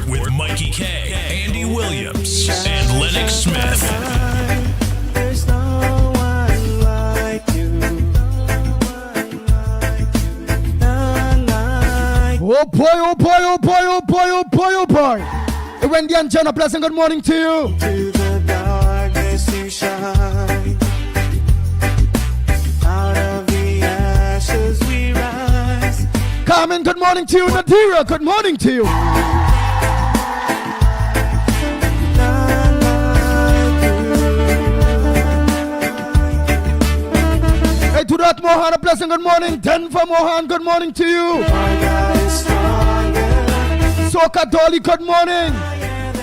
With Mickie K, Andy Williams, and Lennox Smith. There's no one like you. Oh boy, oh boy, oh boy, oh boy, oh boy, oh boy. Wendy and John, a pleasant good morning to you. To the darkness you shine. Out of the ashes we rise. Carmen, good morning to you. Nadira, good morning to you. Hey, to that Mohan, a pleasant good morning. Denver Mohan, good morning to you. Soka Dolly, good morning.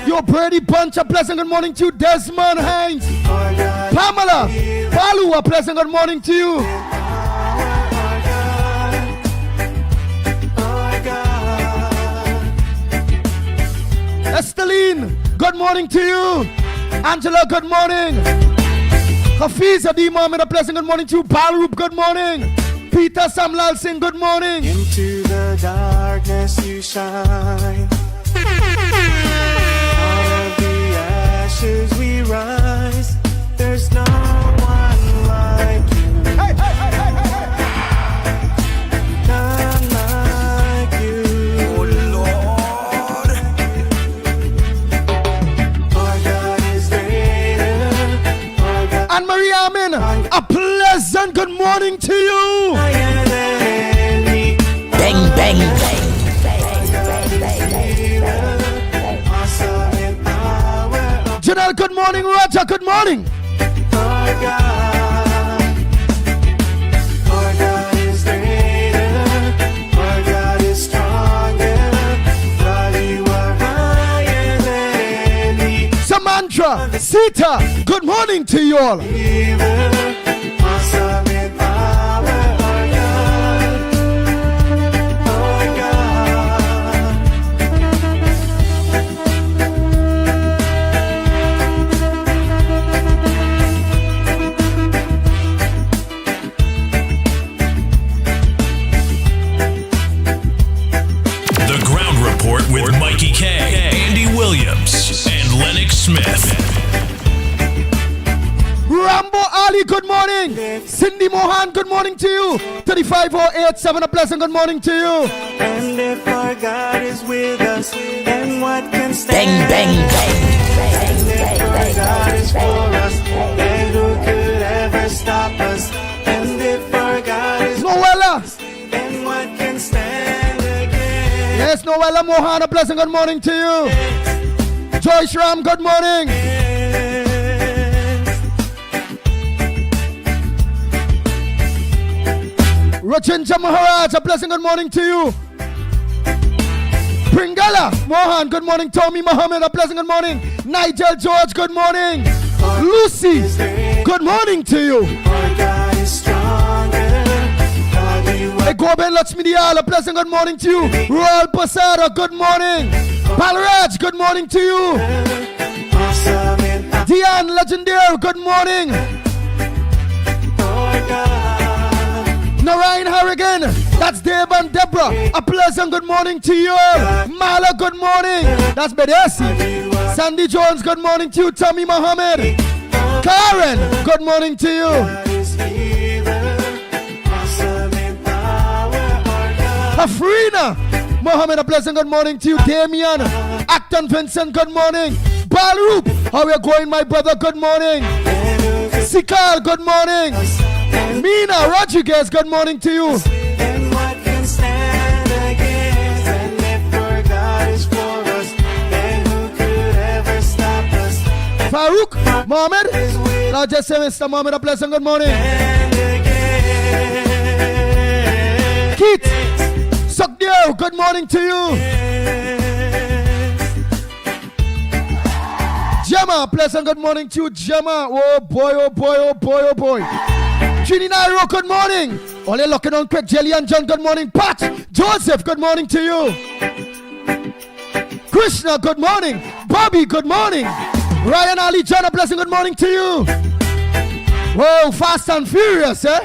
Yo, Brady Bunch, a pleasant good morning to you. Desmond Hines. Pamela, Palu, a pleasant good morning to you. Esteline, good morning to you. Angela, good morning. Hafiz Adi Mohammed, a pleasant good morning to you. Balroop, good morning. Peter Samlal Singh, good morning. Into the darkness you shine. Out of the ashes we rise. There's no one like you. Hey, hey, hey, hey, hey, hey. None like you. Oh Lord. Our God is greater. Our God Anne Marie Amin, a pleasant good morning to you. higher than me. Bang, bang, bang. Awesome in power. Janelle, good morning. Roger, good morning. Our God is greater. Our God is stronger. God, you are higher than any Samantha, Sita, good morning to you all. believer. Awesome in power. Our God. Our God. The Ground Report with Mickie K, Andy Williams, and Lennox Smith. Rambo Ali, good morning. Cindy Mohan, good morning to you. 35087, a pleasant good morning to you. And if our God is with us, then what can Bang, stand? bang, bang. And if our God is for us, then who could ever stop us? And if our God is Noella, then what can stand against? yes, Noella Mohan, a pleasant good morning to you. Joyce Ram, good morning. Rachinja Maharaj, a pleasant good morning to you. Pringala Mohan, good morning. Tommy Mohammed, a pleasant good morning. Nigel George, good morning. Lucy, good morning to you. Our God is stronger. God, you are Hey, Goben Lakshmi Diyal, a pleasant good morning to you. Royal Pasara, good morning. Palraj, good morning to you. awesome in power. Diane Legendary, good morning. Our God. Narayan Harrigan, that's Dave and Deborah, a pleasant good morning to you. Mala, good morning. That's Bedesi. Sandy Jones, good morning to you. Tommy Mohammed. Karen, good morning to you. God is healer. Awesome in power. Our God. Afrina Mohammed, a pleasant good morning to you. Damian Acton Vincent, good morning. Balroop, how you going, my brother? Good morning. Sikal, good morning. Mina Rodriguez, good morning to you. And what can stand against? And if our God is for us, then who could ever stop us? Farouk Mohammed, now just say Mr. Mohammed, a pleasant good morning. And again, Keith, suck the Kerr, good morning to you. Gemma, pleasant good morning to you, Gemma. Oh boy, oh boy, oh boy, oh boy. Trini Nairo, good morning. Only looking on quick. Jelly and John, good morning. Pat, Joseph, good morning to you. Krishna, good morning. Bobby, good morning. Ryan Ali, John, a blessing, good morning to you. Whoa, fast and furious, eh?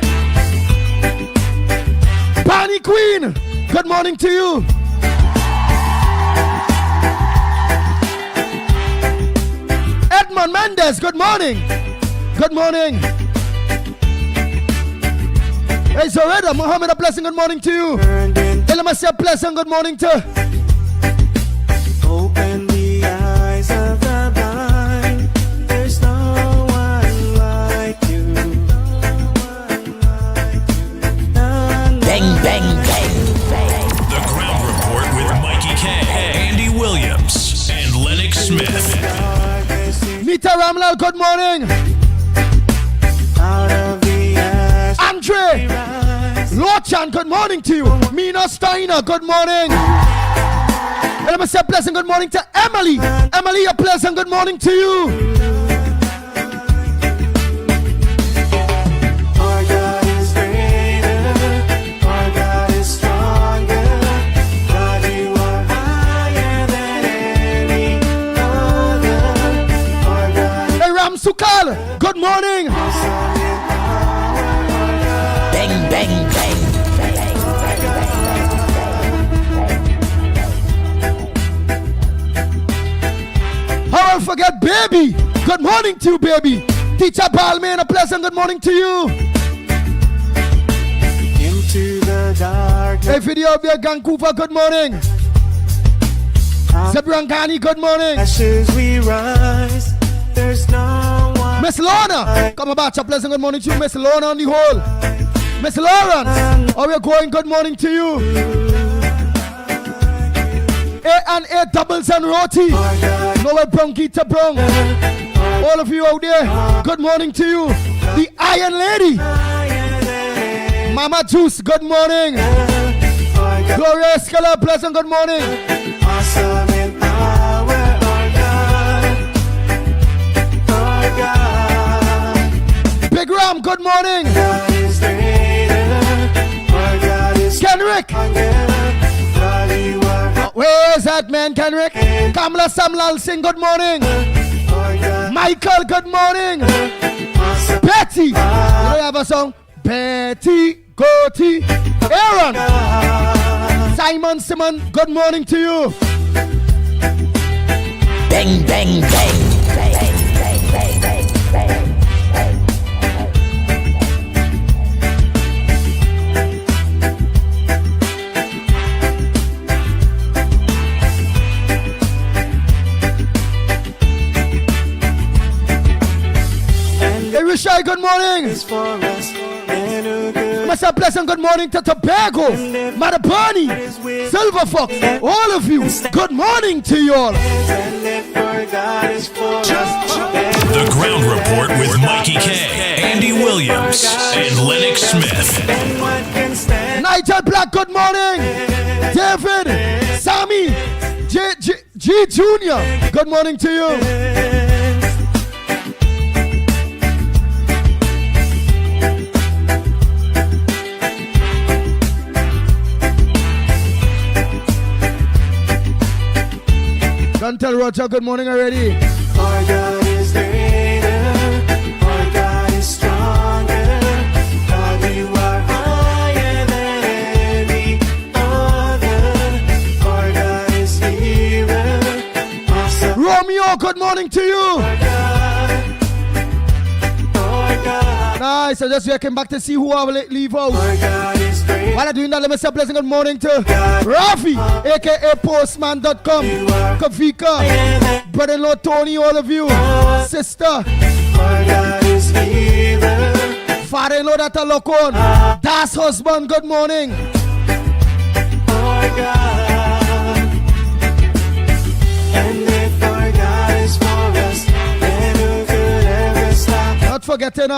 Bunny Queen, good morning to you. Edmond Mendes, good morning. Good morning. Hey, Zoreda, Muhammad, a blessing, good morning to you. Elamasi, a blessing, good morning to. Open the eyes of the blind. There's no one like you. Bang, bang, bang, bang. The Ground Report with Mikey K, Andy Williams, and Lennox Smith. Nita Ramlal, good morning. Out of the ash, Andre Lochan, good morning to you. Mina Steiner, good morning. And let me say a pleasant good morning to Emily. Emily, a pleasant good morning to you. our God is greater, our God is stronger. God, you are higher than any other. Our God is Hey, Ram Sukal, good morning. awesome in power. Bang, bang, bang. How I forget baby. Good morning to you, baby. Teacher Balmain, a pleasant good morning to you. Into the darkness. Hey, video of your Vancouver, good morning. Zebrangani, good morning. Ashes we rise. There's no one. Miss Lorna, come about, a pleasant good morning to you. Miss Lorna on the whole. Miss Lawrence, how are you going? Good morning to you. A doubles and roti. Noel Bronkita Brong. All of you out there, good morning to you. The Iron Lady. Mama Juice, good morning. Gloria Escala, pleasant good morning. Awesome in power, our God. Big Ram, good morning. God is greater, our God is Kenrick, stronger. God, you are where is that man, Kenrick? Kamala Samlal Singh, good morning. our God. Michael, good morning. Awesome Betty, you know you have a song? Betty, Goatee. Aaron, Simon Simon, good morning to you. Bang, bang, bang. Bang, bang, bang, bang, bang, bang. Hey, Rishai, good morning. is for us, and who could Mr. Pleasant, good morning to Tobago, Mother Bunny, Silver Fox, all of you. Good morning to you all. and if our God is for us, The Ground Report with Mikey K, Andy Williams, and Lennox Smith. then what can stand? Nigel Black, good morning. David, Sammy, G Jr., good morning to you. Don't tell Roger, good morning already. Our God is greater, our God is stronger. God, you are higher than any other. Our God is healer, awesome. Romeo, good morning to you. Our God, Nice, I just came back to see who I will leave out. our God is great. While I'm doing that, let me say a blessing good morning to Rafi, aka Postman.com, Kavika, brother-in-law Tony, all of you, sister, Our God is healer, father-in-law that I look on, Das husband, good morning. our God. And if our God is for us, then who could ever stop? Not forgetting If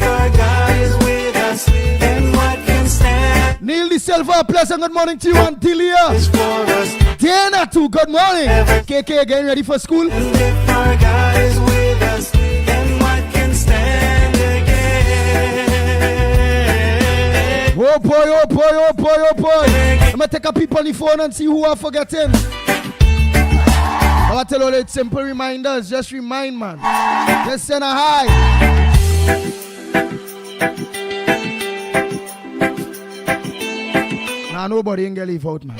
our God is with us, then what can stand? Neil the Silver, a pleasant good morning to you, and Delia. is for us. Dana too, good morning. KK, getting ready for school? And if our God is with us, then what can stand against? Oh boy, oh boy, oh boy, oh boy. I'm gonna take a peep on the phone and see who I'm forgetting. I'll tell you all, it's simple reminders. Just remind, man. Just send a hi. Nah, nobody ain't gonna leave out, man.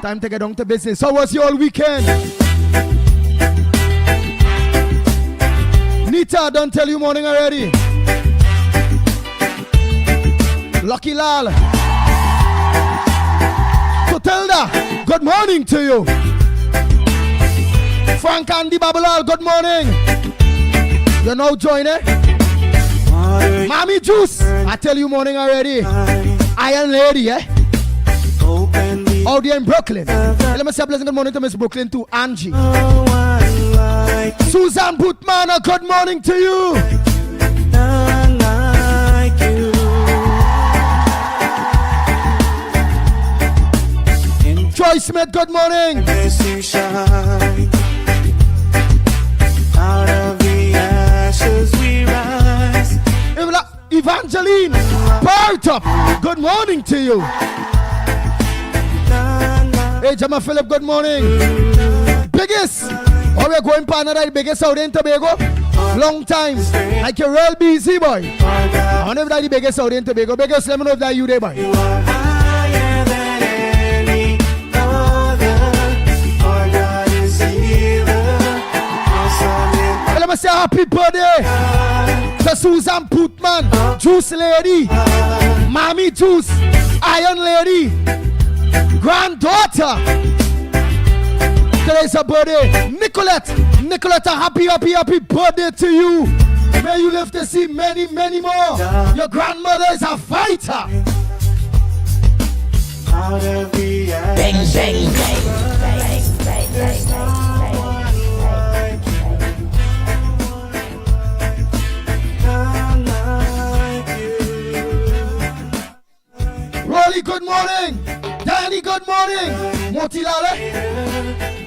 Time to get down to business. How was your weekend? Nita, don't tell you morning already. Lucky Lal. Totelda, good morning to you. Frank Andy Babalal, good morning. You know joining? Mommy Juice, I tell you morning already. Iron Lady, eh? Open the Out there in Brooklyn. Let me say a pleasant good morning to Miss Brooklyn too. Angie. one like Susan Bootman, a good morning to you. none like you. In Joy Smith, good morning. this you shine. Out of the ashes we rise. Evangeline, part up. Good morning to you. None like Hey, Jama Philip, good morning. Biggest. Oh, we're going for another biggest out in Tobago. Long time. Like you're real busy, boy. I wonder if that's the biggest out in Tobago. Biggest, let me know if that's you there, boy. you are higher than any other. Our God is healer. Awesome in Well, let me say happy birthday to Susan Putman, Juice Lady, Mommy Juice, Iron Lady, granddaughter. Today's her birthday. Nicolette, a happy birthday to you. May you live to see many, many more. Your grandmother is a fighter. out of the Bang, ashes. bang, bang, bang, bang, bang, None like you. Rolly, good morning. Danny, good morning. Motilale.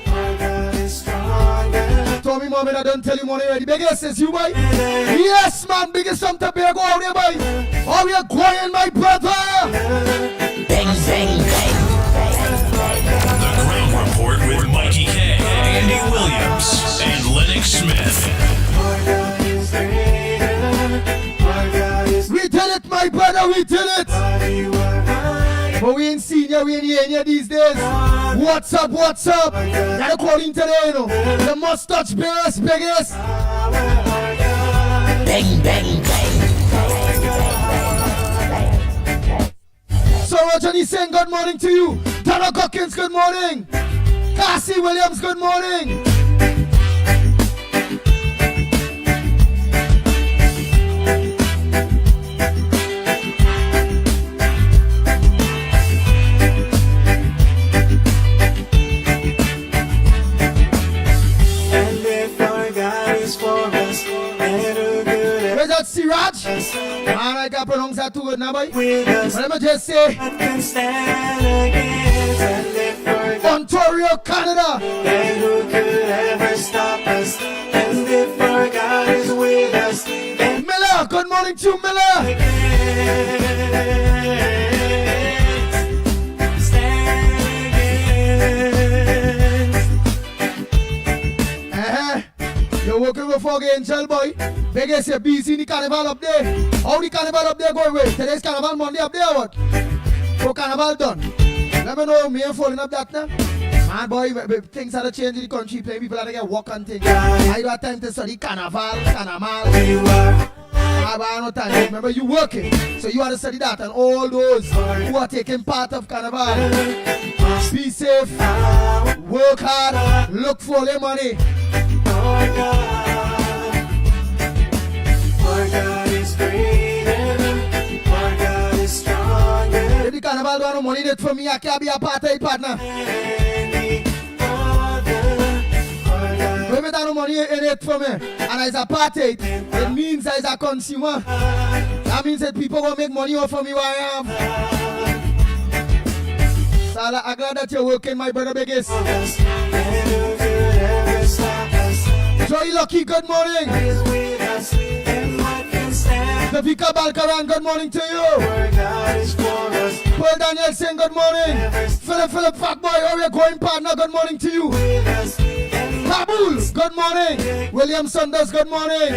Our God is stronger. Tommy Mohammed, I don't tell you morning already. Biggest is you, boy. Yes, man. Biggest from Tobago out there, boy. Oh, we are going, my brother. bang, bang, bang, The Ground Report with Mikey K, Andy Williams, and Lennox Smith. Our God is greater. Our God is We did it, my brother. We did it. mighty. You are high. But we ain't seen you, we ain't hearing you these days. What's up, what's up? That according to the, you know, the mustache biggest. bang, bang, bang, So Roger is saying good morning to you. Donna Cockins, good morning. Cassie Williams, good morning. And if our God is for us, then who could Where's that Siraj? Man, I can pronounce that too good now, boy. with us? But let me just say, What can stand against? And if our God, Ontario, Canada. then who could ever stop us? And if our God is with us, then Miller, good morning to you, Miller. stand against. You're working with Fog Angel, boy. Biggest, you're busy in the carnival up there. How the carnival up there going with? Today's carnival Monday up there, what? For carnival done. Let me know, me ain't following up that now. Man, boy, things are changing in the country. Playing people are to get walk and things. I don't have time to study carnival. You are I have no time. Remember, you working. So you have to study that. And all those who are taking part of carnival. Be safe. Work hard. Look for your money. our God. Our God is greater. Our God is stronger. If the carnival don't have no money in it for me, I can't be a apartheid partner. Any other. Our God. If it have no money in it for me, and as a apartheid, it means as a consumer. I That means that people will make money off of me where I am. So I'm glad that you're working, my brother biggest. Joy Lucky, good morning. Davika Balkaran, good morning to you. Paul Daniel saying good morning. Philip Fatboy, Area Going Partner, good morning to you. Kabul, good morning. William Saunders, good morning.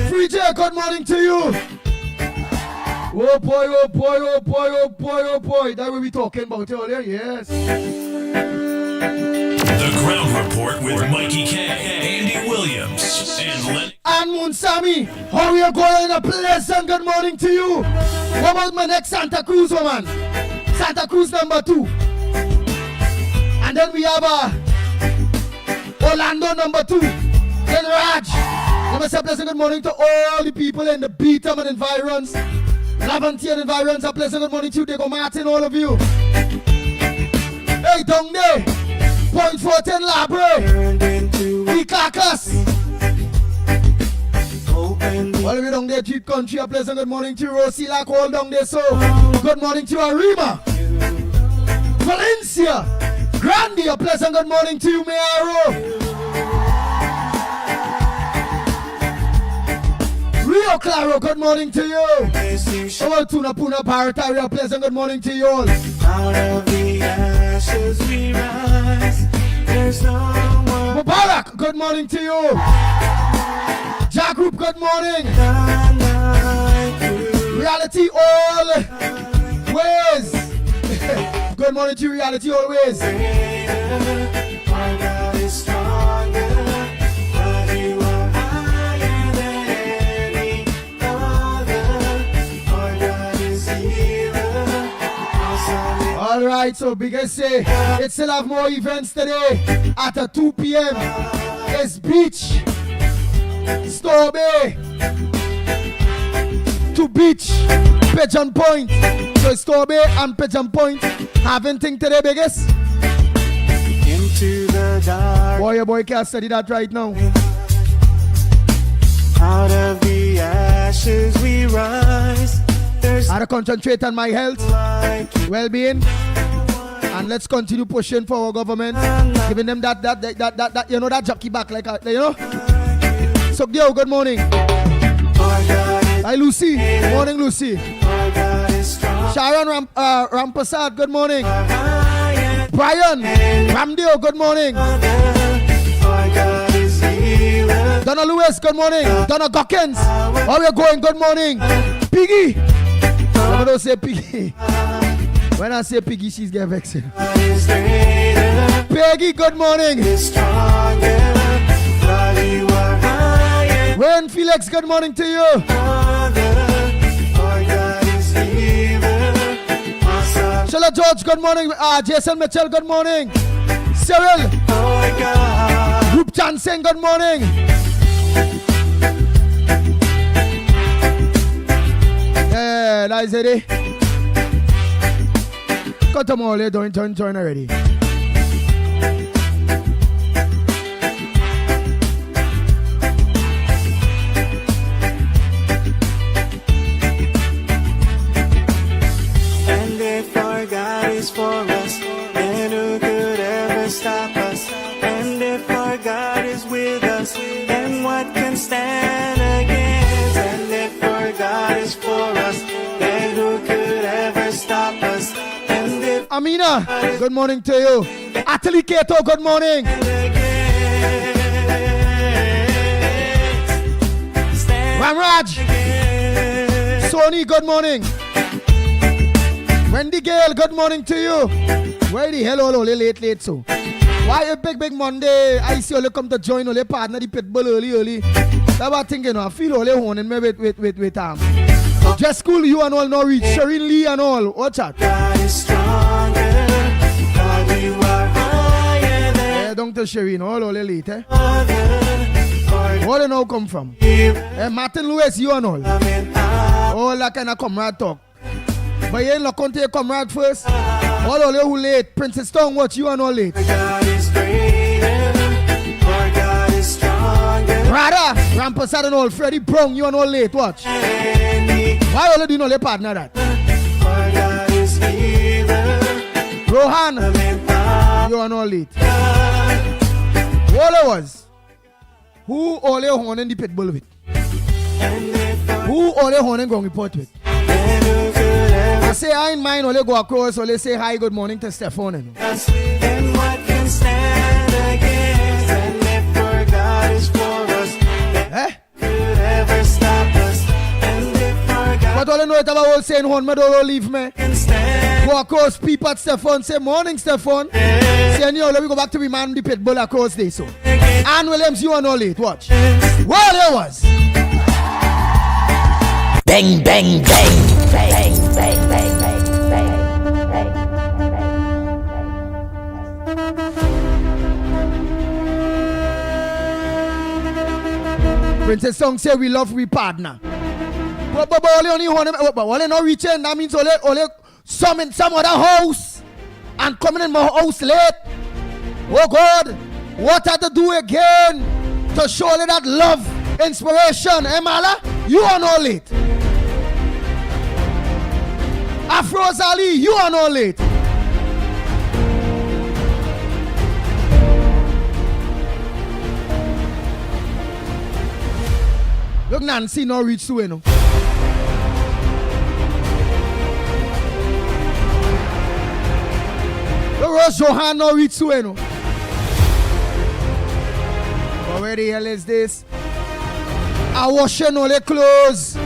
Free J, good morning to you. Oh boy, oh boy, oh boy, oh boy, oh boy. That what we talking about earlier, yes. The Ground Report with Mikey K, Andy Williams, and Lennox. And Munsami, how we are going? A pleasant good morning to you. What about my next Santa Cruz woman? Santa Cruz number 2. And then we have Orlando number 2. Then Raj. Let me say a pleasant good morning to all the people in the Beetham and environs. Lavantier environs, a pleasant good morning to you. They go Martin, all of you. Hey, down there. Point 14 Labre. We Carcass. All of you down there, Jeep Country, a pleasant good morning to you. Rosie Lack, all down there, so good morning to you, Arima. Valencia. Grandi, a pleasant good morning to you, Mayaro. Rio Claro, good morning to you. All Tuna Puna Parataria, a pleasant good morning to you all. Out of the ashes we rise. There's no one Mubarak, good morning to you. Jack Group, good morning. like you. Reality all ways. Good morning to you, Reality always. Our God is stronger. God, you are higher than any other. Our God is healer. Awesome. All right, so biggest say it still have more events today at 2 p.m. It's Beach, Store Bay to Beach, Pigeon Point. So it's Store Bay and Pigeon Point having thing today, biggest. Into the dark. Boy, your boy can't study that right now. Out of the ashes we rise. There's I had to concentrate on my health, like you. well-being, and let's continue pushing for our government, giving them that you know, that jockey back, like you know. So yo, good morning. Our God is Hi Lucy, morning Lucy. Our God is strong. Sharon Rampasad, good morning. Higher Brian Ramdeo, good morning. Our God is healer. Donna Lewis, good morning. Donna Gockens, how are you going? Good morning. Piggy, I don't say Piggy. When I say Piggy, she's getting vexed. God is greater. Peggy, good morning. Is stronger. God, you are higher. Wayne Felix, good morning to you. Our God is healer. Awesome. Sheila George, good morning. Jason Mitchell, good morning. Cyril, Our God. Group Chansing, good morning. Yeah, that's it. Cut them all, don't join already. And if our God is for us, then who could ever stop us? And if our God is with us, then what can stand against? And if our God is for us, then who could ever stop us? And if Amina, good morning to you. Atali Keto, good morning. Ramraj, Sony, good morning. Wendy Gale, good morning to you. Where the hell all late so? Why a big Monday? I see you come to join all partner the Pitbull early. That's what I'm thinking. I feel all honing me with just cool you and all now reach Shereen Lee and all. Watch out. God is stronger, God, you are higher than Yeah, don't tell Shereen all late, eh? other. Where they now come from? Martin Lewis, you and all. All that kind of comrade talk. But you ain't look on to your comrade first. All of you who late. Princess Tongue, what you and all late. God is greater, our God is stronger. Brother, Rampus had an old Freddie Brown, you are no late, watch. Why all do you know the partner that? My God is healer. Rohan, you are no late. All it was, who all you horn in the Pitbull with? Who all you horn and going report with? I say I in mine, only go across, only say hi, good morning to Stefan. And what can stand against? And if our God is for us, Eh? could ever stop us? And if our God But all you know it about all saying horn, me don't leave me. can stand, Go across people at Stefan, say morning Stefan. Say yo, let me go back to my man the Pitbull across day so. Ann Williams, you are no late, watch. Well, it was. Bang, bang, bang. Bang, bang, bang, bang, bang, bang, bang. Princess Song say we love we partner. But only not reaching, that means only some in some other house and coming in my house late. Oh God, what had to do again to show you that love, inspiration, Mala? You are not late. Afroz Ali, you are not late. Look, Nancy no reach to you know. Look, Rose Johan no reach to you know. But where the hell is this? I washing all the clothes.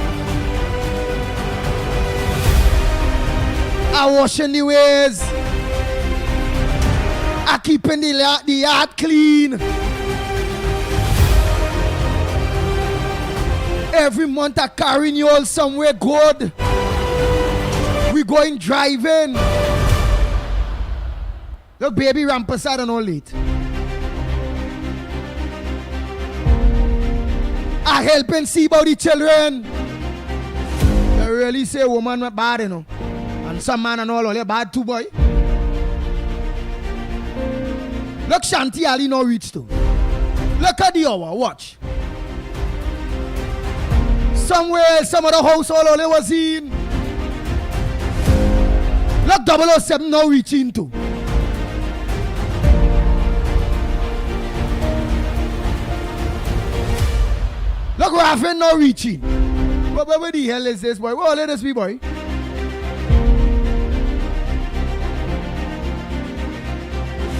I washing the ways. I keeping the yard clean. Every month I carrying you all somewhere good. We going driving. Look, baby Rampasad and all late. I helping see about the children. They really say woman not bad, you know. And some man and all they bad too, boy. Look, Shanti Ali no reach to. Look at the hour, watch. Somewhere, some other house all they was in. Look, 007 no reaching to. Look, Raven no reaching. Where the hell is this, boy? Where let us be, boy?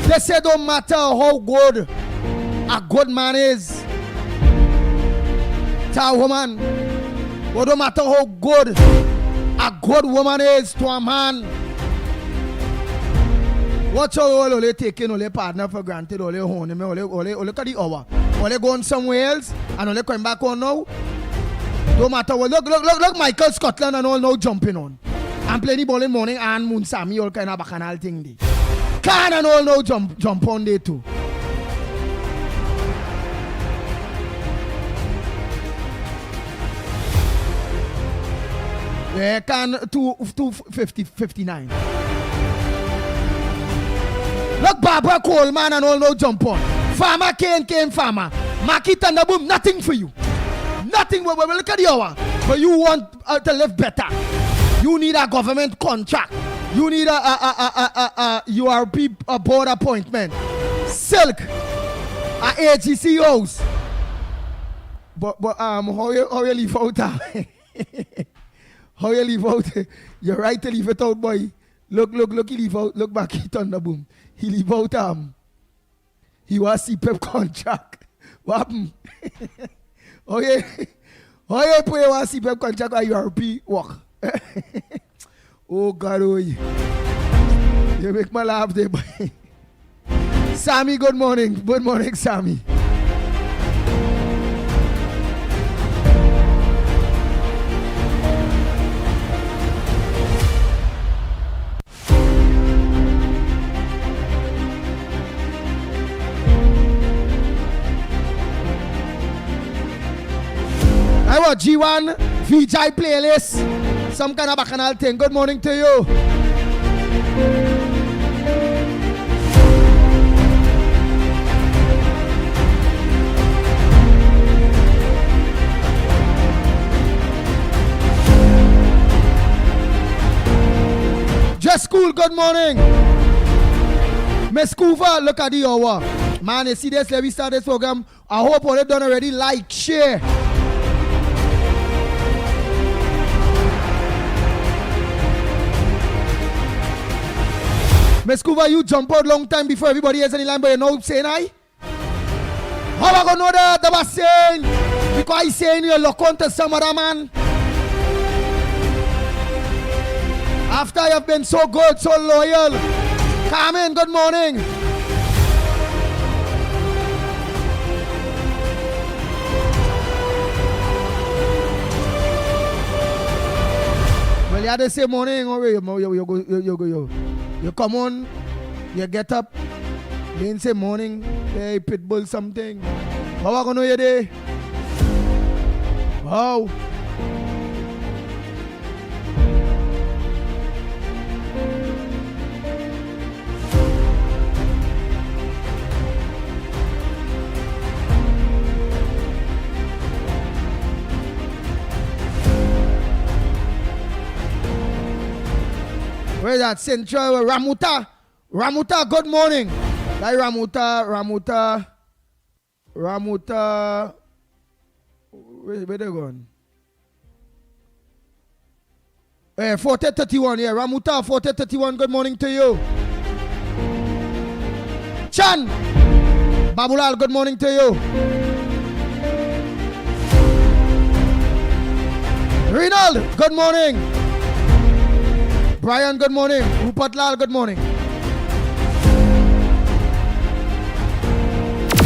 They say don't matter how good a good man is to a woman, but don't matter how good a good woman is to a man. Watch how all taking all partner for granted, all home, look at the hour. All going somewhere else and all coming back on now. Don't matter what. Look, Michael Scotland and all now jumping on. I'm playing the ball in morning and Moon Sammy all kind of bacchanal thing there. Can and all now jump on there too. Yeah, can 259. Look, Barbara Coleman and all now jump on. Farmer Kane Farmer. Mickie Thunderboom, nothing for you. Nothing. Well, look at the hour. But you want to live better. You need a government contract. You need a URP board appointment. Silk. A AGC house. But how you leave out? How you leave out? You're right to leave it out, boy. Look, he leave out. Look back, he Thunderboom. He leave out he was CPEP contract. What happened? How you pay one CPEP contract or URP work? Oh God, oh you make my laugh there, boy. Sammy, good morning. Good morning, Sammy. I want G1 VJ playlist. Some kind of bacchanal thing. Good morning to you. Miss School, good morning. Miss Coover, look at the hour. Man, you see this, let me start this program. I hope all you done already, like, share. Miss Coover, you jump out long time before everybody has any line, but you know saying I? How I gonna know that? That was saying, because I saying you look on to some other man. After you have been so good, so loyal. Carmen, good morning. Well, you had to say morning, or you come on, you get up, you didn't say morning, hey, Pitbull something. How are you going to day? How? Where's that Central Ramuta? Ramuta, good morning. Like Ramuta. Where they going? 4031, yeah. Ramuta, 4031, good morning to you. Chan. Babulal, good morning to you. Rinald, good morning. Brian, good morning. Rupert Lal, good morning.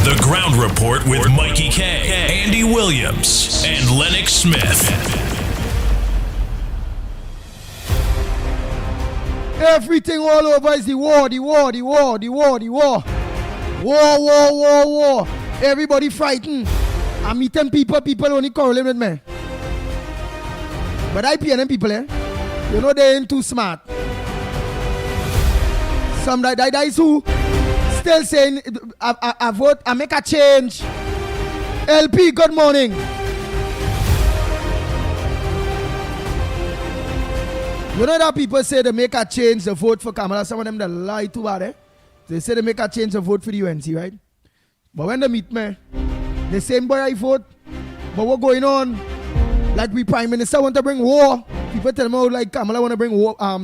The Ground Report with Mickie K, Andy Williams, and Lennox Smith. Everything all over is the war. War. Everybody frightened. I'm meeting people only quarreling with me. But I PNM people, you know they ain't too smart. Some guys who still saying I vote, I make a change. LP, good morning. You know that people say they make a change the vote for Kamala. Some of them they lie too bad, eh? They say they make a change the vote for the UNC, right? But when they meet me, the same boy I vote. But what going on? Like we Prime Minister want to bring war. People tell me how like Kamala want to bring war. I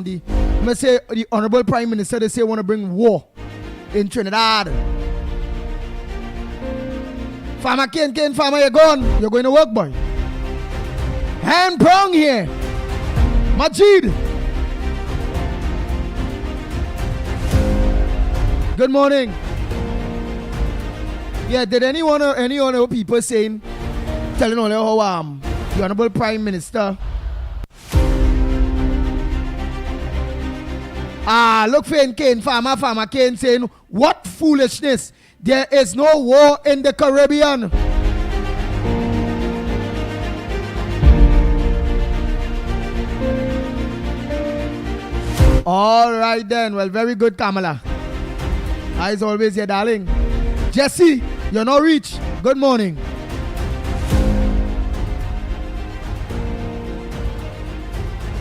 say the Honorable Prime Minister, they say want to bring war in Trinidad. Farmer Ken, farmer, you're gone. You're going to work, boy. Hand prong here. Majid. Good morning. Yeah, did any other people saying, telling all how the Honorable Prime Minister look for Kane, farmer Kane saying, what foolishness. There is no war in the Caribbean. All right then. Well, very good, Kamala. As always, your darling. Jesse, you're not rich. Good morning.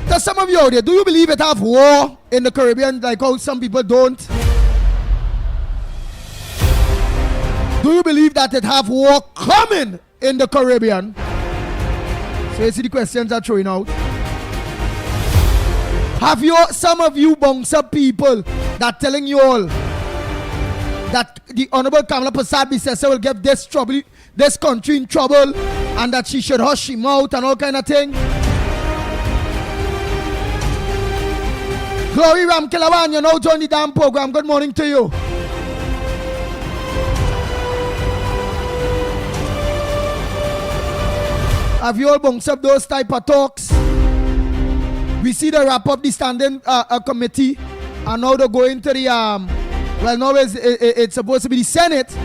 To some of you out there, do you believe it have war in the Caribbean like how some people don't? Do you believe that it have war coming in the Caribbean? So you see the questions are throwing out. Have you, some of you bunks up people that telling you all that the Honorable Kamala Persad will get this country in trouble and that she should hush him out and all kind of thing? Glory Ram Kilawan, you know, join the damn program. Good morning to you. Have you all bunks up those type of talks? We see the wrap up the standing committee, and now they're going to the well, now it's supposed to be the Senate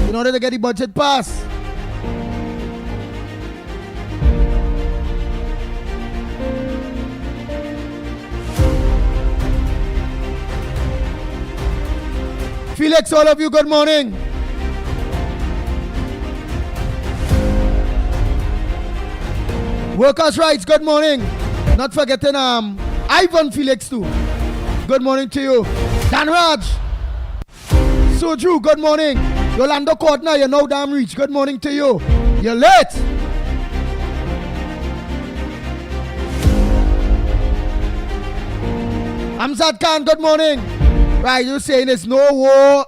in order to get the budget passed. Felix, all of you, good morning. Workers' rights, good morning. Not forgetting Ivan Felix too. Good morning to you. Dan Raj. So Drew, good morning. Yolanda Courtney, you know damn reach. Good morning to you. You're late. Amzad Khan, good morning. Right, you're saying there's no war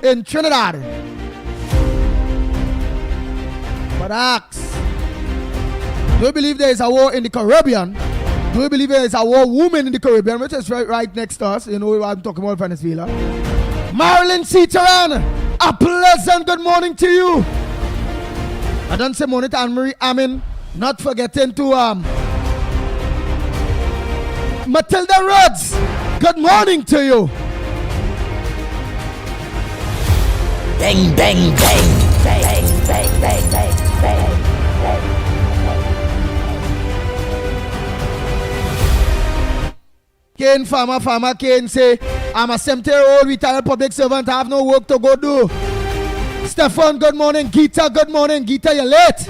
in Trinidad. But ask, do you believe there is a war in the Caribbean? Do you believe there is a war woman in the Caribbean, which is right next to us? You know what I'm talking about, Venezuela. Marilyn Citaran, a pleasant good morning to you. I don't say morning to Anne-Marie Amin. Not forgetting to Matilda Rhodes, good morning to you. Bang, bang, bang. Bang, bang, bang, bang, bang. Kane Farmer Kane say, I'm a 70-year-old retired public servant. I have no work to go do. Stefan, good morning. Gita, good morning. Gita, you're late.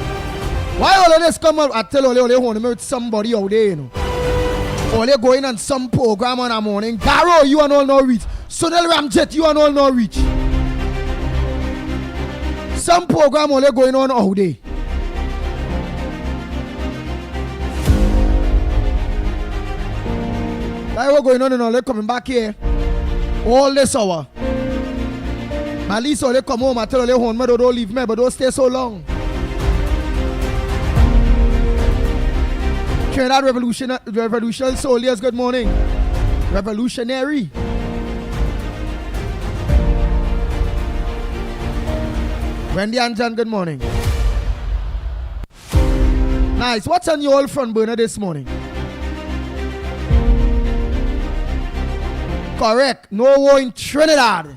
Why all of this come up? I tell Ole want to meet somebody out there, you know. Ole going on some program on a morning. Garo, you and all no reach. Sunil Ramjet, you and all no reach. Some program Ole going on out there. Like what going on and all coming back here all this hour. At least all come home, I tell all home, don't leave me, but don't stay so long. Trinidad Revolutionary Soldiers, good morning. Revolutionary. Wendy and John, good morning. Nice. What's on your old front burner this morning? Correct. No war in Trinidad.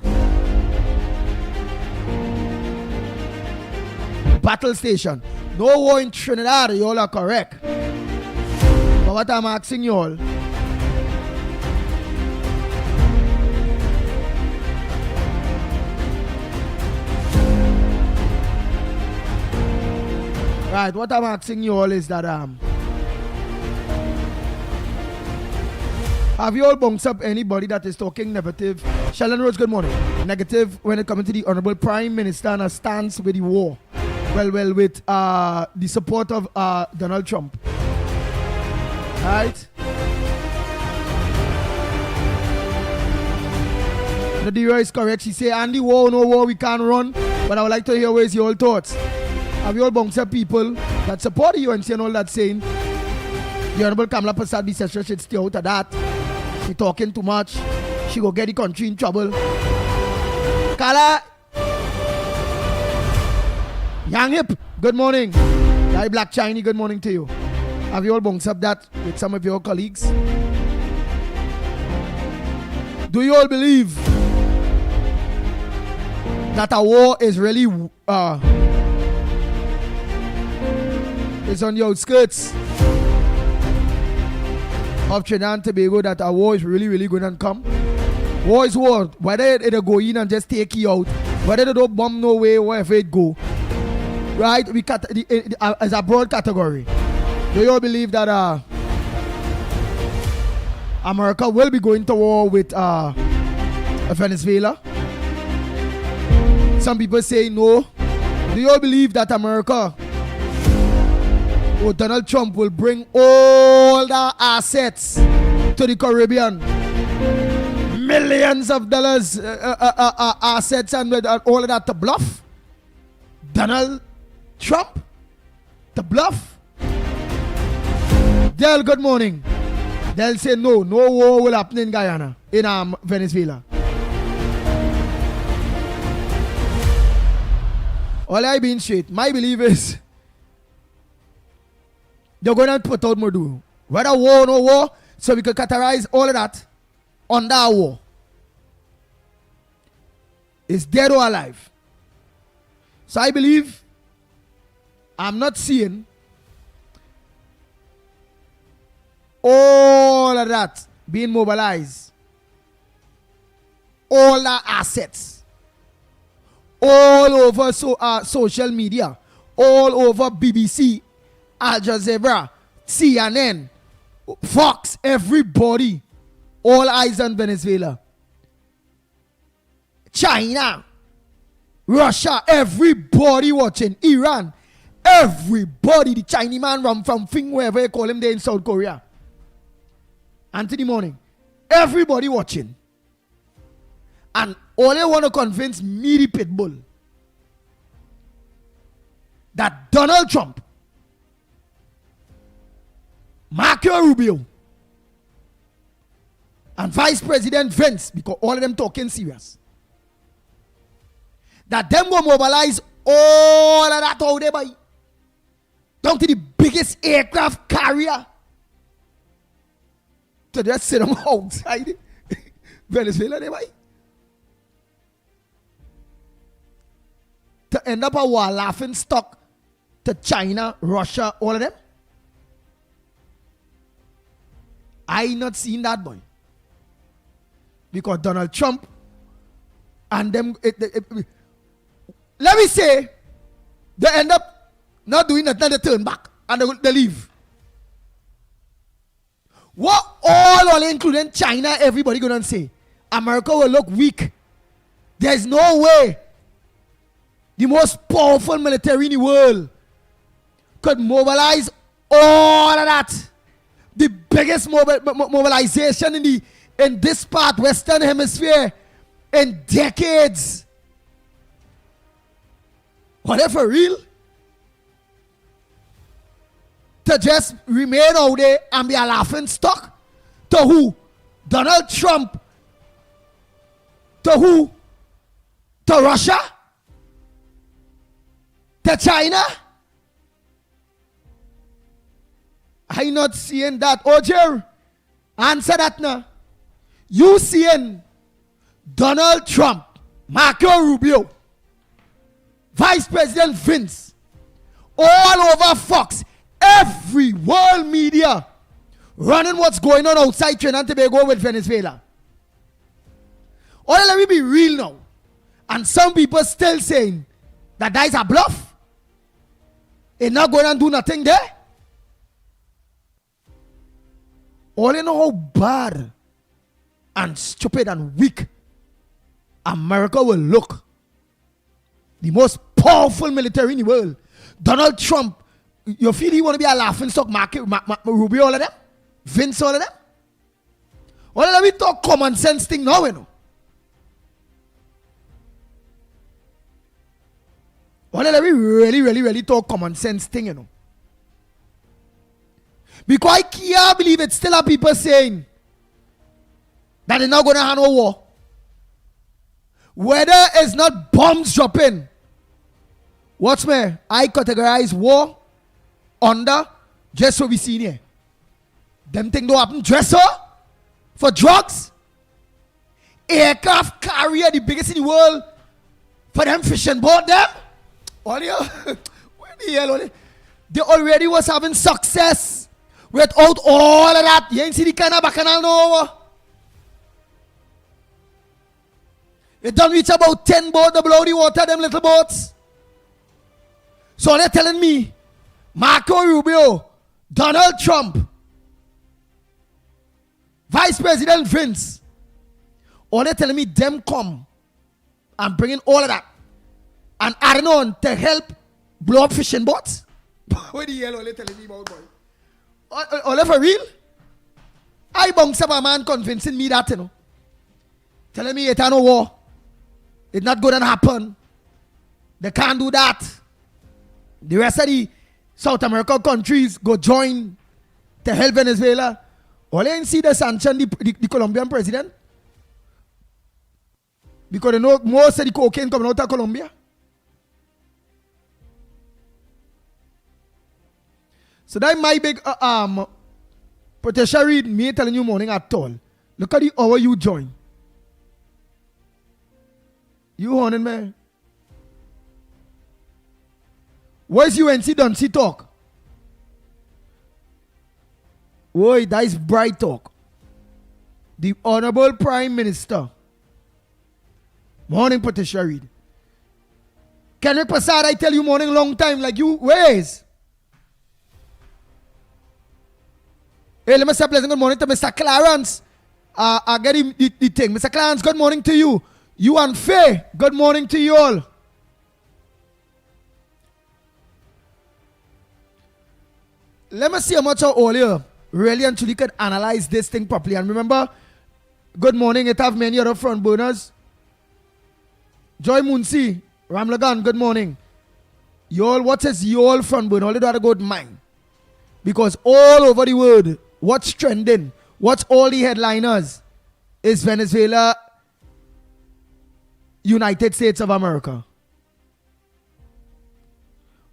Battle station. No war in Trinidad. You all are correct. But what I'm asking you all, right, what I'm asking you all is that have you all bounced up anybody that is talking negative? Sheldon Rhodes, good morning. Negative when it comes to the Honorable Prime Minister and a stance with the war. Well, with the support of Donald Trump. Right? The Dira is correct. She say, Andy, war, no war, we can't run. But I would like to hear where's your thoughts. Have you all bounced up people that support the UNC and all that saying the Honorable Kamala Prasad Bisesha should stay out of that? She talking too much. She go get the country in trouble. Kala Yang Hip, good morning. Hi Black Chinese, good morning to you. Have you all bounced up that with some of your colleagues? Do you all believe that a war is really is on the outskirts of Trinidad and Tobago, that a war is really going to come? War is war. Whether it'll go in and just take you out, whether they don't bomb no way, wherever it go. Right? We as a broad category. Do you all believe that America will be going to war with Venezuela? Some people say no. Do you all believe that America or Donald Trump will bring all the assets to the Caribbean? Millions of dollars assets and all of that to bluff? Donald Trump? To bluff? Del, good morning. They'll say no war will happen in Guyana, in Venezuela. All I being straight, my belief is they're going to put out more do. Whether war or no war, so we could categorize all of that under a war. It's dead or alive. So I believe I'm not seeing all of that being mobilized. All the assets. All over social media. All over BBC, Al Jazeera, CNN, Fox, everybody all eyes on Venezuela. China, Russia, everybody watching. Iran, everybody. The Chinese man from Fing, wherever you call him there in South Korea. Anthony Morning. Everybody watching. And all they want to convince me, the Pitbull, that Donald Trump, Marco Rubio, and Vice President Vance, because all of them talking serious, that them will mobilize all of that out there by down to the biggest aircraft carrier to just sit them outside Venezuela there by to end up a war laughing stock to China, Russia, all of them. I not seen that, boy. Because Donald Trump and them, let me say, they end up not doing nothing, they turn back and they leave. What all including China, everybody gonna say? America will look weak. There's no way the most powerful military in the world could mobilize all of that. The biggest mobilization in this part, Western Hemisphere, in decades. What if for real? To just remain out there and be a laughing stock? To who? Donald Trump? To who? To Russia? To China? I not seeing that. Ojer, answer that now. You seeing Donald Trump, Marco Rubio, Vice President Vance, all over Fox, every world media running what's going on outside Trinidad and Tobago with Venezuela. Let me be real now. And some people still saying that is a bluff. It's not going to do nothing there. All you know how bad and stupid and weak America will look. The most powerful military in the world. Donald Trump, you feel he want to be a laughing stock, Rubio, all of them? Vince, all of them? All of them, we talk common sense thing now, you know. All of them, we really talk common sense thing, you know. Because I can't believe it, still have people saying that they're not going to have no war. Whether it's not bombs dropping, watch me, I categorize war under just what we seen here. Them things don't happen. Dresser for drugs, aircraft carrier, the biggest in the world, for them fishing boat them. All you, where the hell are they? They already was having success without all of that. You ain't see the kind of bacchanal no. It don't reach about 10 boats to blow the water, them little boats. So they're telling me, Marco Rubio, Donald Trump, Vice President Vance, all they're telling me, them come and bringing all of that and adding on to help blow up fishing boats. What the hell are they telling me about, boy? All for real? I bounce up a man convincing me that, you know. Telling me it's no war. It's not going to happen. They can't do that. The rest of the South American countries go join to help Venezuela. All they see the sanction the Colombian president. Because they know most of the cocaine coming out of Colombia. So that my big Patricia Reed, me telling you morning at all. Look at the hour you join. You honing me? Where's UNC done? See talk. Boy, that is bright talk. The Honorable Prime Minister. Morning, Patricia Reed. Kendrick Prasad, I tell you morning long time, like you, where is? Hey, let me say pleasant good morning to Mr. Clarence I get him the thing. Mr. Clarence, good morning to you. You and Faye, good morning to you all. Let me see how much of all you really and truly could analyze this thing properly. And remember, good morning, it have many other front burners. Joy Munsi, Ramlagan, good morning. Y'all, what is y'all front burner? All you gotta go to mine. Because all over the world, what's trending, what's all the headliners is Venezuela, United States of America.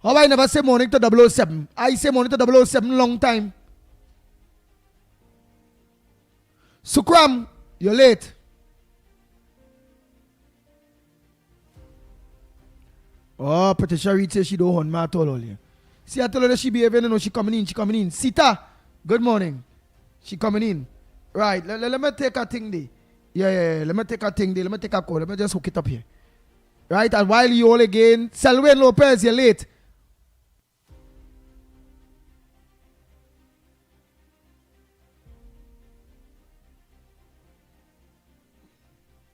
How I never say morning to 007? I say morning to 007 long time. Sukram, you're late. Oh, Patricia Reed says she don't hunt me at all earlier. See, I told her that she behaving, you know, she coming in. Sita, good morning. She coming in. Right, let me take a thing there. Yeah, let me take a thing there. Let me take a call. Let me just hook it up here. Right, and while you all again, Selwyn Lopez, you're late.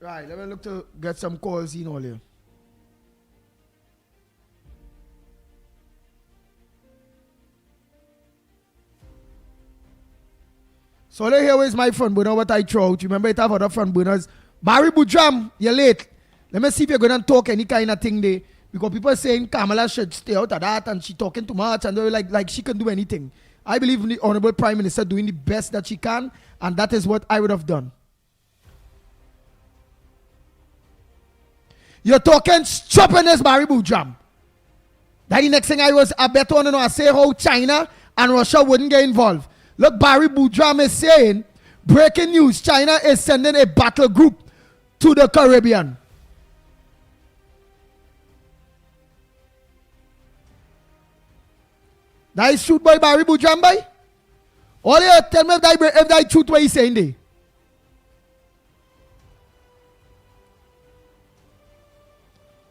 Right, let me look to get some calls in all here. So let here is my front burner, what I throw out. Remember, it have other front burners. Barry Bujam, you're late. Let me see if you're going to talk any kind of thing there. Because people are saying Kamala should stay out of that and she talking too much and they're like she can do anything. I believe in the Honorable Prime Minister doing the best that she can, and that is what I would have done. You're talking stubbornness, Barry Bujam. That the next thing I bet on, I say how China and Russia wouldn't get involved. Look, Barry Bujam is saying, breaking news, China is sending a battle group to the Caribbean. That is truth by Barry Bujam, boy? All you tell me if that truth what he's saying there.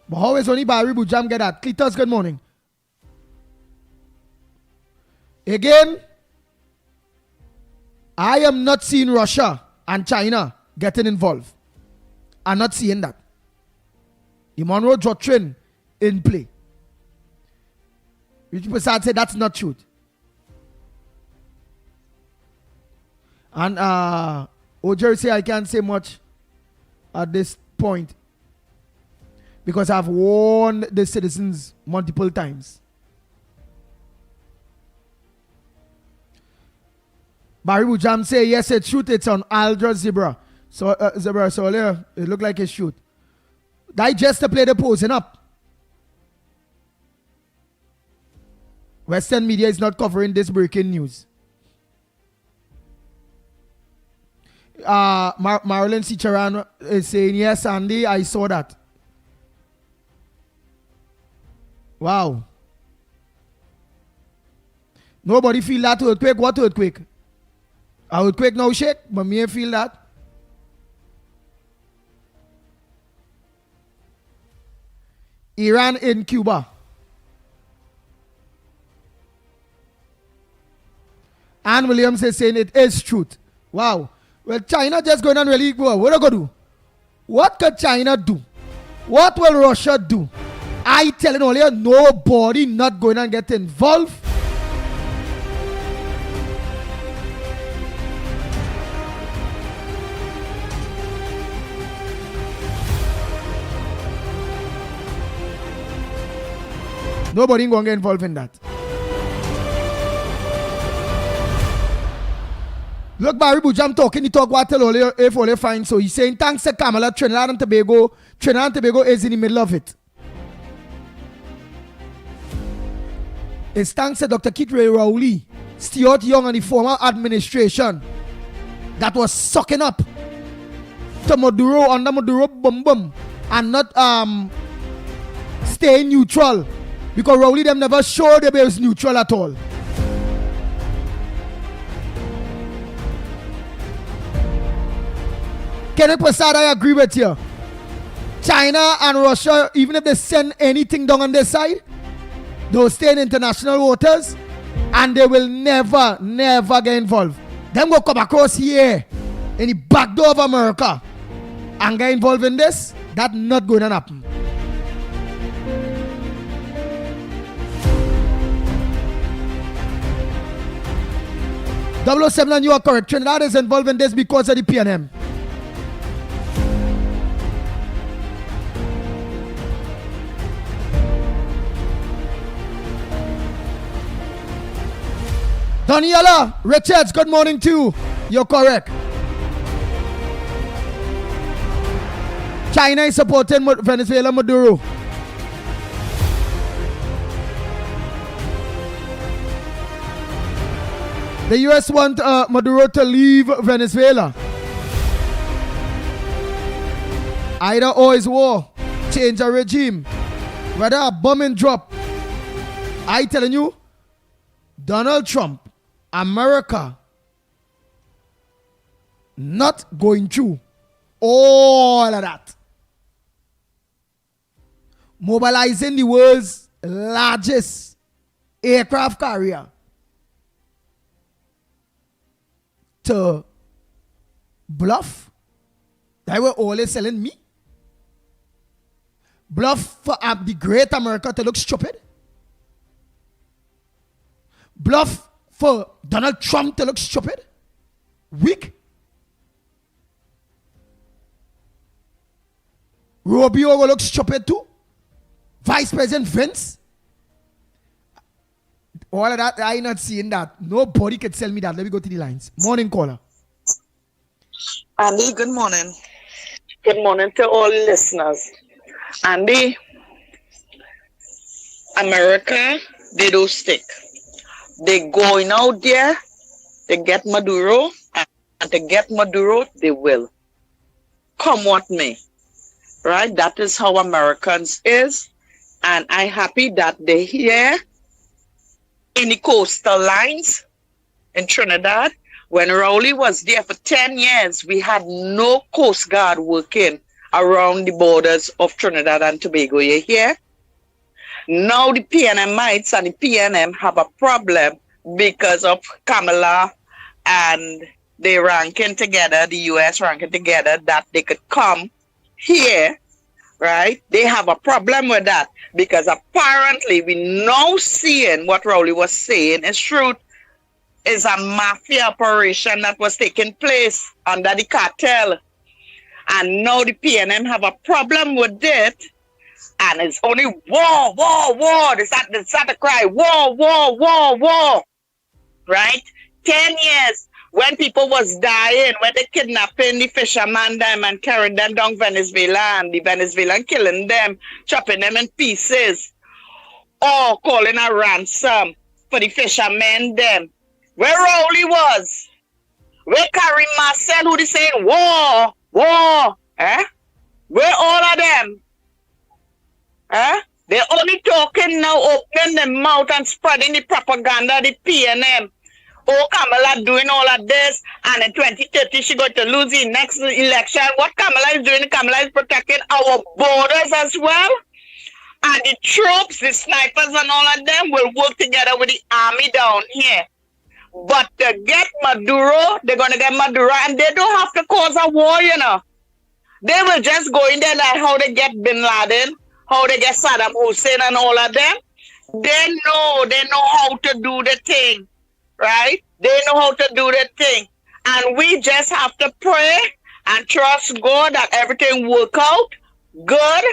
But how is only Barry Bujam get that? Cletus, good morning. Again, I am not seeing Russia and China getting involved. I'm not seeing that. The Monroe Doctrine in play. Which people say that's not truth. And Ojer say I can't say much at this point because I've warned the citizens multiple times. Barry Bujam say, yes, it's shoot. It's on Aldra Zebra. So, Zebra, so yeah, it look like a shoot. That just to play the posing up. Western media is not covering this breaking news. Marilyn Cicharan is saying, yes, Andy, I saw that. Wow. Nobody feel that earthquake. What earthquake? A earthquake now shake, but me feel that. Iran in Cuba. Ann Williams is saying it is truth. Wow. Well, China just going on really good. What are they going to do? What could China do? What will Russia do? I telling all you, nobody not going to get involved. Nobody going to get involved in that. Look, Barry Bujam talking, he talk what tell all if all fine. So he's saying thanks to Kamala, Trinidad and Tobago is in the middle of it. It's thanks to Dr. Kit Ray Rowley, Stuart Young and the former administration that was sucking up to Maduro under Maduro bum and not staying neutral. Because Rowley them never showed they was neutral at all. Kenneth Prasad, I agree with you. China and Russia, even if they send anything down on their side, they'll stay in international waters and they will never get involved. Them go come across here in the back door of America and get involved in this, that's not going to happen. .007 and you are correct. Trinidad is involved in this because of the PNM. Daniela Richards, good morning to you. You're correct. China is supporting Venezuela Maduro. The US want Maduro to leave Venezuela. Either or is war. Change a regime. Whether a bombing drop. I telling you, Donald Trump, America, not going through all of that. Mobilizing the world's largest aircraft carrier to bluff. They were always selling me. Bluff for the great America to look stupid. Bluff for Donald Trump to look stupid. Weak. Rubio will look stupid too. Vice President Vince. All of that, I'm not seeing that. Nobody can tell me that. Let me go to the lines. Morning caller. Andy, good morning. Good morning to all listeners. Andy, America, they don't stick. They going out there to get Maduro, and to get Maduro, they will. Come what may. Right? That is how Americans is. And I'm happy that they're here in the coastal lines in Trinidad. When Rowley was there for 10 years, we had no Coast Guard working around the borders of Trinidad and Tobago. You hear? Now the PNMites and the PNM have a problem because of Kamala and they ranking together, the US ranking together, that they could come here, right? They have a problem with that because apparently we now seeing what Rowley was saying is truth. Is a mafia operation that was taking place under the cartel. And now the PNM have a problem with it. And it's only war, war, war. They start to cry, war, war, war, war. Right? 10 years when people was dying, when they kidnapping the fisherman them and carrying them down Venezuela and the Venezuelan killing them, chopping them in pieces. Or calling a ransom for the fishermen them. Where Rowley was, where Karim Marcel who is saying war, war, where all of them, they're only talking now, opening their mouth and spreading the propaganda, the PNM. Oh, Kamala doing all of this, and in 2030 she going to lose the next election. What Kamala is doing, Kamala is protecting our borders as well. And the troops, the snipers and all of them will work together with the army down here. But to get Maduro, they're going to get Maduro, and they don't have to cause a war, you know. They will just go in there like how they get Bin Laden, how they get Saddam Hussein and all of them. They know how to do the thing, right? They know how to do the thing. And we just have to pray and trust God that everything work out good,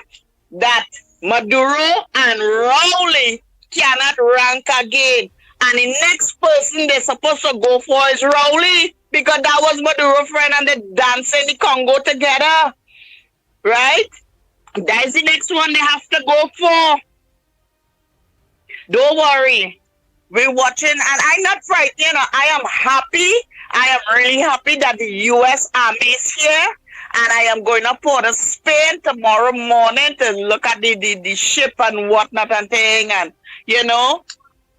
that Maduro and Rowley cannot rank again. And the next person they're supposed to go for is Rowley, because that was Maduro friend and they dance in the Congo together. Right? That's the next one they have to go for. Don't worry. We're watching, and I'm not frightened. You know, I am happy. I am really happy that the US Army is here. And I am going to Port of Spain tomorrow morning to look at the ship and whatnot and thing. And, you know,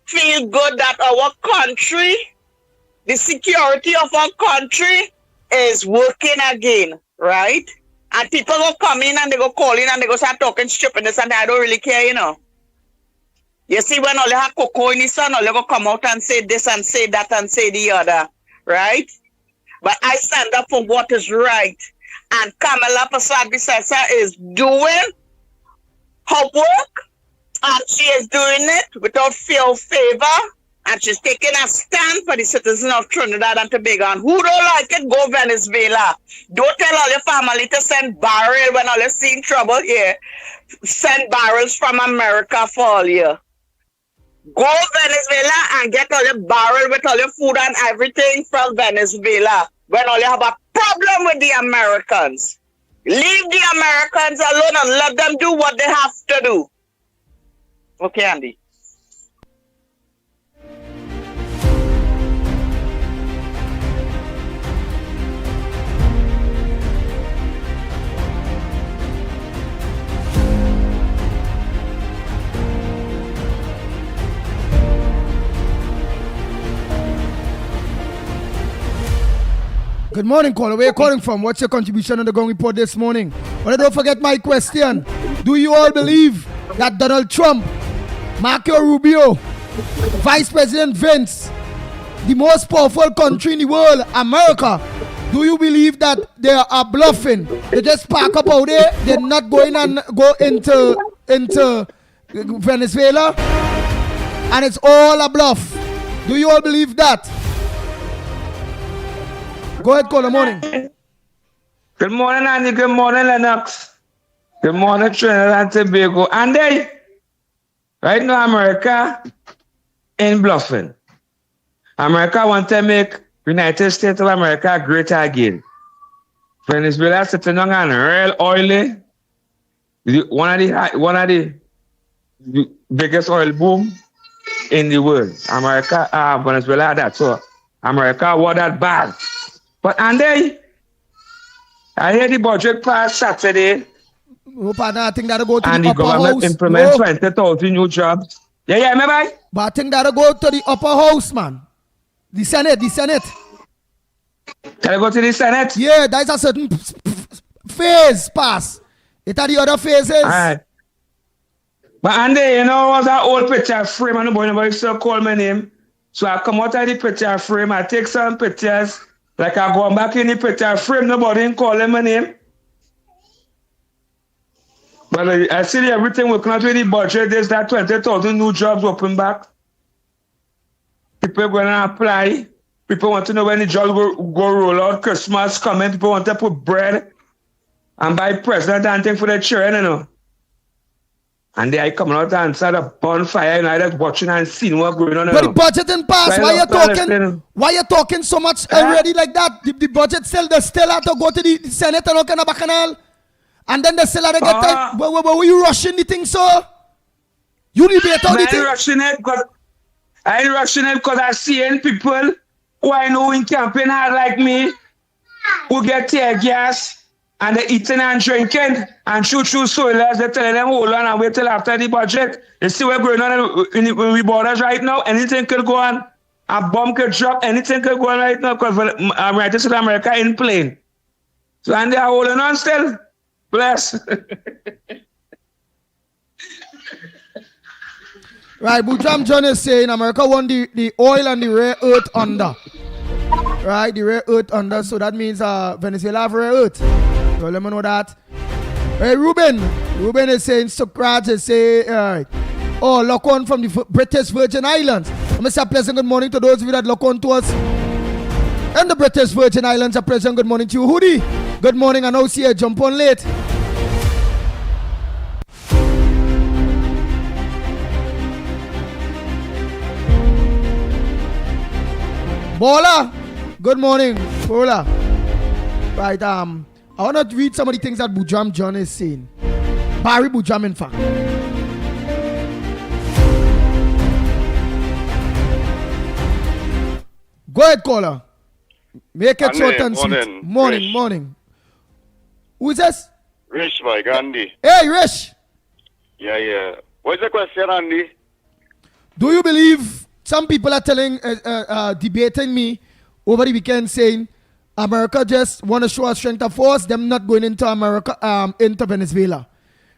feel good that our country, the security of our country is working again, right? And people go come in and they go call in and they go start talking stupidness and I don't really care, you know. You see, when all they have cocoa in the sun, all they go come out and say this and say that and say the other, right? But I stand up for what is right. And Kamala Persad-Bissessar is doing her work, and she is doing it without fear or favor. And she's taking a stand for the citizens of Trinidad and Tobago. And who don't like it, go Venezuela. Don't tell all your family to send barrel when all you're seeing trouble here. Send barrels from America for all you. Go Venezuela and get all your barrel with all your food and everything from Venezuela when all you have a problem with the Americans. Leave the Americans alone and let them do what they have to do. Okay, Andy. Good morning, caller. Where are you calling from? What's your contribution on the Gong Report this morning? But don't forget my question. Do you all believe that Donald Trump, Marco Rubio, Vice President Vince, the most powerful country in the world, America, do you believe that they are bluffing? They just park up out there. They're not going and go into Venezuela, and it's all a bluff. Do you all believe that? Go ahead, caller. Morning. Good morning, Andy. Good morning, Lennox. Good morning, Trinidad and Tobago. Andy, right now, America ain't bluffing. America want to make United States of America great again. Venezuela sitting on an real oily, one of the biggest oil boom in the world. Venezuela, that's so. America was that bad. But Andy, I hear the budget passed Saturday. I think that'll go to and the the upper government house. implement 20,000 new jobs. Yeah, maybe. But I think that'll go to the upper house, man. The Senate. Can I go to the Senate? Yeah, there's a certain phase pass. It are the other phases. All right. But Andy, was that old picture frame and nobody still call my name. So I come out of the picture frame, I take some pictures. Like I go back in the picture frame, nobody call my name. But I see everything working out with the budget. There's that 20,000 new jobs open back. People going to apply. People want to know when the jobs go roll out. Christmas coming. People want to put bread and buy presents and things for their children, And they are coming out inside a bonfire, I just watching and seeing what's going on. But the budget didn't pass. Why you talking so much already like that? The budget still have to go to the Senate and all kind of bacchanal. And then they still have to get time. Were you rushing the thing, so? You debate all the thing. I ain't rushing it because I seeing people who I know in campaign hard like me who get tear gas and they eating and drinking and shoot soilers. They telling them hold on and wait till after the budget. You see what's going on in the borders right now? Anything could go on. A bomb could drop. Anything could go on right now because United States of America ain't playing. So and they are holding on still. Bless. Right, Bujam John is saying America won the oil and the rare earth under. Right, the rare earth under, so that means Venezuela have rare earth. So let me know that. Hey, Ruben is saying Socrates is saying, lock on from the British Virgin Islands. I'm going to say a pleasant good morning to those of you that lock on to us. And the British Virgin Islands, a pleasant good morning to you. Hoodie, good morning, I know see you jump on late. Bola, good morning, Bola. Right, I want to read some of the things that Bujam John is saying. Barry Bujam, in fact. Go ahead, caller. Make it short and sweet. Morning. Who is this? Rich, my Gandhi. Hey, Rich. Yeah. What's the question, Andy? Do you believe some people are debating me over the weekend saying America just want to show a strength of force, them not going into America, into Venezuela,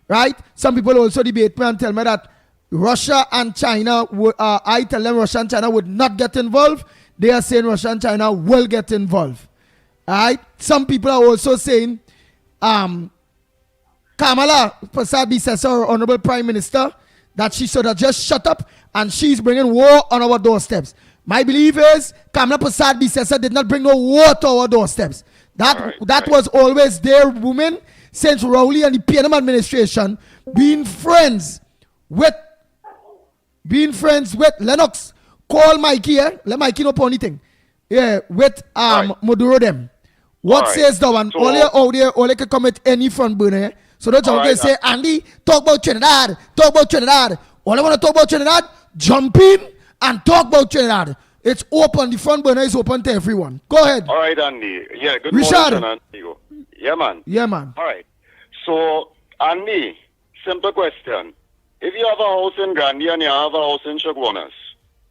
right? Some people also debate me and tell me that Russia and China, I tell them Russia and China would not get involved. They are saying Russia and China will get involved. Alright, some people are also saying, Kamala Prasad Bisesa, our Honorable Prime Minister, that she should have just shut up and she's bringing war on our doorsteps. My belief is Kamala Prasad Bisesa did not bring no war to our doorsteps. That was always their woman since Rowley and the PNM administration being friends with Lennox. Call Mickie, let Mickie know anything. Yeah, with Maduro them. What says the one? Only out there, only can commit any front burner. So don't you say, Andy, talk about Trinidad. All I want to talk about Trinidad, jump in and talk about Trinidad. It's open. The front burner is open to everyone. Go ahead. All right, Andy. Yeah, good Richard. morning, Andy. Yeah, man. Yeah, man. All right. So, Andy, simple question. If you have a house in Grandy and you have a house in Chaguanas,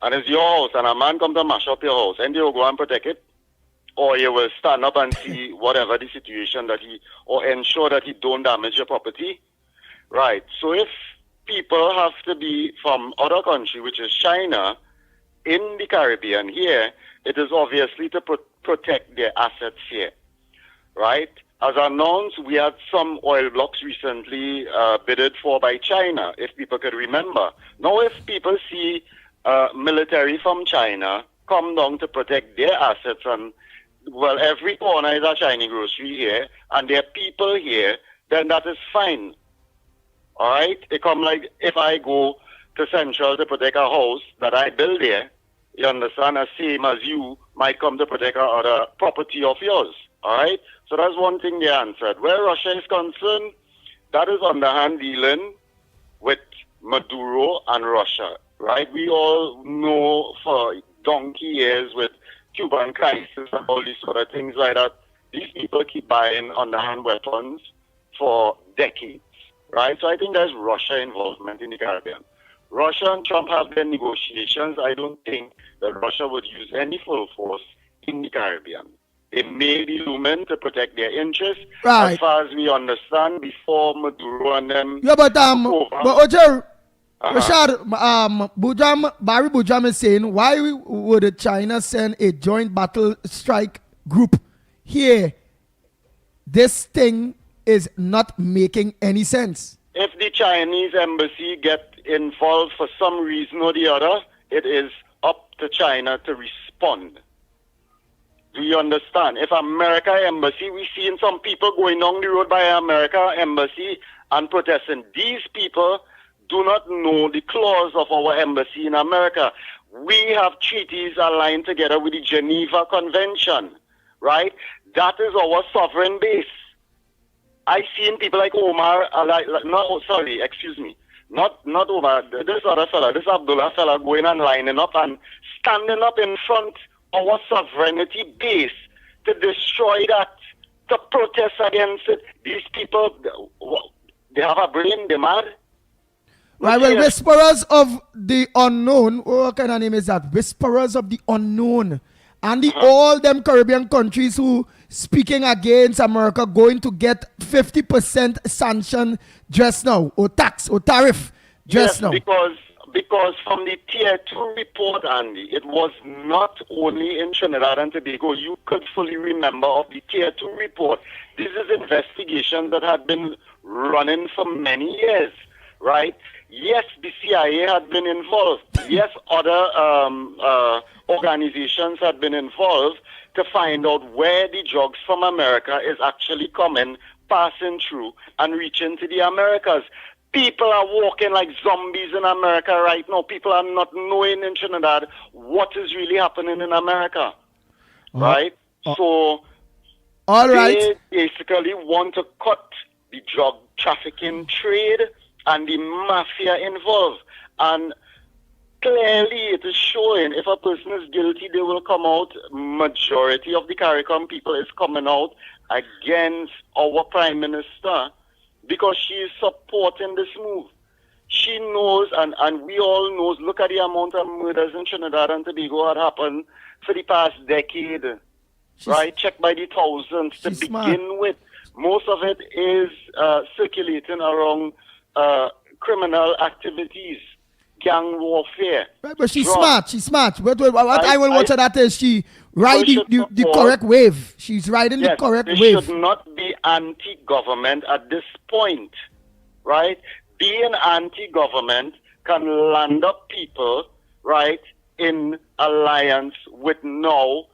and it's your house, and a man comes to mash up your house, and you will go and protect it, or you will stand up and see whatever the situation that or ensure that he don't damage your property, right? So if people have to be from other country, which is China, in the Caribbean here, it is obviously to protect their assets here, right? As announced, we had some oil blocks recently bidded for by China, if people could remember. Now, if people see military from China come down to protect their assets, and well, every corner is a Chinese grocery here, and there are people here, then that is fine. All right? It come like if I go to Central to protect a house that I build here, you understand, the same as you might come to protect other property of yours. All right? So that's one thing they answered. Where Russia is concerned, that is underhand dealing with Maduro and Russia. Right? We all know for donkey years with Cuban crisis and all these sort of things like that, these people keep buying underhand weapons for decades. Right? So I think there's Russia involvement in the Caribbean. Russia and Trump have their negotiations. I don't think that Russia would use any full force in the Caribbean. They may be human to protect their interests, as far as we understand, before Maduro and them. Yeah, but Ojer, Rashad, Barry Bujam is saying, why would China send a joint battle strike group here? This thing is not making any sense. If the Chinese embassy get involved for some reason or the other, it is up to China to respond. Do you understand? If America embassy, we seen some people going down the road by America embassy and protesting. These people do not know the clause of our embassy in America. We have treaties aligned together with the Geneva Convention, right? That is our sovereign base. I seen people like Omar, not Omar, this other fella, this Abdullah fella going and lining up and standing up in front of our sovereignty base to destroy that, to protest against it. These people, they have a brain, they're mad. Right, well, Whisperers of the Unknown, what kind of name is that? Whisperers of the Unknown. And all them Caribbean countries who speaking against America going to get 50% sanction just now, or tax, or tariff just now. Because from the Tier 2 report, Andy, it was not only in Trinidad and Tobago. You could fully remember of the Tier 2 report. This is investigation that had been running for many years, right? Yes, the CIA had been involved. Yes, other organizations had been involved to find out where the drugs from America is actually coming, passing through, and reaching to the Americas. People are walking like zombies in America right now. People are not knowing in Trinidad what is really happening in America, right? So, they basically want to cut the drug trafficking trade and the mafia involved. And clearly it is showing if a person is guilty, they will come out. Majority of the CARICOM people is coming out against our Prime Minister because she is supporting this move. She knows, and we all knows, look at the amount of murders in Trinidad and Tobago had happened for the past decade. Right? Check by the thousands to begin with. Most of it is circulating around criminal activities, gang warfare. Right, but she's Drug. smart. She's smart. But what I will watch her that is she ride should the support- correct wave. She's riding the Yes, correct they wave. should not be anti-government at this point, right? Being anti-government can land up people, right, in alliance with now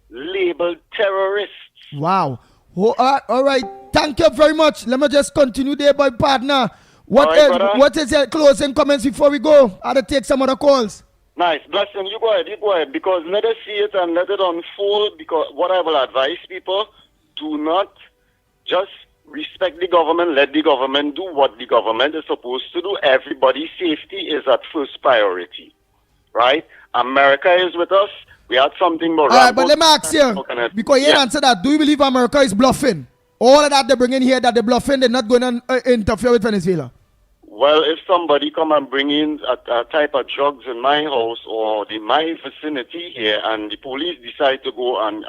labeled terrorists. Wow. Oh, all right. Thank you very much. Let me just continue there, my partner. What All right, else, brother. what is your closing comments before we go? I'll take some other calls. Nice. Blessing, you go ahead, because let us see it and let it unfold, because what I will advise people, do not just respect the government, let the government do what the government is supposed to do. Everybody's safety is at first priority, right? America is with us. We had something more. All right, but let me ask you, because you didn't answer that. Do you believe America is bluffing? All of that they bring in here, that they're bluffing, they're not going to interfere with Venezuela. Well, if somebody come and bring in a type of drugs in my house or in my vicinity here, and the police decide to go and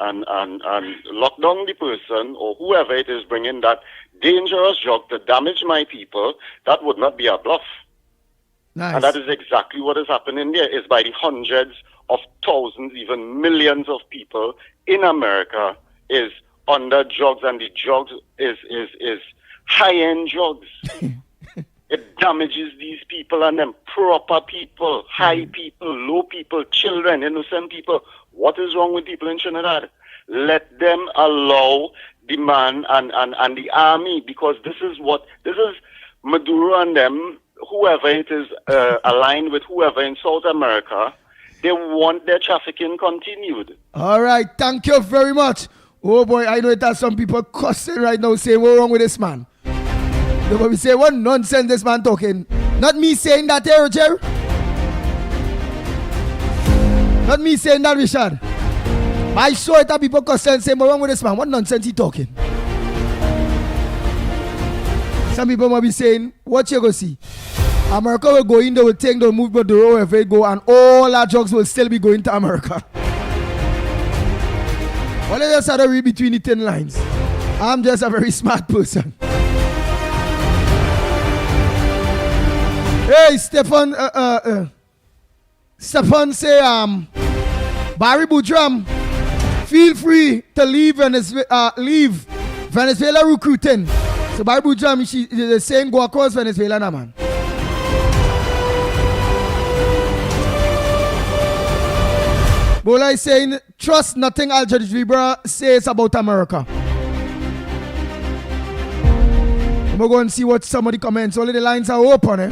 lock down the person or whoever it is bringing that dangerous drug to damage my people, that would not be a bluff. Nice. And that is exactly what is happening there. Is by the hundreds of thousands, even millions of people in America is under drugs, and the drugs is high-end drugs. It damages these people and them proper people, high people, low people, children, innocent people. What is wrong with people in Trinidad? Let them allow the man and the army, because this is Maduro and them, whoever it is aligned with whoever in South America, they want their trafficking continued. All right, thank you very much. Oh boy, I know it has some people cussing right now saying, what's wrong with this man? They will say, what nonsense this man talking. Not me saying that here, Jerry. Not me saying that, Richard. I saw it, that people cussing saying, what's wrong with this man? What nonsense he talking? Some people might be saying, what you go see? America will go in, they will take, they'll move Maduro wherever they go, and all our drugs will still be going to America. Well, I just had to read between the thin lines. I'm just a very smart person. Hey, Stefan say, Barry Boudram, feel free to leave Venezuela recruiting. So Barry Boudram, they're saying go across Venezuela now, man. Bola is saying, trust nothing Al Jazeera says about America. We're going to see what somebody comments. Only the lines are open, eh?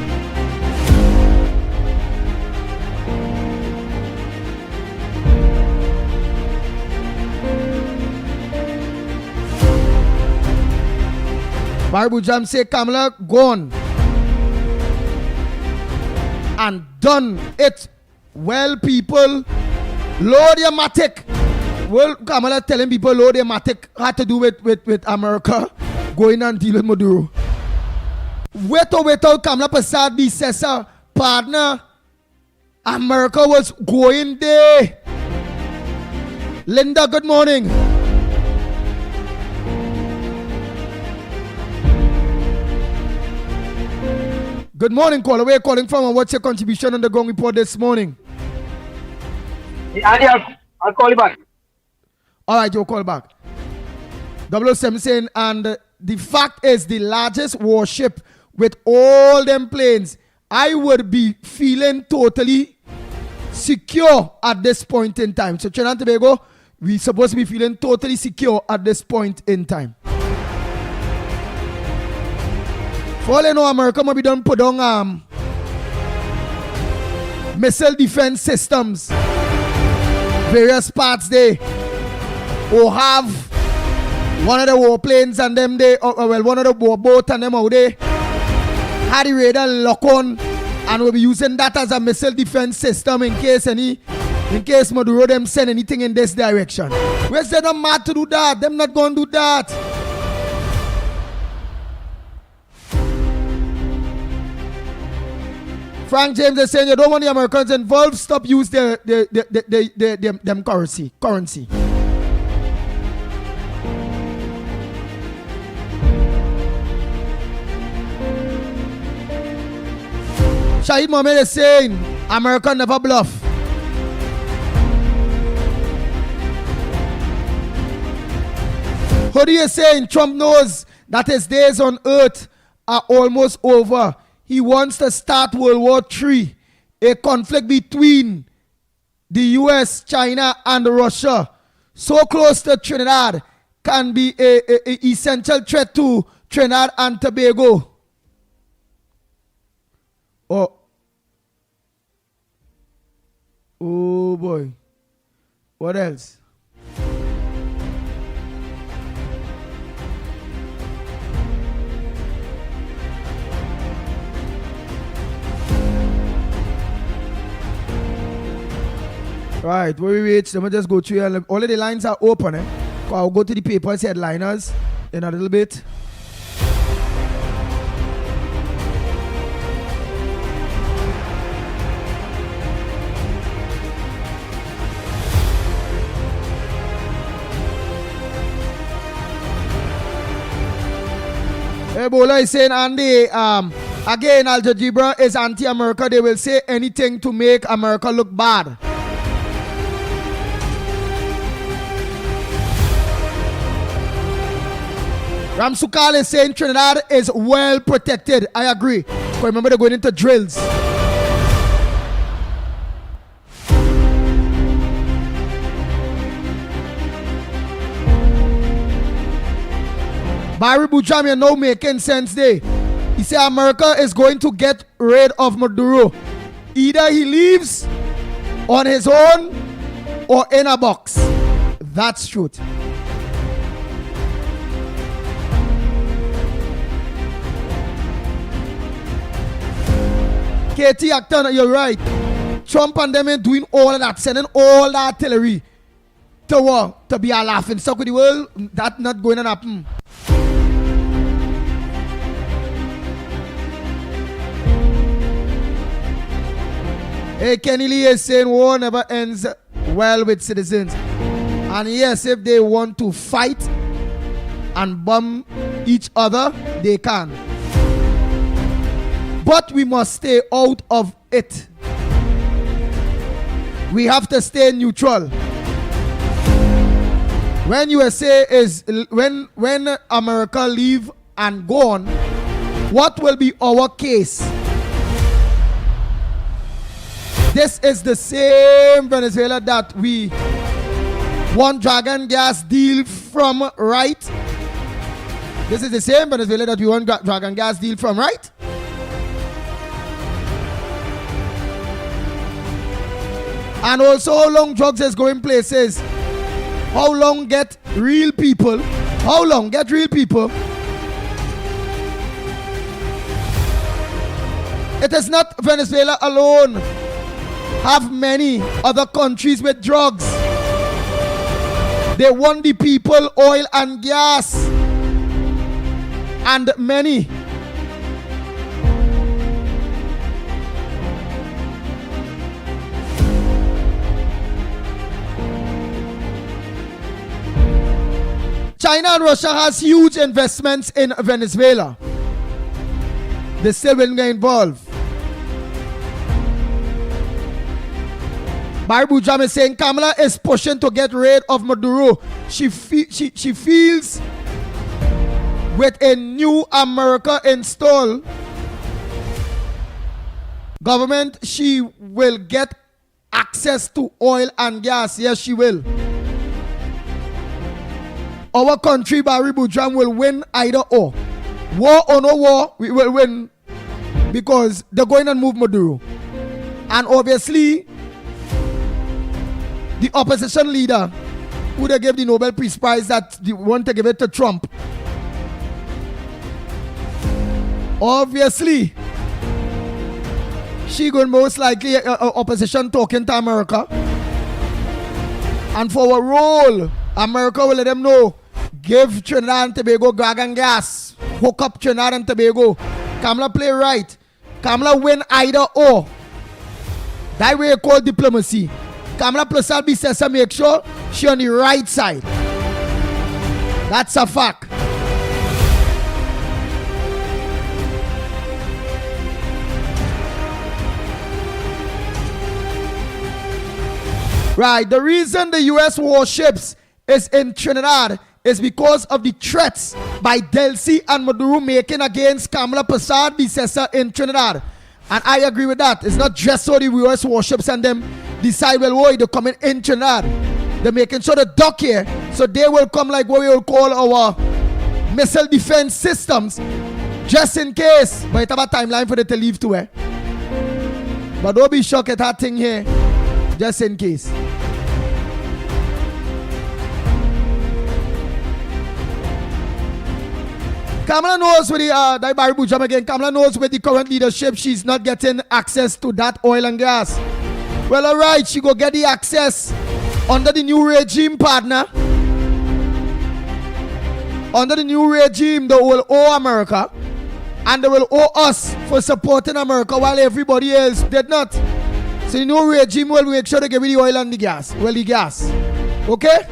Bible Jam say Kamala gone and done it. Well, people, load your matic. Well, Kamala telling people load your matic had to do with America going and deal with Maduro. Wait till Kamala Prasad be says, partner, America was going there. Linda, good morning. Good morning, caller. Where are you calling from and what's your contribution on the Gong Report this morning? Andy, I'll call you back. All right, you'll call back. 007 saying, and the fact is the largest warship with all them planes, I would be feeling totally secure at this point in time. So Trinidad and Tobago, we're supposed to be feeling totally secure at this point in time. For all I know, America might be done put on missile defense systems, various parts there, or have one of the warplanes and them they, one of the warboat and them out there, had the radar lock on, and we'll be using that as a missile defense system in case Maduro them send anything in this direction. We said I'm mad to do that. Them not going to do that. Frank James is saying you don't want the Americans involved. Stop use them currency. Shahid Mohammed is saying America never bluff. Hody is saying Trump knows that his days on earth are almost over. He wants to start World War III, a conflict between the US, China, and Russia, so close to Trinidad, can be a essential threat to Trinidad and Tobago. Oh boy. What else? Right, wait. Let me just go through here. All of the lines are open. I'll go to the papers headliners in a little bit. Ebola is saying, Andy, again, Al Jazeera is anti-America. They will say anything to make America look bad. Ramsukal is saying Trinidad is well protected. I agree. Because remember, they're going into drills. Barry Bujam, you're now making sense there. He said America is going to get rid of Maduro. Either he leaves on his own or in a box. That's truth. KT Acton, you're right. Trump and them ain't doing all of that, sending all the artillery to war, to be a laughing stock with the world. That's not going to happen. Hey, Kenny Lee is saying war never ends well with citizens. And yes, if they want to fight and bomb each other, they can. But we must stay out of it. We have to stay neutral. When USA is when America leave and gone, what will be our case? This is the same Venezuela that we want dragon gas deal from, right? This is the same Venezuela that we want dragon gas deal from, right? And also how long drugs is going places. How long get real people. How long get real people. It is not Venezuela alone. Have many other countries with drugs. They want the people oil and gas. And many. China and Russia has huge investments in Venezuela. They still will get involved. Barry Bujam is saying Kamala is pushing to get rid of Maduro. She feels with a new America installed government, she will get access to oil and gas. Yes, she will. Our country, Barry Bujam, will win either or. War or no war, we will win because they're going to move Maduro. And obviously, the opposition leader who they gave the Nobel Peace Prize that they want to give it to Trump. Obviously, she going most likely opposition talking to America. And for a role, America will let them know, give Trinidad and Tobago dragon gas. Hook up Trinidad and Tobago. Kamala play right. Kamala win either or. That way called diplomacy. Kamala plus Albi says to make sure she on the right side. That's a fact. Right. The reason the U.S. warships is in Trinidad is because of the threats by Delcy and Maduro making against Kamala Prasad Bissessa in Trinidad. And I agree with that. It's not just so the U.S. warships and them decide, well, why they're coming in Trinidad. They're making sure the dock here, so they will come like what we will call our missile defense systems, just in case. But it's about timeline for them to leave to But don't be shocked at that thing here, just in case. Kamala knows with the Barry Bujam again. Kamala knows with the current leadership, she's not getting access to that oil and gas. Well, all right, she go get the access under the new regime, partner. Under the new regime, they will owe America, and they will owe us for supporting America while everybody else did not. So the new regime will make sure they give you the oil and the gas. Well, the gas. Okay?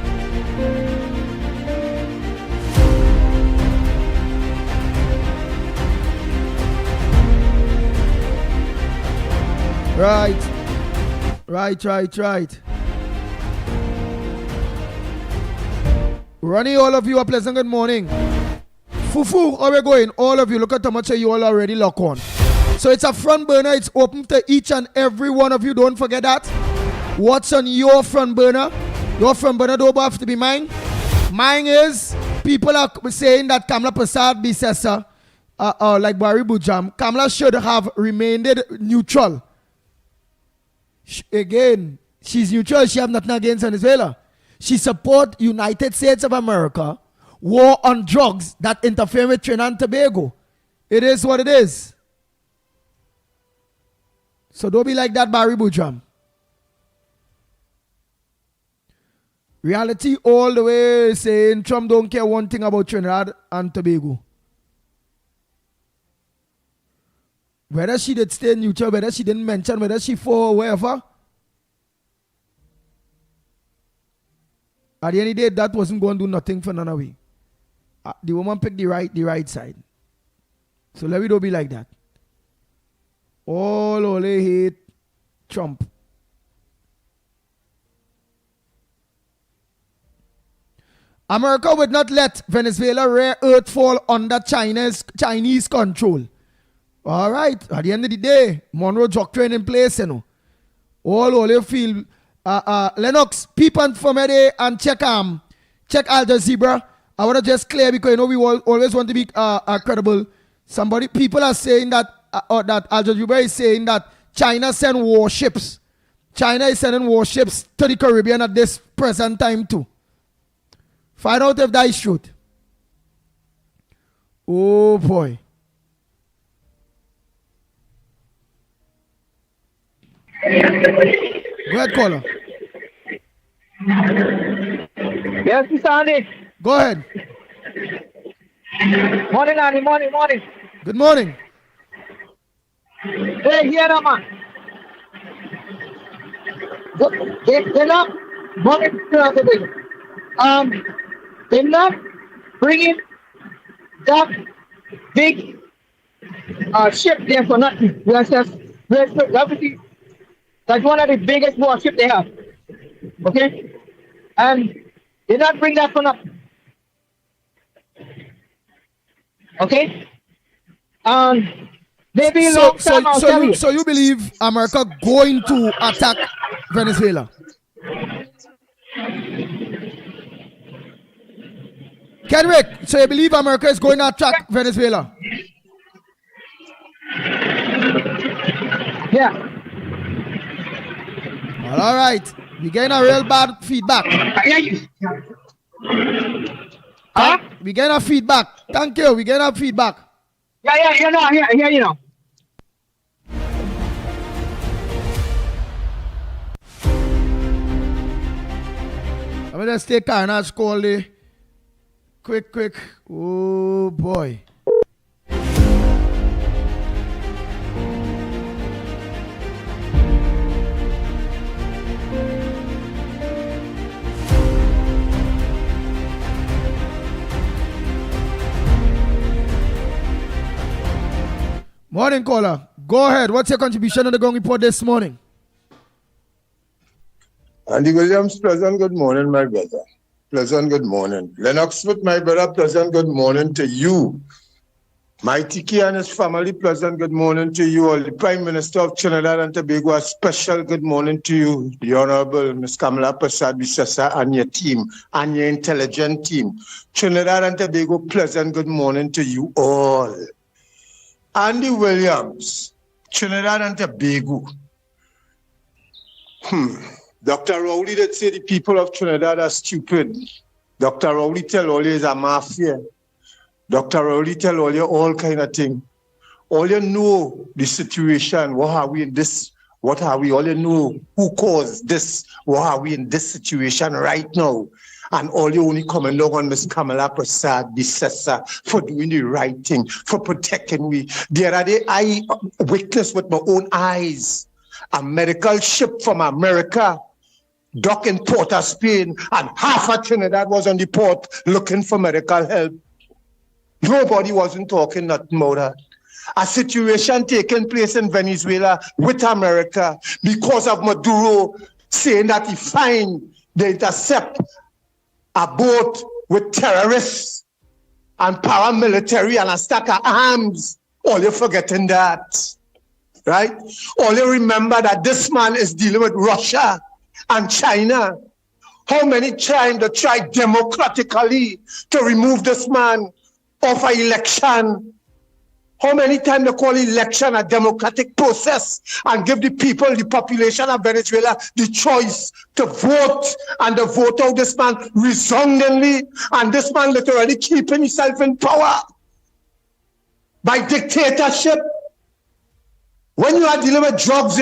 Right. Ronnie, all of you, a pleasant good morning. Fufu, how we going? All of you, look at how much you all already lock on. So it's a front burner. It's open to each and every one of you. Don't forget that. What's on your front burner? Your front burner don't have to be mine. Mine is, people are saying that Kamala Prasad Bissessa, like Barry Bujam, Kamala should have remained neutral. Again, she's neutral. She have nothing against Venezuela. She support United States of America war on drugs that interfere with Trinidad and Tobago. It is what it is. So don't be like that, Barry Bujam. Reality all the way saying Trump don't care one thing about Trinidad and Tobago. Whether she did stay neutral, whether she didn't mention, whether she for wherever. At the end of the day, that wasn't going to do nothing for none of we. The woman picked the right side. So let me don't be like that. All only hate Trump. America would not let Venezuela rare earth fall under Chinese control. All right. At the end of the day, Monroe Doctrine in place, you know. All only feel Lennox, people from there and check Al Jazeera. I want to just clear because you know we always want to be credible. People are saying that that Al Jazeera is saying that China send warships. China is sending warships to the Caribbean at this present time too. Find out if that is true. Oh boy. Go ahead, caller. Yes, Mr. Andy. Go ahead. Morning, Andy. Morning. Good morning. Hey, here, man. They're not they're not bringing that big ship there for nothing. That's one of the biggest warships they have. Okay? And they not bring that for nothing. Okay? Maybe a long time I'll tell you. So you believe America going to attack Venezuela? Kenrick, so you believe America is going to attack Venezuela? Yeah. Well, all right. We're getting a real bad feedback. Huh? We're getting a feedback. Thank you. We're getting a feedback. Yeah, you know. I'm going to just take Carnage call there. Quick. Oh, boy. Morning, caller. Go ahead. What's your contribution on the Gong Report this morning? Andy Williams, pleasant good morning, my brother. Pleasant good morning. Lennox Smith, my brother, pleasant good morning to you. Mickie and his family, pleasant good morning to you. All the Prime Minister of Trinidad and Tobago, a special good morning to you. The Honorable Ms. Kamala Persad-Bissessa and your team, and your intelligent team. Trinidad and Tobago, pleasant good morning to you all. Andy Williams, Trinidad and Tobago. Dr. Rowley did say the people of Trinidad are stupid. Dr. Rowley tell all you is a mafia. Dr. Rowley tell all you all kind of thing. All you know the situation, what are we in this, what are we, all you know who caused this, what are we in this situation right now. And all you only coming along on Ms. Kamala Persad-Bissessa for doing the right thing, for protecting we. The other day, I witnessed with my own eyes a medical ship from America docked in Port of Spain, and half of Trinidad was on the port looking for medical help. Nobody wasn't talking nothing about that. A situation taking place in Venezuela with America because of Maduro saying that he find they intercept a boat with terrorists and paramilitary and a stack of arms. All you're forgetting that, right? All you remember that this man is dealing with Russia and China. How many times they tried democratically to remove this man off an election? How many times they call election a democratic process and give the people, the population of Venezuela, the choice to vote, and they vote out this man resoundingly, and this man literally keeping himself in power by dictatorship. When you are dealing with drugs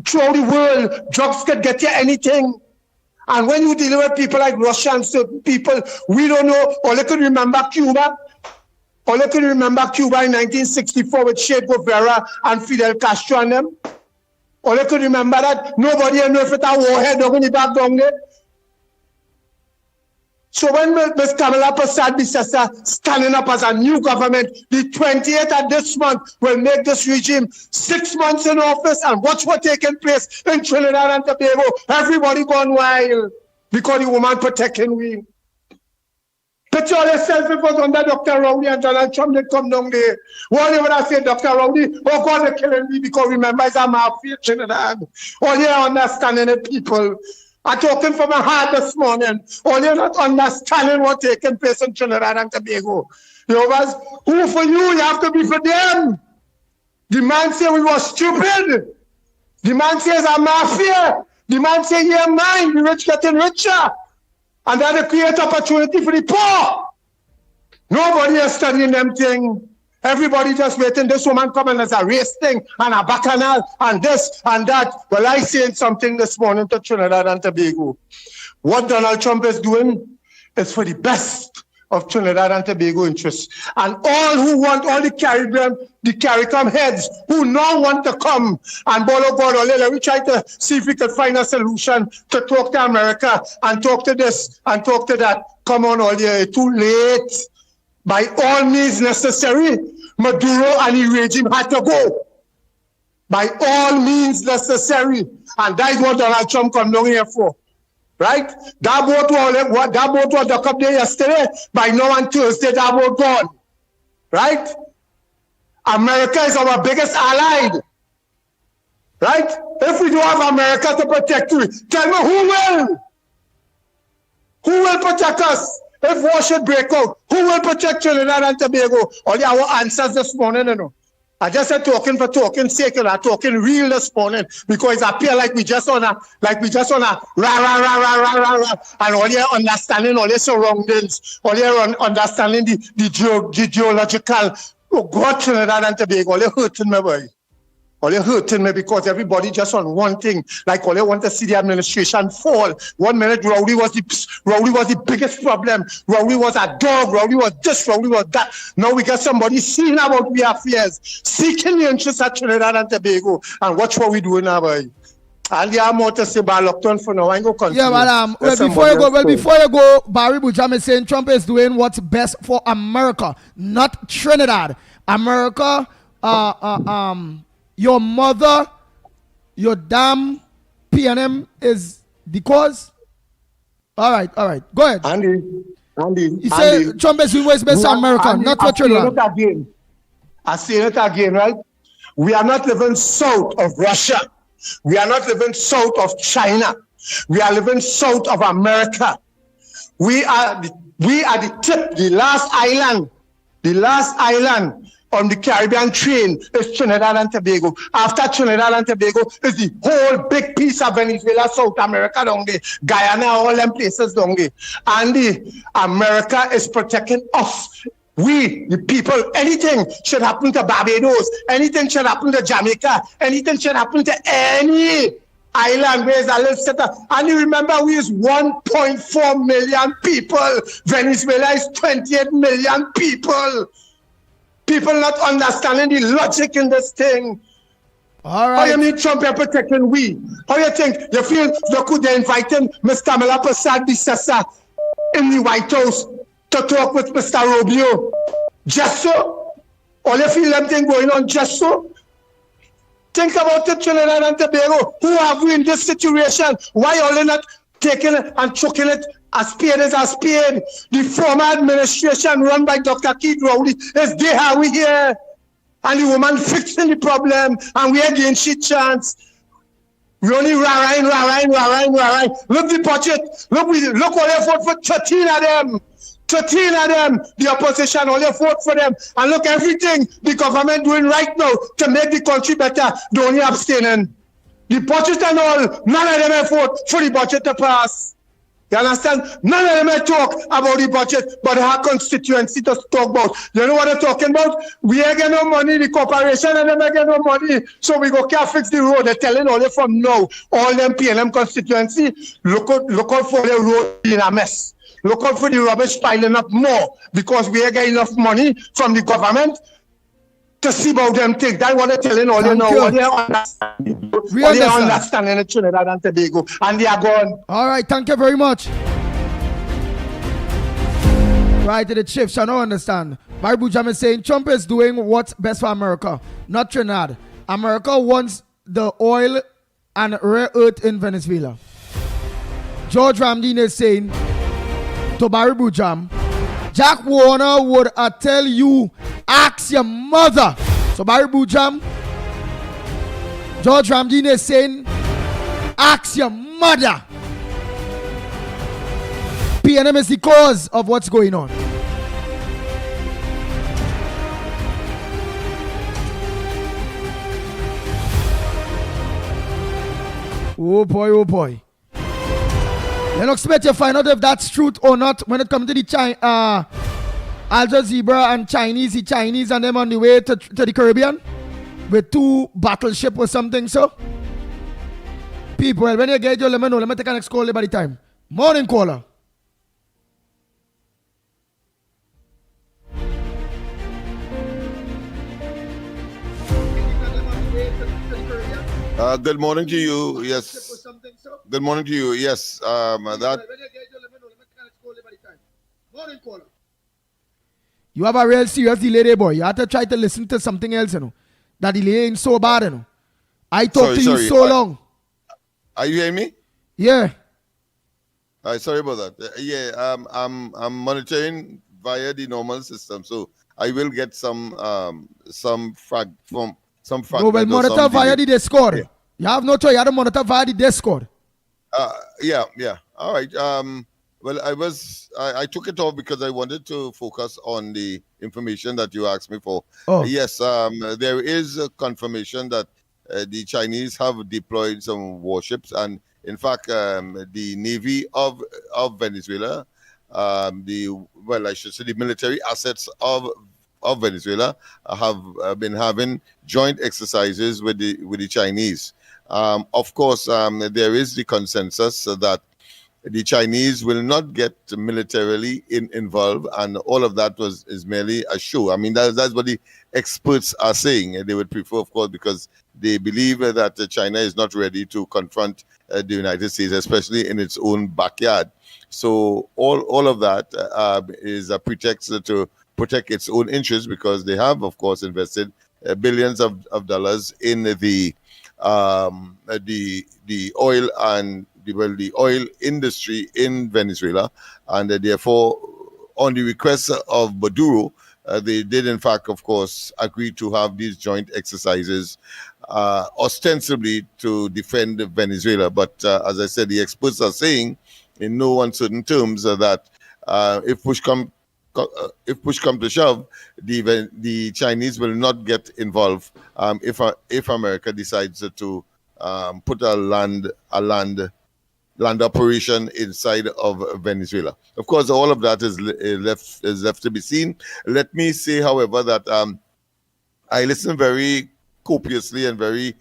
throughout the world, drugs can get you anything. And when you deal with people like Russia and certain people, we don't know. All you can remember Cuba. All you can remember Cuba in 1964 with Che Guevara and Fidel Castro and them. All you can remember that. Nobody knows if it's a warhead or when you back down there. So when Ms. Kamala Persad-Bissessa standing up as a new government, the 28th of this month will make this regime 6 months in office, and watch what taking place in Trinidad and Tobago. Everybody gone wild because the woman protecting we. Picture yourself if it was under Dr. Rowley and Donald Trump, they come down there. What you would have said, Dr. Rowley? Oh God, they're killing me because remember it's a mafia Trinidad. All you understanding it, people. I'm talking from my heart this morning. All you're not understanding what's taking place in Trinidad and Tobago. You know, who for you have to be for them. The man say we were stupid. The man says a mafia. The man say, yeah, mine, the rich getting richer. And that they create opportunity for the poor. Nobody is studying them things. Everybody just waiting. This woman coming as a race thing and a bacchanal and this and that. Well, I saying something this morning to Trinidad and Tobago. What Donald Trump is doing is for the best of Trinidad and Tobago interests. And all who want, all the Caribbean, the CARICOM heads who now want to come and bolo God, let me try to see if we can find a solution to talk to America and talk to this and talk to that. Come on, all you, too late. By all means necessary, Maduro and the regime had to go. By all means necessary. And that's what Donald Trump come down here for. Right? That boat was docked up there yesterday. By now on Thursday, that boat gone. Right? America is our biggest ally. Right? If we don't have America to protect you, tell me who will? Who will protect us? If war should break out, who will protect Trinidad and Tobago? All our answers this morning, you know. I just said talking for talking sake, and I'm talking real this morning because it appears like we just on a rah rah rah rah rah rah rah, and all you understanding all your surroundings, all you understanding the geological. Oh God, Trinidad and Tobago, all you hurting me, boy. All you hurting me because everybody just on one thing. Like all you want to see the administration fall. 1 minute, Rowley was the biggest problem. Rowley was a dog. Rowley was this. Rowley was that. Now we got somebody seeing about we affairs, seeking the interests of Trinidad and Tobago. And watch what we doing now, boy. I'll have more to say about lockdown for now. I go continue. Yeah, madam. Before you go, Barry Bujam is saying Trump is doing what's best for America, not Trinidad. America, your mother, your damn PNM is The cause? All right. Go ahead. Andy, You say Trump is doing what's best for America, not for Trinidad. I say it again, right? We are not living south of Russia. We are not living south of China. We are living south of America. We are the tip, the last island on the Caribbean train is Trinidad and Tobago. After Trinidad and Tobago is the whole big piece of Venezuela, South America down there, Guyana, all them places down there. And America is protecting us. We, the people, anything should happen to Barbados, anything should happen to Jamaica, anything should happen to any island where is a little setup. And you remember we is 1.4 million people. Venezuela is 28 million people. People not understanding the logic in this thing. All right. How you mean Trump is protecting we? How you think? You feel you could invite him, Mr. Kamala Prasad Bisasa, in the White House to talk with Mr. Rubio? Just so? All you feel them thing going on just so? Think about it, Trinidad and Tobago. Who have we in this situation? Why are they not taking it and choking it? A spade is a spade. The former administration run by Dr. Keith Rowley is there, how we here. And the woman fixing the problem, and we again shit chance. We only rah-rah. Look the budget. Look all they vote for 13 of them. 13 of them, the opposition, only vote for them. And look everything the government doing right now to make the country better, they only abstaining. The budget and all, none of them have vote for the budget to pass. You understand? None of them talk about the budget, but our constituency to talk about. You know what they're talking about? We ain't get no money, the corporation and them ain't get no money. So we go can't fix the road. They're telling all them from now, all them PLM constituency, look out for the road being a mess. Look out for the rubbish piling up more because we ain't get enough money from the government to see about them things. That's what they're telling all you know. What they understand in Trinidad and Tobago. And they are gone. All right, thank you very much. Right to the chiefs, I don't understand. Barry Bujam is saying Trump is doing what's best for America, not Trinidad. America wants the oil and rare earth in Venezuela. George Ramdeen is saying to Barry Bujam, Jack Warner would tell you, ask your mother. So Barry Bujam, George Ramdeen is saying, ask your mother. PNM is the cause of what's going on. Oh boy. Lennox Smith, you find out if that's truth or not when it comes to the Al Jazeera and the Chinese and them on the way to the Caribbean with 2 battleship or something, so. People, when you get your let me know. Let me take an next call by the time. Morning caller. Good morning to you. Yes. Good morning to you. Yes. Morning caller. You have a real serious delay there, boy. You have to try to listen to something else, you know. That delay ain't so bad, you know. I talked to you so long. Are you hearing me? Yeah. Sorry about that. I'm monitoring via the normal system, so I will get some fragment. No, well, monitor via the Discord. Yeah. You have no choice. You have to monitor via the Discord. Yeah. All right. Well, I took it off because I wanted to focus on the information that you asked me for. Oh. Yes, there is a confirmation that the Chinese have deployed some warships, and in fact, the Navy of Venezuela, the military assets of Venezuela have been having joint exercises with the Chinese. Of course, there is the consensus that the Chinese will not get militarily involved, and all of that is merely a show. I mean, that's what the experts are saying. They would prefer, of course, because they believe that China is not ready to confront the United States, especially in its own backyard. So all of that is a pretext to protect its own interests, because they have, of course, invested billions of dollars in the oil and the oil industry in Venezuela, and therefore, on the request of Maduro, they did, in fact, of course, agree to have these joint exercises, ostensibly to defend Venezuela. But as I said, the experts are saying, in no uncertain terms, that if push come to shove, the Chinese will not get involved if America decides to put a land operation inside of Venezuela. Of course, all of that is left to be seen. Let me say, however, that I listen very copiously and very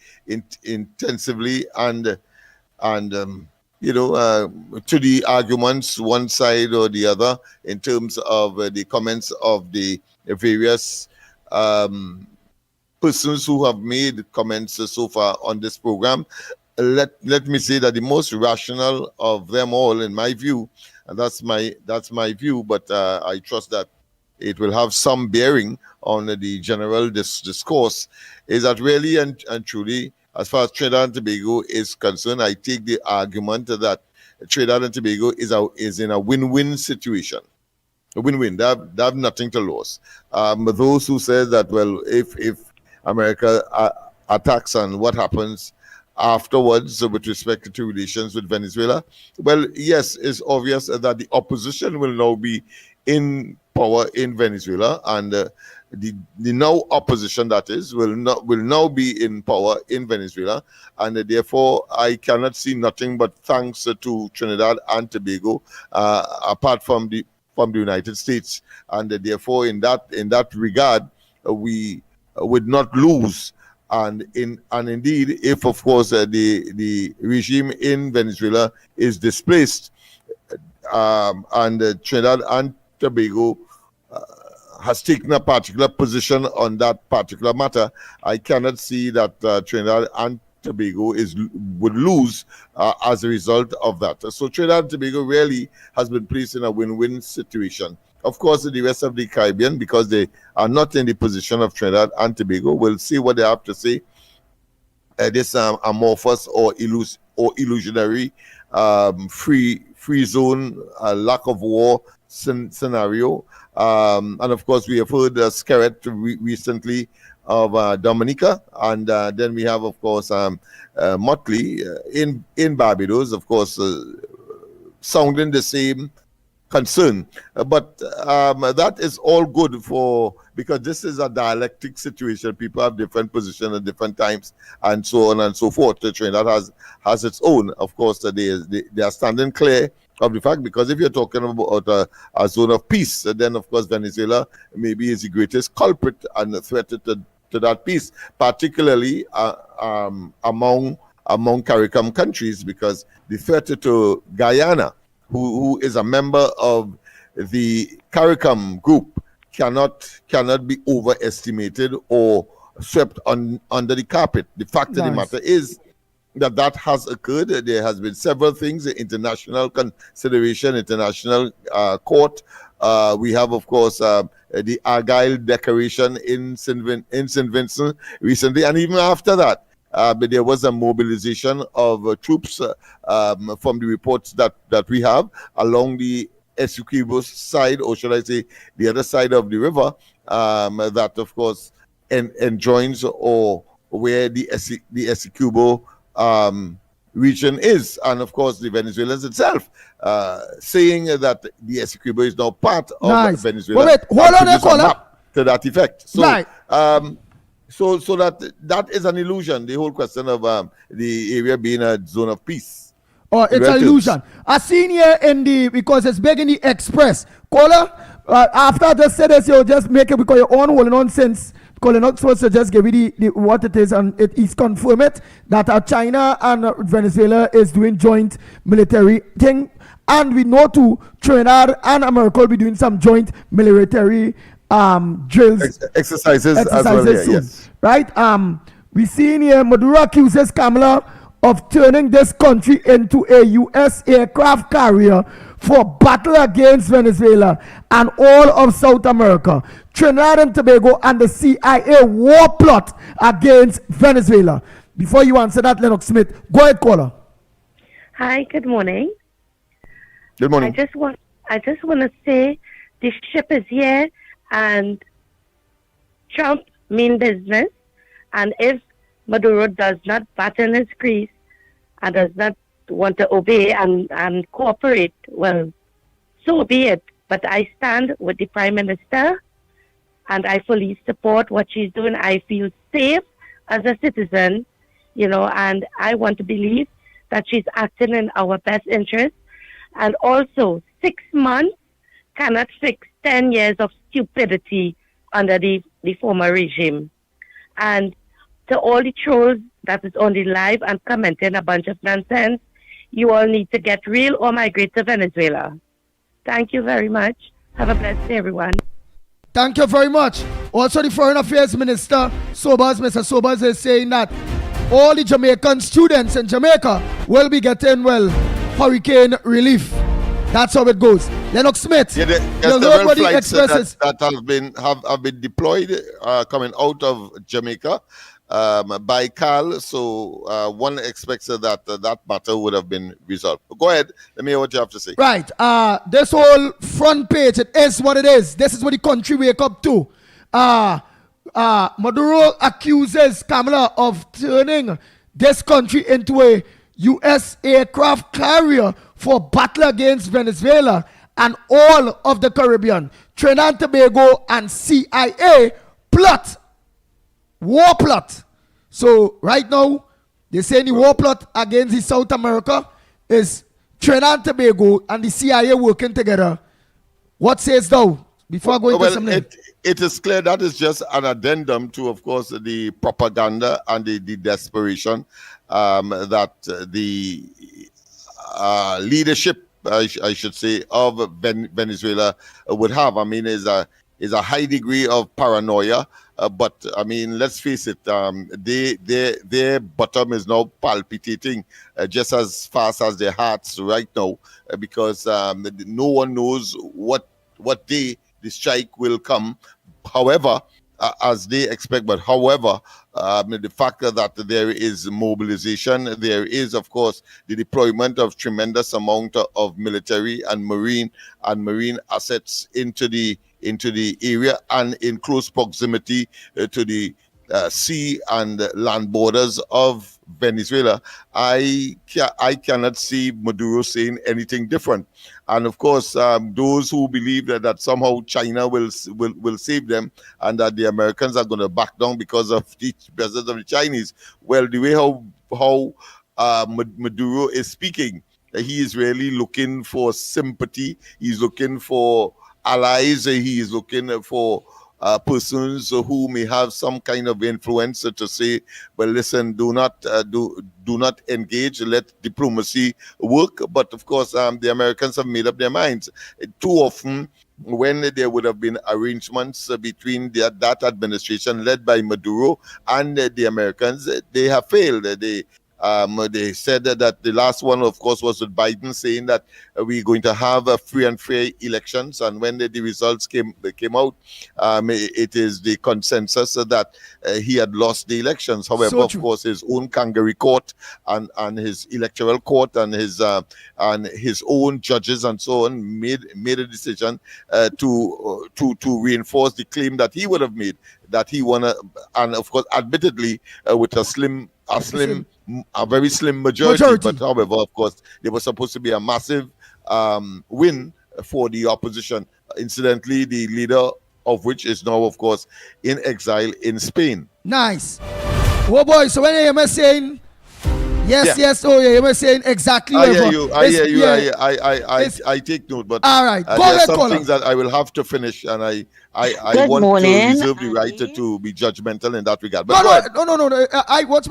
intensively and to the arguments, one side or the other, in terms of the comments of the various persons who have made comments so far on this program. Let me say that the most rational of them all, in my view, and that's my view, but I trust that it will have some bearing on the general discourse, is that really and truly, as far as Trinidad and Tobago is concerned, I take the argument that Trinidad and Tobago is in a win-win situation. A win-win. They have nothing to lose. Those who say that, well, if America attacks, and what happens afterwards with respect to relations with Venezuela, well, yes, it's obvious that the opposition will now be in power in Venezuela, and the now opposition, that is, will now be in power in Venezuela, and therefore I cannot see nothing but thanks to Trinidad and Tobago, apart from the United States, and therefore in that regard we would not lose. And indeed, if of course the regime in Venezuela is displaced, and Trinidad and Tobago has taken a particular position on that particular matter, I cannot see that Trinidad and Tobago would lose as a result of that. So Trinidad and Tobago really has been placed in a win-win situation. Of course, the rest of the Caribbean, because they are not in the position of Trinidad and Tobago, will see what they have to say. This amorphous or illusionary free zone, lack of war scenario. And of course, we have heard Skerrett recently of Dominica, and then we have, of course, Motley in Barbados, of course, sounding the same concern. But that is all good because this is a dialectic situation. People have different positions at different times, and so on and so forth. Trinidad has its own. Of course, they are standing clear of the fact, because if you're talking about a zone of peace, then of course Venezuela maybe is the greatest culprit and threat to that peace, particularly among CARICOM countries, because the threat to Guyana, who is a member of the CARICOM group, cannot be overestimated or swept under the carpet. The fact of the matter is that has occurred. There has been several things: international consideration, international court. We have, of course, the Argyle Declaration in St. Vincent recently, and even after that, but there was a mobilization of troops from the reports that we have along the Essequibo side, or should I say, the other side of the river, that of course enjoins or where the Essequibo region is, and of course the Venezuelans itself saying that the Essequibo is now part of Venezuela. Wait, hold on there, caller. To that effect. So, right. So that is an illusion. The whole question of the area being a zone of peace. Oh, it's an illusion. I seen here because it's big in the Express. Caller, after I just said this, you'll just make it because you're on holding on since. Because you're not supposed to just give you what it is, and it is confirm it that China and Venezuela is doing joint military thing, and we know too Trinidad and America will be doing some joint military drills, exercises as well. Soon, yes. Right? We see in here Maduro accuses Kamala of turning this country into a U.S. aircraft carrier for battle against Venezuela and all of South America. Trinidad and Tobago and the CIA war plot against Venezuela. Before you answer that, Lennox Smith, go ahead, caller. Hi, good morning. Good morning. I just want to say the ship is here and Trump mean business. And if Maduro does not batten his grease and does not want to obey and cooperate, well, so be it. But I stand with the Prime Minister and I fully support what she's doing. I feel safe as a citizen, and I want to believe that she's acting in our best interest. And also, 6 months cannot fix 10 years of stupidity under the former regime. And to all the trolls that is on the live and commenting a bunch of nonsense, you all need to get real or migrate to Venezuela. Thank you very much. Have a blessed day, everyone. Thank you very much. Also, the Foreign Affairs Minister, Mr. Sobers, is saying that all the Jamaican students in Jamaica will be getting, hurricane relief. That's how it goes. Lennox Smith, there's several flights that have been deployed coming out of Jamaica by Carl. So one expects that matter would have been resolved. Go ahead. Let me hear what you have to say. Right. This whole front page, it is what it is. This is what the country wake up to. Maduro accuses Kamala of turning this country into a U.S. aircraft carrier for battle against Venezuela and all of the Caribbean. Trinidad and Tobago and CIA plot. War plot. So right now, they say the war plot against the South America is Trinidad and Tobago and the CIA working together. What says thou? Before going to something. It is clear that is just an addendum to, of course, the propaganda and the desperation that the leadership, I should say, of Venezuela would have. I mean, is a high degree of paranoia. But I mean, let's face it, their bottom is now palpitating just as fast as their hearts right now, because no one knows what day the strike will come. However, as they expect, but however, the fact that there is mobilization, there is, of course, the deployment of tremendous amount of military and marine assets into the area and in close proximity to the sea and land borders of Venezuela. I cannot see Maduro saying anything different. And of course, those who believe that somehow China will save them and that the Americans are going to back down because of the Chinese. Well, the way how Maduro is speaking, he is really looking for sympathy. He's looking for allies. He is looking for persons who may have some kind of influence to say, well, listen, do not engage, let diplomacy work. But of course, the Americans have made up their minds. Too often, when there would have been arrangements between that administration led by Maduro and the Americans, they have failed. They said that the last one, of course, was with Biden saying that we're going to have free and fair elections. And when the results came out, it is the consensus that he had lost the elections. However, of course, his own kangaroo court and his electoral court and his own judges and so on made a decision to reinforce the claim that he would have made, that he won, and of course, admittedly, with a very slim majority. But however, of course, there was supposed to be a massive win for the opposition. Incidentally, the leader of which is now, of course, in exile in Spain. Nice. Oh boy, so when you saying yes, oh yeah, you were saying exactly. I hear you. I take note, but all right, there are some things that I will have to finish, and I want to reserve the right to be judgmental in that regard. But no.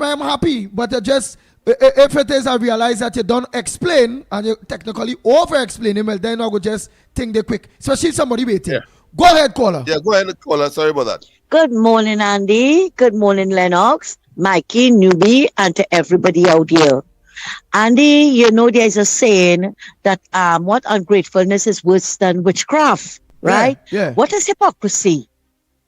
I'm happy, but just if it is, I realize that you don't explain and you technically over-explain him, well, then I would just think they quick, especially somebody waiting. Yeah. Go ahead, caller. Yeah, go ahead, caller. Sorry about that. Good morning, Andy. Good morning, Lennox, Mikey, Newbie, and to everybody out here. Andy, you know there's a saying that what ungratefulness is worse than witchcraft, right? Yeah. What is hypocrisy?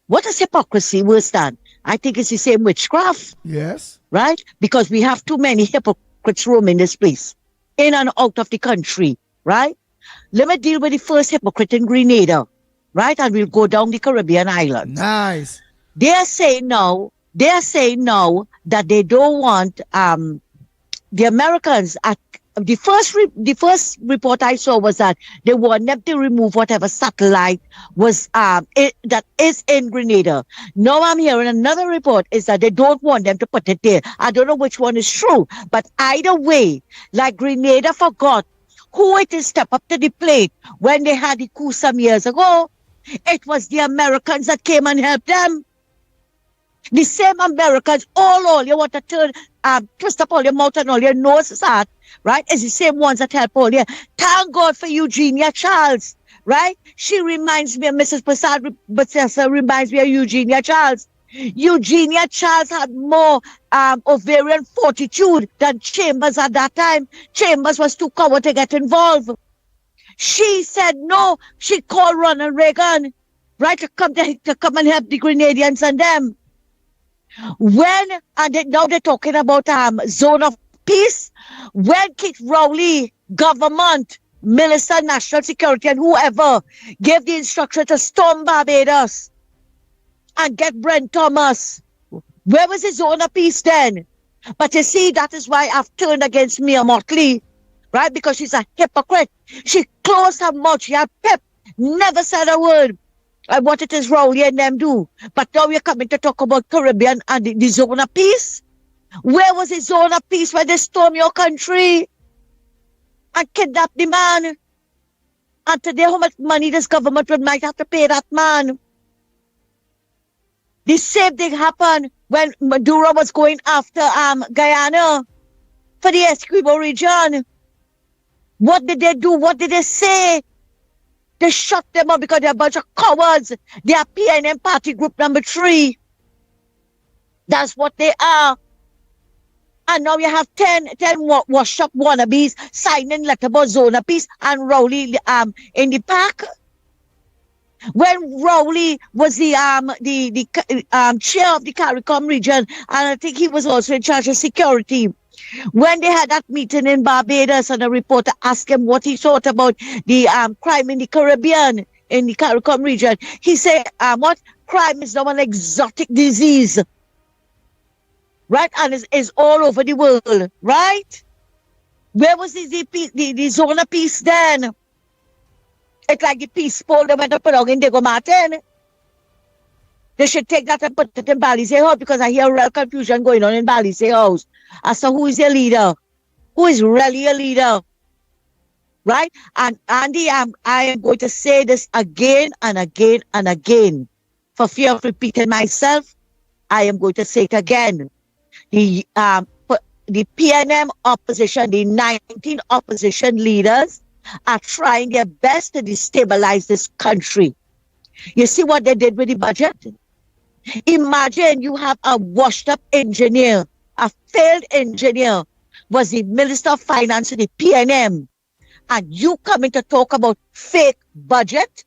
What is hypocrisy worse than? I think it's the same witchcraft. Yes. Right? Because we have too many hypocrites roaming this place. in and out of the country, right? Let me deal with the first hypocrite in Grenada, right? And we'll go down the Caribbean islands. Nice. They are saying now that they don't want the Americans at the first report I saw was that they want them to remove whatever satellite was that is in Grenada. Now I'm hearing another report is that they don't want them to put it there. I don't know which one is true, but either way, like Grenada forgot who it is step up to the plate when they had the coup some years ago. It was the Americans that came and helped them. The same Americans, all you want to turn, twist up all your mouth and all your noses at, right? It's the same ones that help all you. Thank God for Eugenia Charles, right? She reminds me of Mrs. Prasad reminds me of Eugenia Charles. Eugenia Charles had more ovarian fortitude than Chambers at that time. Chambers was too coward to get involved. She said no. She called Ronald Reagan, right, to come and help the Grenadians and them. Now they're talking about zone of peace. When Kit Rowley, government, Minister, National Security, and whoever gave the instruction to storm Barbados and get Brent Thomas, where was the zone of peace then? But you see, that is why I've turned against Mia Motley, right? Because she's a hypocrite. She closed her mouth. She had pep, never said a word. What it is Rowley and them do. But now we're coming to talk about Caribbean and the zone of peace. Where was the zone of peace when they stormed your country and kidnapped the man? And today, how much money this government might have to pay that man? The same thing happened when Maduro was going after Guyana for the Essequibo region. What did they do? What did they say? They shut them up because they're a bunch of cowards. They are PNM party group number 3. That's what they are. And now you have 10 washed up wannabes signing letter about zone of peace and Rowley in the park. When Rowley was the chair of the CARICOM region, and I think he was also in charge of security. When they had that meeting in Barbados and a reporter asked him what he thought about the crime in the Caribbean, in the CARICOM region, he said, what? Crime is now an exotic disease, right? And is all over the world, right? Where was the zone of peace then? It's like the peace poll that went up along in Diego Martin. They should take that and put it in Balisay House because I hear real confusion going on in Balisay House as to who is their leader, who is really a leader, right? And Andy, I am going to say this again and again and again. For fear of repeating myself, I am going to say it again. The PNM opposition, the 19 opposition leaders are trying their best to destabilize this country. You see what they did with the budget? Imagine you have a washed up engineer, a failed engineer, was the Minister of Finance of the PNM, and you coming to talk about fake budget?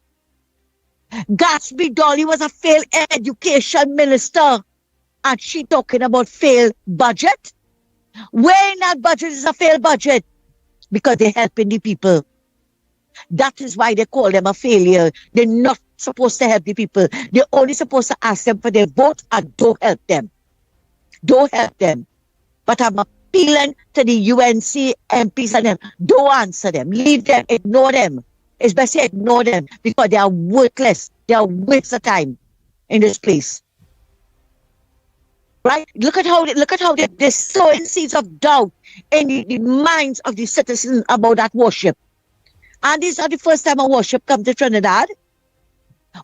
Gatsby Dolly was a failed education minister, and she talking about failed budget? Where in that budget is a failed budget? Because they're helping the people. That is why they call them a failure. They're not supposed to help the people. They're only supposed to ask them for their vote and don't help them. Don't help them. But I'm appealing to the UNC MPs and them. Don't answer them. Leave them. Ignore them. It's best to ignore them because they are worthless. They are waste of time in this place. Right? Look at how they're sowing seeds of doubt in the minds of the citizens about that worship. And this is not the first time a worship come to Trinidad.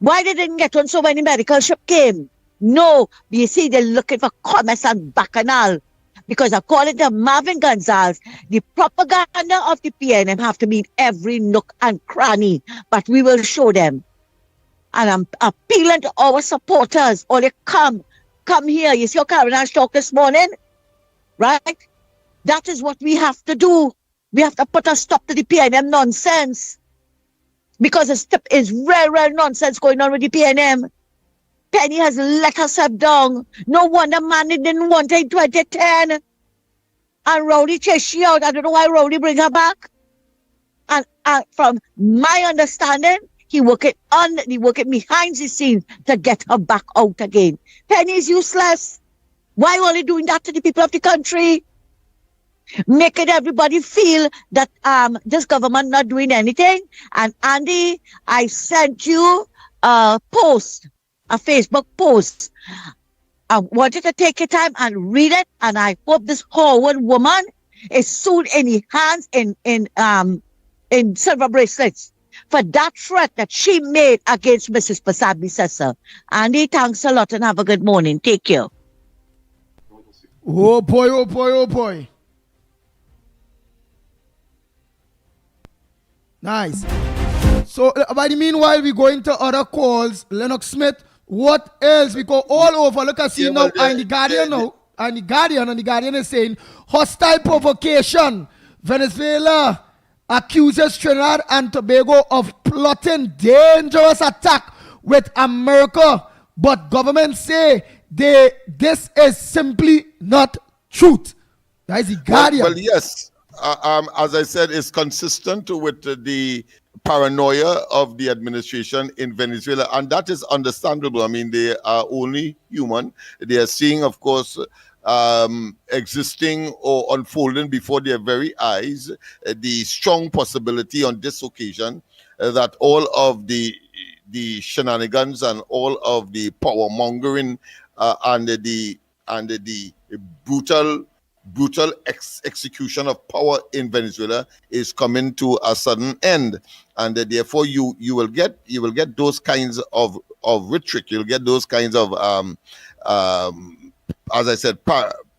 Why they didn't get on so many medical ship came? No, you see, they're looking for commerce and bacchanal. Because according to Marvin Gonzalez, the propaganda of the PNM have to be in every nook and cranny. But we will show them. And I'm appealing to our supporters. Or they come here. You see how Karen Ash talked this morning? Right? That is what we have to do. We have to put a stop to the PNM nonsense. Because it's real nonsense going on with the PNM. Penny has let herself down. No wonder Manny didn't want her in 2010. and Rowley chased she out. I don't know why Rowley bring her back. And from my understanding, he worked it behind the scenes to get her back out again. Penny is useless. Why only doing that to the people of the country? Making everybody feel that this government not doing anything. And Andy, I sent you a post, a Facebook post. I wanted to take your time and read it, and I hope this Howard woman is soon in the hands in silver bracelets for that threat that she made against Mrs. Pasabi Sessa. Andy, thanks a lot and have a good morning. Take care. Oh boy, oh boy, oh boy. Nice. So, by the meanwhile, we're going to other calls. Lennox Smith, what else? We go all over. Look, I see now, and the Guardian now, and the Guardian is saying, hostile provocation. Venezuela accuses Trinidad and Tobago of plotting dangerous attack with America, but government say this is simply not truth. That is the Guardian. Well, yes. As I said, it's consistent with the paranoia of the administration in Venezuela, and that is understandable. I mean, they are only human. They are seeing, of course, existing or unfolding before their very eyes the strong possibility on this occasion that all of the shenanigans and all of the power mongering and the brutal execution of power in Venezuela is coming to a sudden end, and therefore you will get those kinds of rhetoric. You'll get those kinds of as I said,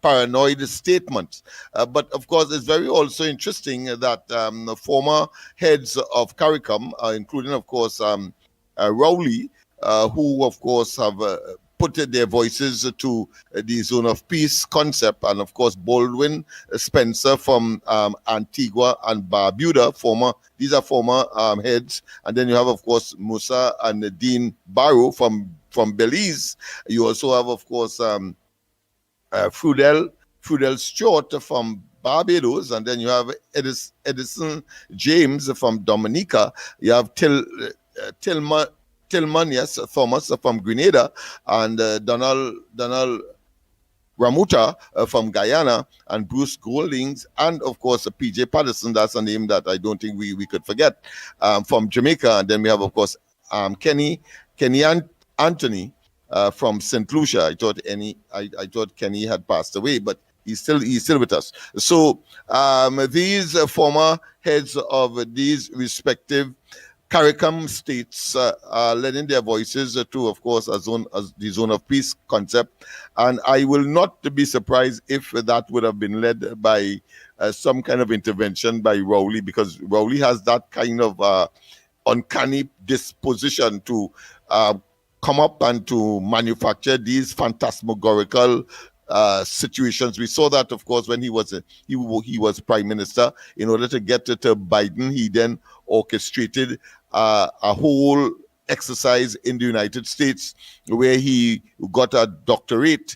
paranoid statements. But of course, it's very also interesting that former heads of CARICOM, including of course Rowley, who of course have put their voices to the zone of peace concept, and of course Baldwin Spencer from Antigua and Barbuda, these are former heads, and then you have of course Musa and Dean Barrow from Belize. You also have of course Frudel Stewart from Barbados, and then you have Edison James from Dominica. You have Tillmanius Thomas from Grenada, and Donald Ramuta from Guyana, and Bruce Goldings, and of course PJ Patterson. That's a name that I don't think we could forget, from Jamaica. And then we have of course Kenny Anthony from St. Lucia. I thought Kenny had passed away, but he's still with us. So these former heads of these respective CARICOM states are lending their voices to, of course, the zone of peace concept, and I will not be surprised if that would have been led by some kind of intervention by Rowley, because Rowley has that kind of uncanny disposition to come up and to manufacture these phantasmagorical situations. We saw that, of course, when he was prime minister. In order to get to Biden, he then orchestrated a whole exercise in the United States where he got a doctorate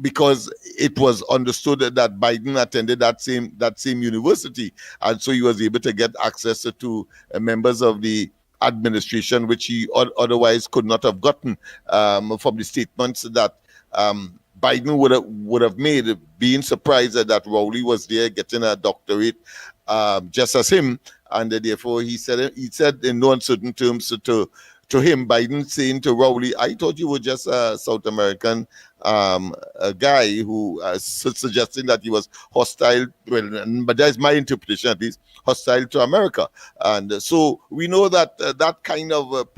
because it was understood that Biden attended that same university, and so he was able to get access to members of the administration, which he otherwise could not have gotten from the statements that Biden would have made, being surprised that Rowley was there getting a doctorate just as him, and therefore he said in no uncertain terms to him, Biden saying to Rowley, "I thought you were just a South American a guy who suggesting that he was hostile." Well, but that's my interpretation, at least, hostile to America. And so we know that that kind of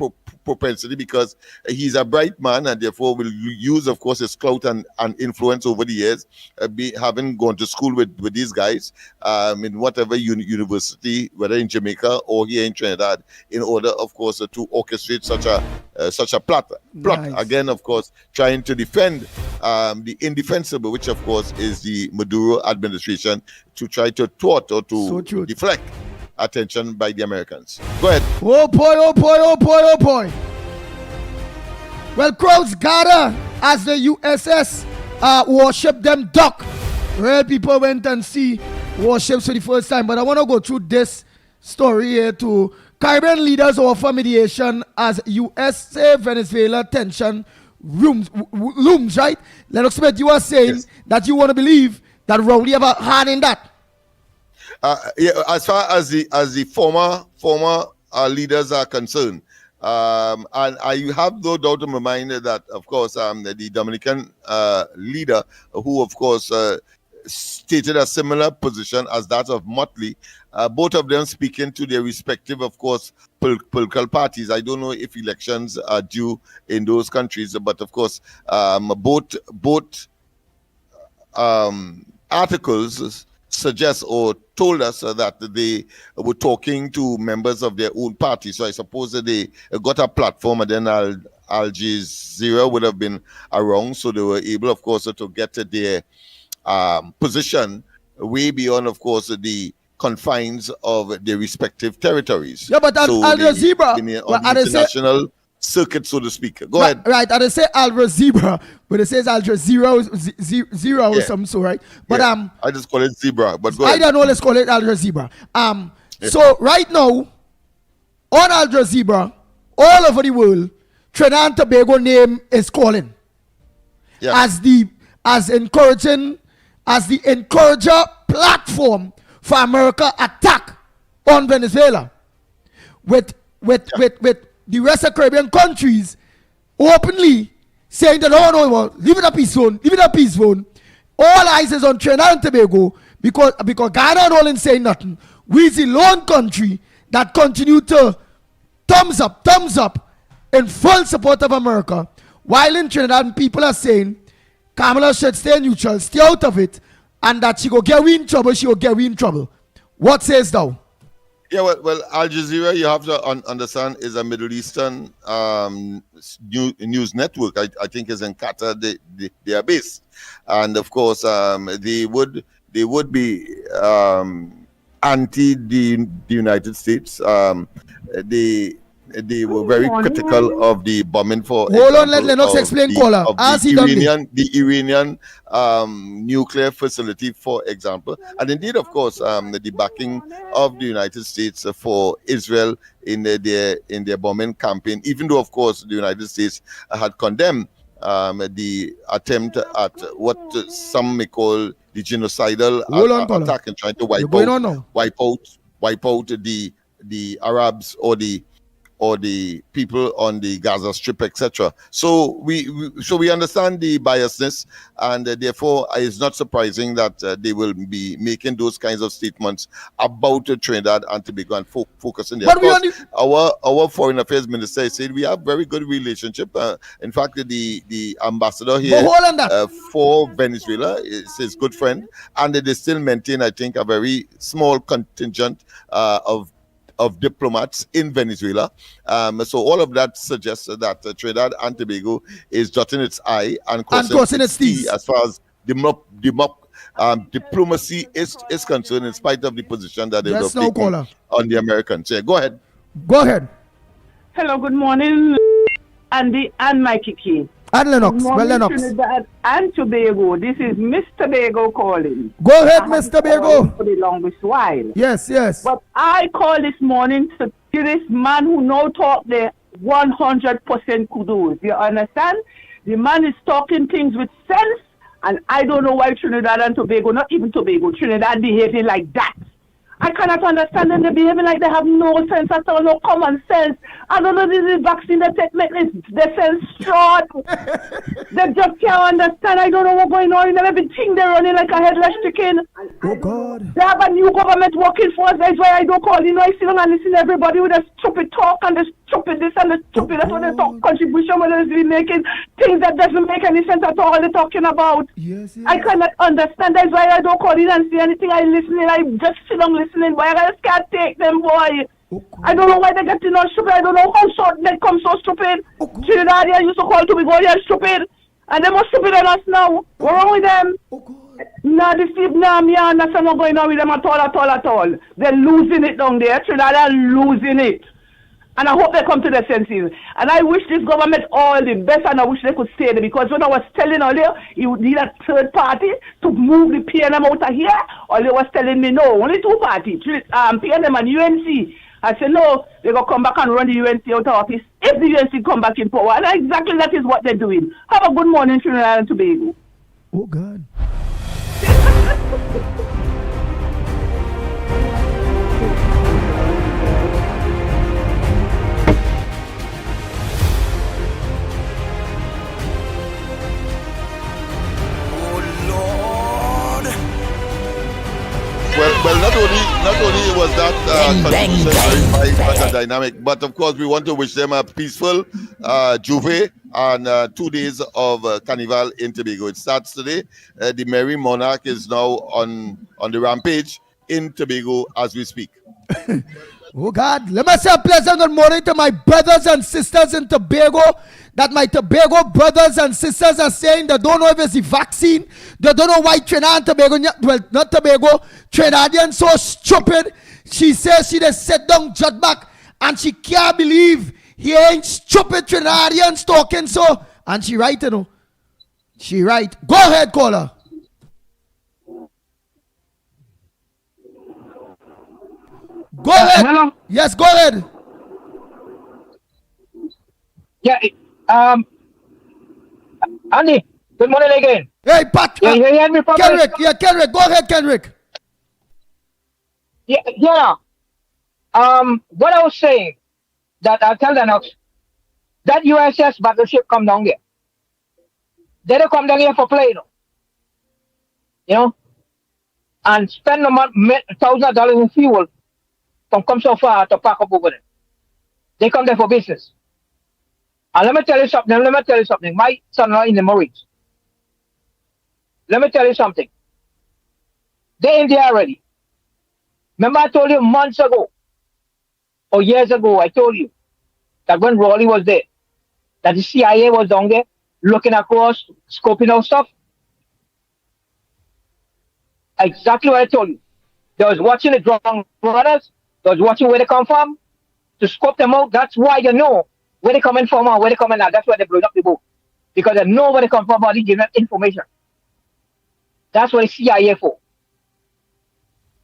propensity, because he's a bright man and therefore will use, of course, his clout and influence over the years, having gone to school with these guys in whatever university, whether in Jamaica or here in Trinidad, in order, of course, to orchestrate such a plot. Nice. Again, of course, trying to defend the indefensible, which of course is the Maduro administration, to try to thwart or to deflect attention by the Americans. Go ahead. Oh boy, oh boy, oh boy, oh boy. Well, crowds gather as the USS worship them duck. Where people went and see warships for the first time. But I want to go through this story here to Caribbean leaders offer mediation as USA Venezuela tension looms, right? Lennox Smith, you are saying that you want to believe that Rowley have a hand in that. Yeah, as far as the former leaders are concerned, and I have no doubt in my mind that, of course, the Dominican leader, who, of course, stated a similar position as that of Motley, both of them speaking to their respective, of course, political parties. I don't know if elections are due in those countries, but of course, both articles suggest or told us that they were talking to members of their own party. So I suppose that they got a platform, and then Al Jazeera would have been around, so they were able, of course, to get to their position way beyond, of course, the confines of their respective territories. Yeah, but so Al Jazeera, on the international circuit, so to speak. Go ahead. Right, and they say Al Jazeera, but it says Al Jazeera zero or something, so right. But I just call it zebra. But go I ahead. don't know. Let's call it Al Jazeera. So right now on Al Jazeera, all over the world, Trinidad and Tobago name is calling as the encourager platform for America attack on Venezuela, with the rest of Caribbean countries openly saying that no, leave it a peace zone. All eyes is on Trinidad and Tobago because Ghana and all ain't saying nothing. We is the lone country that continue to thumbs up in full support of America, while in Trinidad people are saying Kamala should stay neutral, stay out of it, and that she go get we in trouble, What says thou? Yeah, well, Al Jazeera, you have to understand, is a Middle Eastern news network. I think is in Qatar. They are based, and of course, they would be anti the United States. They were very critical of the bombing for. Hold on, let Lennox explain, caller. The Iranian nuclear facility, for example, and indeed, of course, the backing of the United States for Israel in their bombing campaign. Even though, of course, the United States had condemned the attempt at what some may call the genocidal attack and trying to wipe out the Arabs or the people on the Gaza Strip, etc. So we understand the biasness, and therefore it's not surprising that they will be making those kinds of statements about Trinidad and Tobago and focusing there. Of course, our foreign affairs minister said we have very good relationship. In fact, the ambassador here for Venezuela is his good friend, and they still maintain, I think, a very small contingent of diplomats in Venezuela. So all of that suggests that Trinidad and Tobago is dotting its I and crossing its T as far as diplomacy is concerned, in spite of the position that they have taken on the Americans. Yeah, go ahead. Hello, good morning, Andy and Mickie. And Lennox. Well, Lennox. Trinidad and Tobago. This is Mr. Tobago calling. Go ahead, Mr. Tobago. For the longest while. Yes. But I call this morning to this man who now talk the 100% kudos. You understand? The man is talking things with sense, and I don't know why Trinidad and Tobago, not even Tobago, Trinidad behaving like that. I cannot understand them. They're behaving like they have no sense at all, no common sense. I don't know, this is vaccine that make their sense short. They just can't understand. I don't know what's going on in them. Everything they're running like a headless chicken. Oh, God. They have a new government working for us. That's why I don't call. I sit down and listen to everybody with a stupid talk and the stupid this and the stupid that's what they talk. Contribution where they're making things that doesn't make any sense at all. They're talking about. Yes. I cannot understand. That's why I don't call in and see anything. I listen. I just sit down listening. Boy, I just can't take them, boy. I don't know why they get so stupid. I don't know how short they come so stupid. Trinidad used to call to be go here stupid. And they more stupid than us now. What's wrong with them? That's not going on with them at all. They're losing it down there. Trinidad are losing it. And I hope they come to their senses. And I wish this government all the best, and I wish they could stay there. Because when I was telling earlier, you would need a third party to move the PNM out of here, or they was telling me, no, only two parties, PNM and UNC. I said, no, they're going to come back and run the UNC out of office if the UNC come back in power. And exactly that is what they're doing. Have a good morning, Trinidad and Tobago. Oh, God. Well, not only was that contribution very much dynamic, but of course we want to wish them a peaceful Juve and 2 days of Carnival in Tobago. It starts today. The Merry Monarch is now on the rampage in Tobago as we speak. Oh, God. Let me say a pleasant good morning to my brothers and sisters in Tobago. That my Tobago brothers and sisters are saying they don't know if it's the vaccine. They don't know why Trinidad and Tobago, well, not Tobago, Trinidadian so stupid. She says she just sit down, jut back, and she can't believe he ain't stupid Trinidadians talking so. And she right, you know. She right. Go ahead, caller. Go ahead. Hello? Yes, go ahead. Yeah, Andy, good morning again. Hey, Pat. Yeah, you hear me properly? Kenrick, yeah, Kenrick. Go ahead, Kenrick. Yeah. What I was saying, that I'll tell Lennox, that USS battleship come down there. They don't come down here for play, you know, and spend $1,000 in fuel to come so far to pack up over there. They come there for business. And let me tell you something. My son-in-law in the Marines. Let me tell you something. They're in there already. Remember I told you months ago, or years ago, I told you that when Raleigh was there, that the CIA was down there, looking across, scoping out stuff. Exactly what I told you. They was watching the drone runners, they was watching where they come from, to scope them out. That's why you know where they coming from and where they coming out. That's why they blew up the boat. Because they know where they come from and they give them information. That's what the CIA for.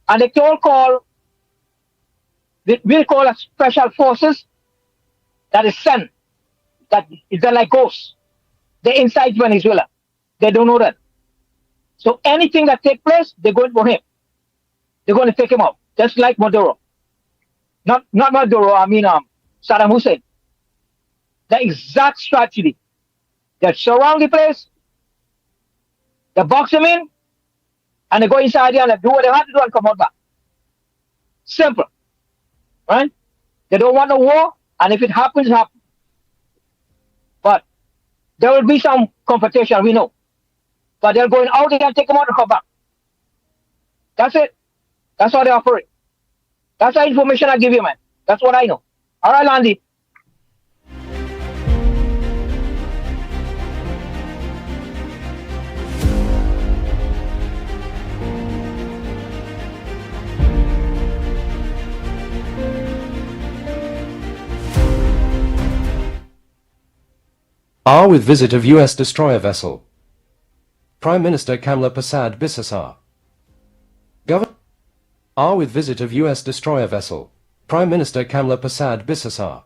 And they told we'll call a special forces that is sent, that is like ghosts. They're inside Venezuela. They don't know that. So anything that takes place, they're going for him. They're going to take him out. Just like Maduro. Not Maduro, I mean Saddam Hussein. The exact strategy. They surround the place, they box him in, and they go inside there and they do what they have to do and come out back. Simple. Right? They don't want no war, and if it happens, it happens. But there will be some confrontation, we know. But they're going out, they can take them out and come back. That's it. That's how they operate. That's the information I give you, man. That's what I know. All right, Landy. R with visit of U.S. destroyer vessel. Prime Minister Kamla Persad Bissessar. R with visit of U.S. destroyer vessel. Prime Minister Kamla Persad Bissessar.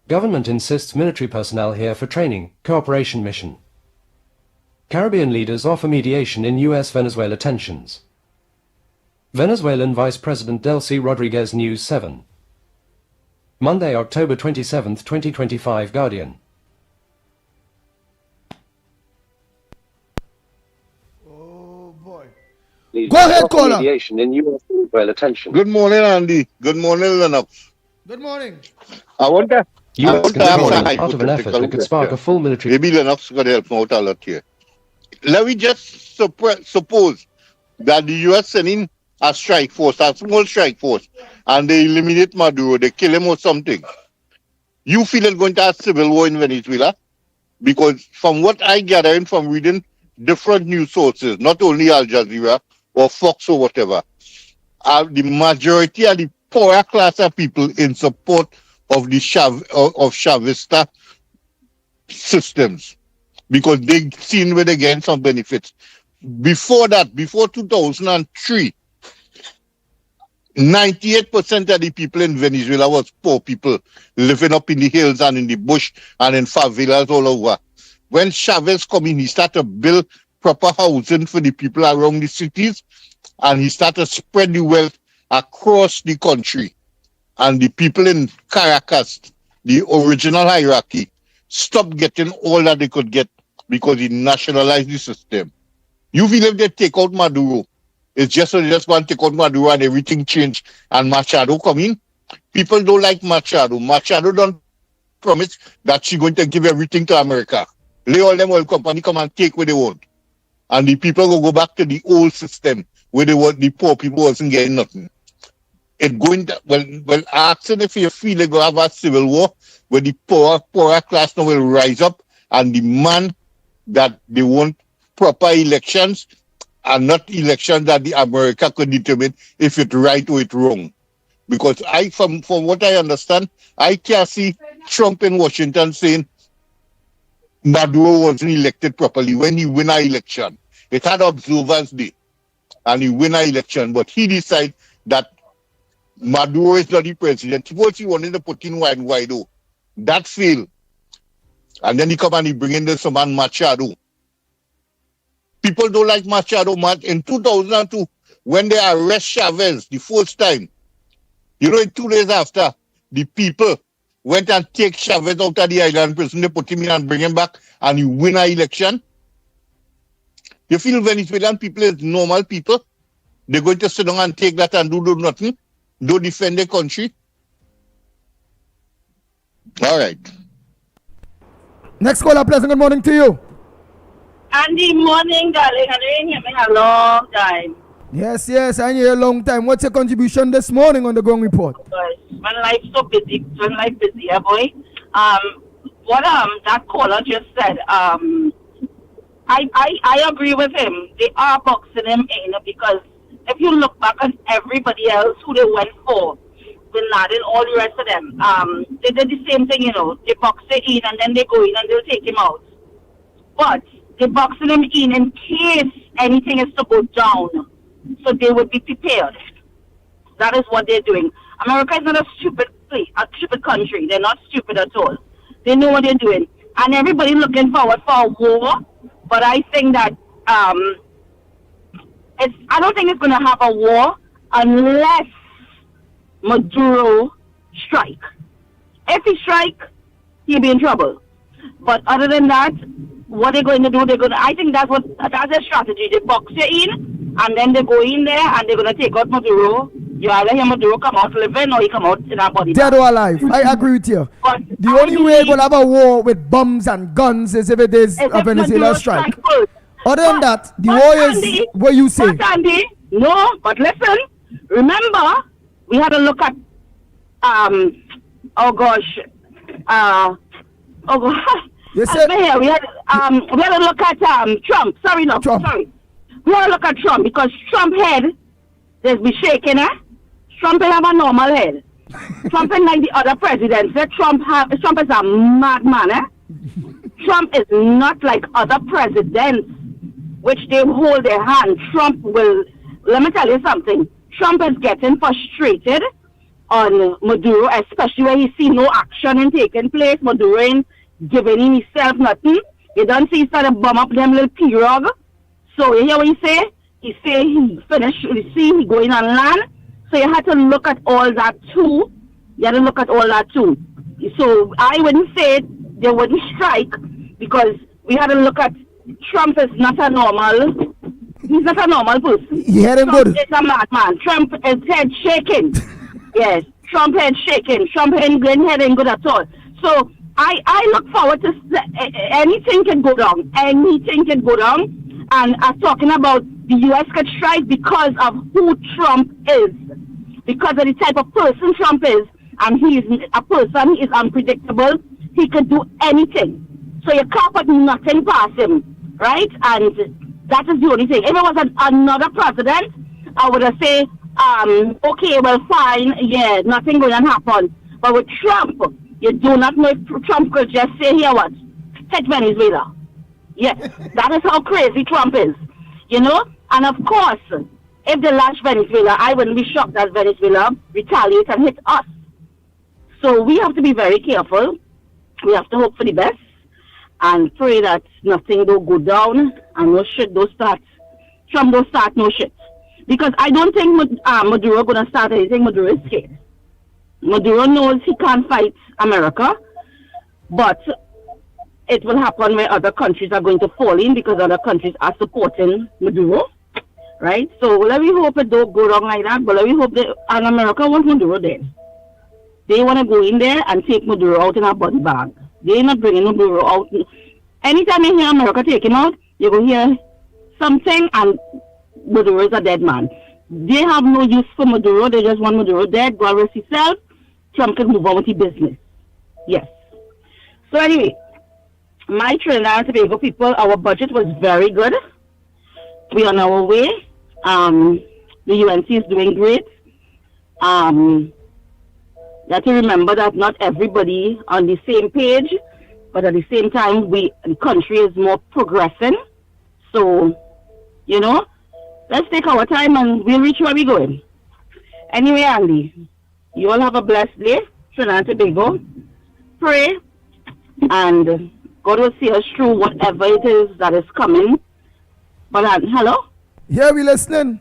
Government insists military personnel here for training, cooperation mission. Caribbean leaders offer mediation in U.S.-Venezuela tensions. Venezuelan Vice President Delcy Rodriguez News 7. Monday, October 27, 2025 Guardian. Go ahead, caller. Mediation in U.S.-Venezuela tensions. Good morning, Andy. Good morning, Lennox. Good morning. I wonder. U.S. out of an effort that could spark a full military. Maybe Lennox could help me out a lot here. Let me just suppose that the U.S. sending a strike force, a small strike force, and they eliminate Maduro, they kill him or something. You feel it's going to have civil war in Venezuela? Because from what I gathering from reading different news sources, not only Al Jazeera or Fox or whatever, the majority of the poorer class of people in support of the Chavista systems because they seen where they gain some benefits. Before that, before 2003, 98% of the people in Venezuela was poor people living up in the hills and in the bush and in favelas all over. When Chavez come in, he started to build proper housing for the people around the cities, and he started to spread the wealth across the country. And the people in Caracas, the original hierarchy, stopped getting all that they could get because he nationalized the system. You feel if they take out Maduro, it's just so they just want to take out Maduro and everything changed and Machado come in? People don't like Machado. Machado don't promise that she's going to give everything to America. Lay all them oil company come and take what they want. And the people will go back to the old system where they want the poor people wasn't getting nothing. It going to, well, asking if you feel they're going to have a civil war where the poorer class now will rise up and demand that they want proper elections and not elections that the America could determine if it's right or it's wrong. Because from what I understand, I can't see Trump in Washington saying Maduro wasn't elected properly when he win an election. It had observers day and he win an election, but he decided that Maduro is not the president. Suppose he wanted to put in Guaido. That failed. And then he come and he bring in this man Machado. People don't like Machado much. In 2002, when they arrest Chavez the first time, you know, in 2 days after, the people went and take Chavez out of the island prison, they put him in and bring him back, and he win an election. You feel Venezuelan people is normal people? They're going to sit down and take that and do nothing? Don't defend the country? All right. Next caller, pleasant good morning to you. Andy, morning, darling. I didn't hear me a long time. Yes, I hear a long time. What's your contribution this morning on the Ground Report? When life's so busy, yeah, boy. What that caller just said, I agree with him. They are boxing him in because if you look back at everybody else who they went for, Bin Laden, all the rest of them, they did the same thing, you know. They box it in and then they go in and they'll take him out. But they boxing him in case anything is to go down, so they would be prepared. That is what they're doing. America is not a stupid place, a stupid country. They're not stupid at all. They know what they're doing, and everybody looking forward for a war. But I think that I don't think it's going to have a war unless Maduro strike. If he strike, he'll be in trouble. But other than that, what they're going to do, I think that's their strategy. They box you in, and then they go in there, and they're going to take out Maduro. You either hear Maduro come out living, or he come out in our body. Dead or alive. I agree with you. But the only way we're going to have a war with bombs and guns is if it is a Venezuela strike. Other than that, the war is what you say. But Andy, no, but listen, remember, we had to look at, Yes, we had to look at Trump. Sorry. We had to look at Trump because Trump head there's be shaking, eh? Trump have a normal head. Trump is like the other presidents. Trump is a madman, eh? Trump is not like other presidents, which they hold their hand. Trump will. Let me tell you something. Trump is getting frustrated on Maduro, especially when he see no action in taking place. Maduro ain't giving himself nothing. You don't see he started bomb up them little pirogue. So you hear what he say? He say he finished. You see he going on land. So you had to look at all that too. So I wouldn't say they wouldn't strike because we had to look at Trump is not a normal. He's not a normal person. You hear him Trump good? is a madman. Trump is head shaking. Yes, Trump head shaking. Trump head ain't good at all. So I look forward to anything can go wrong. Anything can go wrong. And I'm talking about the U.S. could strike because of who Trump is. Because of the type of person Trump is. And he is a person, he is unpredictable. He could do anything. So you can't put nothing past him. Right? And that is the only thing. If it was another president, I would have said, okay, well, fine, yeah, nothing going to happen. But with Trump, you do not know if Trump could just say, here what? Hit Venezuela. Yes, that is how crazy Trump is. You know? And of course, if they launch Venezuela, I wouldn't be shocked that Venezuela retaliate and hit us. So we have to be very careful. We have to hope for the best and pray that nothing don't go down and no shit don't start. Trump don't start no shit. Because I don't think Maduro gonna start anything. Maduro is scared. Maduro knows he can't fight America, but it will happen where other countries are going to fall in because other countries are supporting Maduro, right? So let me hope it don't go wrong like that, but let me hope that and America wants Maduro dead. They want to go in there and take Maduro out in a body bag. They're not bringing Maduro out. Anytime you hear America take him out, you go hear something and Maduro is a dead man. They have no use for Maduro. They just want Maduro dead, go arrest himself. Trump can move on with his business. Yes. So anyway, my Trinidad and Tobago people, our budget was very good. We're on our way. The UNC is doing great. You have to remember that not everybody on the same page, but at the same time, the country is more progressing. So, you know, let's take our time and we'll reach where we're going. Anyway, Andy, you all have a blessed day. Trinidad and Tobago. Pray and God will see us through whatever it is that is coming. But, hello? Yeah, we listening.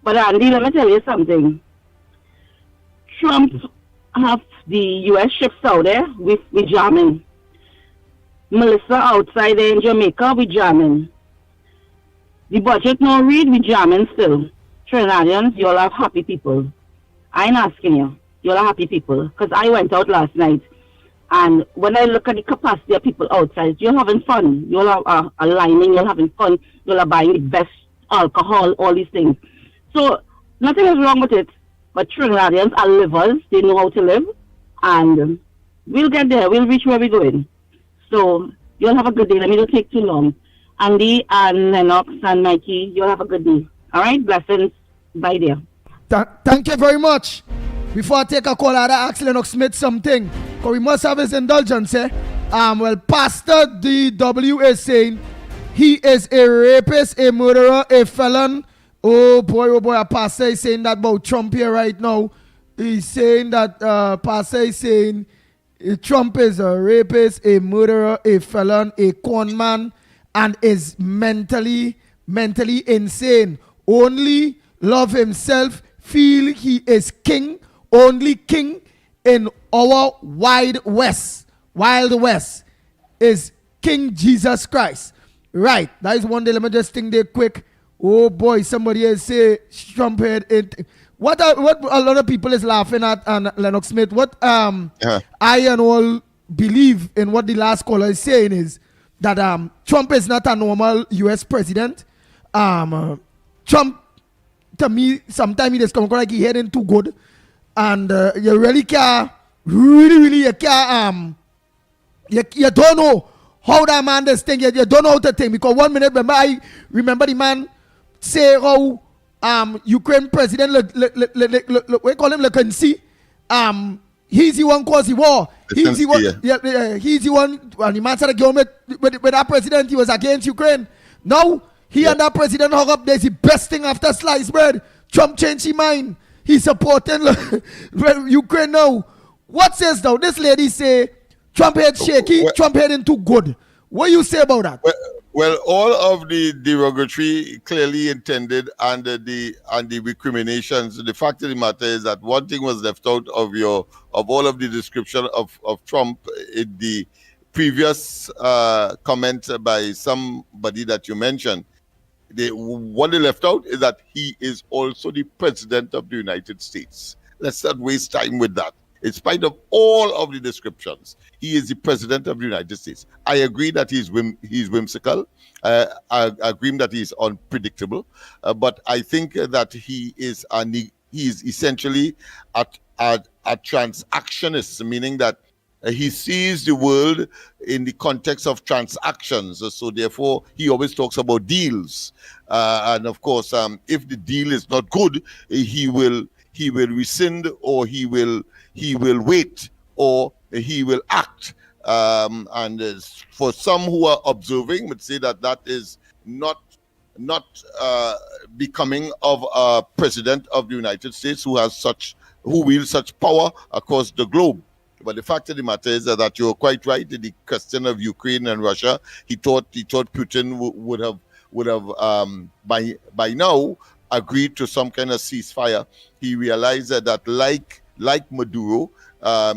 But, Andy, let me tell you something. Trump have the U.S. ships out there, we jamming. Melissa outside there in Jamaica, we jamming. The budget no read, we jamming still. Trinidadians, you all have happy people. I ain't asking you. You all are happy people. Because I went out last night, and when I look at the capacity of people outside, you're having fun. You all are aligning, you're having fun. You all are buying the best alcohol, all these things. So, nothing is wrong with it. But Trinidadians are livers. They know how to live. And we'll get there. We'll reach where we're going. So, you'll have a good day. Let me not take too long. Andy and Lennox and Mickie, you'll have a good day. All right? Blessings. Bye there. Thank you very much. Before I take a call, I'd ask Lennox Smith something. Because we must have his indulgence, eh? Well, Pastor D.W. is saying he is a rapist, a murderer, a felon. Oh boy, a pastor is saying that about Trump here right now. He's saying that pastor is saying Trump is a rapist, a murderer, a felon, a con man, and is mentally insane. Only love himself, feel he is king, only king in our Wild West is King Jesus Christ. Right, that is one day. Let me just think there quick. Oh boy, somebody else say Trump head. What a lot of people is laughing at and Lennox Smith. What I and all believe in what the last caller is saying is that Trump is not a normal US president. Trump, to me, sometimes he just come like he heading too good, and you really can't, really you can't you don't know how that man does thing. You don't know how to think, because 1 minute I remember the man say how Ukraine president we call him Lekensi. He's the one cause the war. He's the one. He's the one. And the man said with that president, he was against Ukraine. Now he and that president hung up. There's the best thing after sliced bread. Trump changed his mind. He's supporting Ukraine now. What says now? This lady say Trump head shaky. Trump heading too good. What you say about that? Well, all of the derogatory clearly intended and the recriminations. The fact of the matter is that one thing was left out of all of the description of Trump in the previous comment by somebody that you mentioned. What they left out is that he is also the president of the United States. Let's not waste time with that. In spite of all of the descriptions, he is the president of the United States. I agree that he's whimsical. I agree that he's unpredictable. But I think that he is essentially a transactionist, meaning that he sees the world in the context of transactions. So therefore, he always talks about deals. And of course, if the deal is not good, he will rescind, or he will he will wait or he will act. And for some who are observing, would say that that is not becoming of a president of the United States who wields such power across the globe. But the fact of the matter is that you're quite right. The question of Ukraine and Russia, he thought Putin would have by now agreed to some kind of ceasefire. He realized that like Maduro,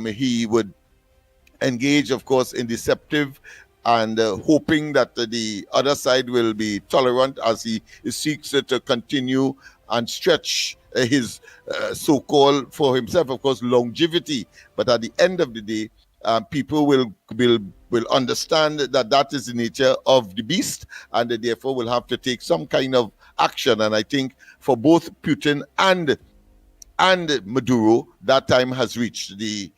he would engage, of course, in deceptive and hoping that the other side will be tolerant as he seeks to continue and stretch his so-called, for himself, of course, longevity. But at the end of the day, people will understand that is the nature of the beast, and therefore will have to take some kind of action. And I think for both Putin and Maduro, that time has reached. The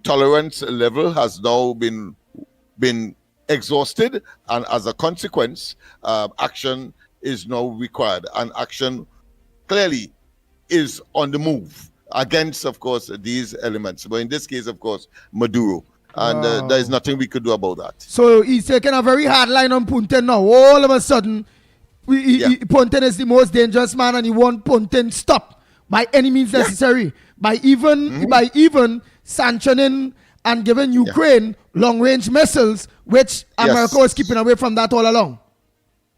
tolerance level has now been exhausted, and as a consequence, action is now required, and action clearly is on the move against, of course, these elements. But in this case, of course, Maduro. And there is nothing we could do about that. So he's taking a very hard line on Putin now. All of a sudden, Putin is the most dangerous man, and he wants Putin stopped by any means necessary. By even sanctioning and giving Ukraine long-range missiles, which America was keeping away from that all along.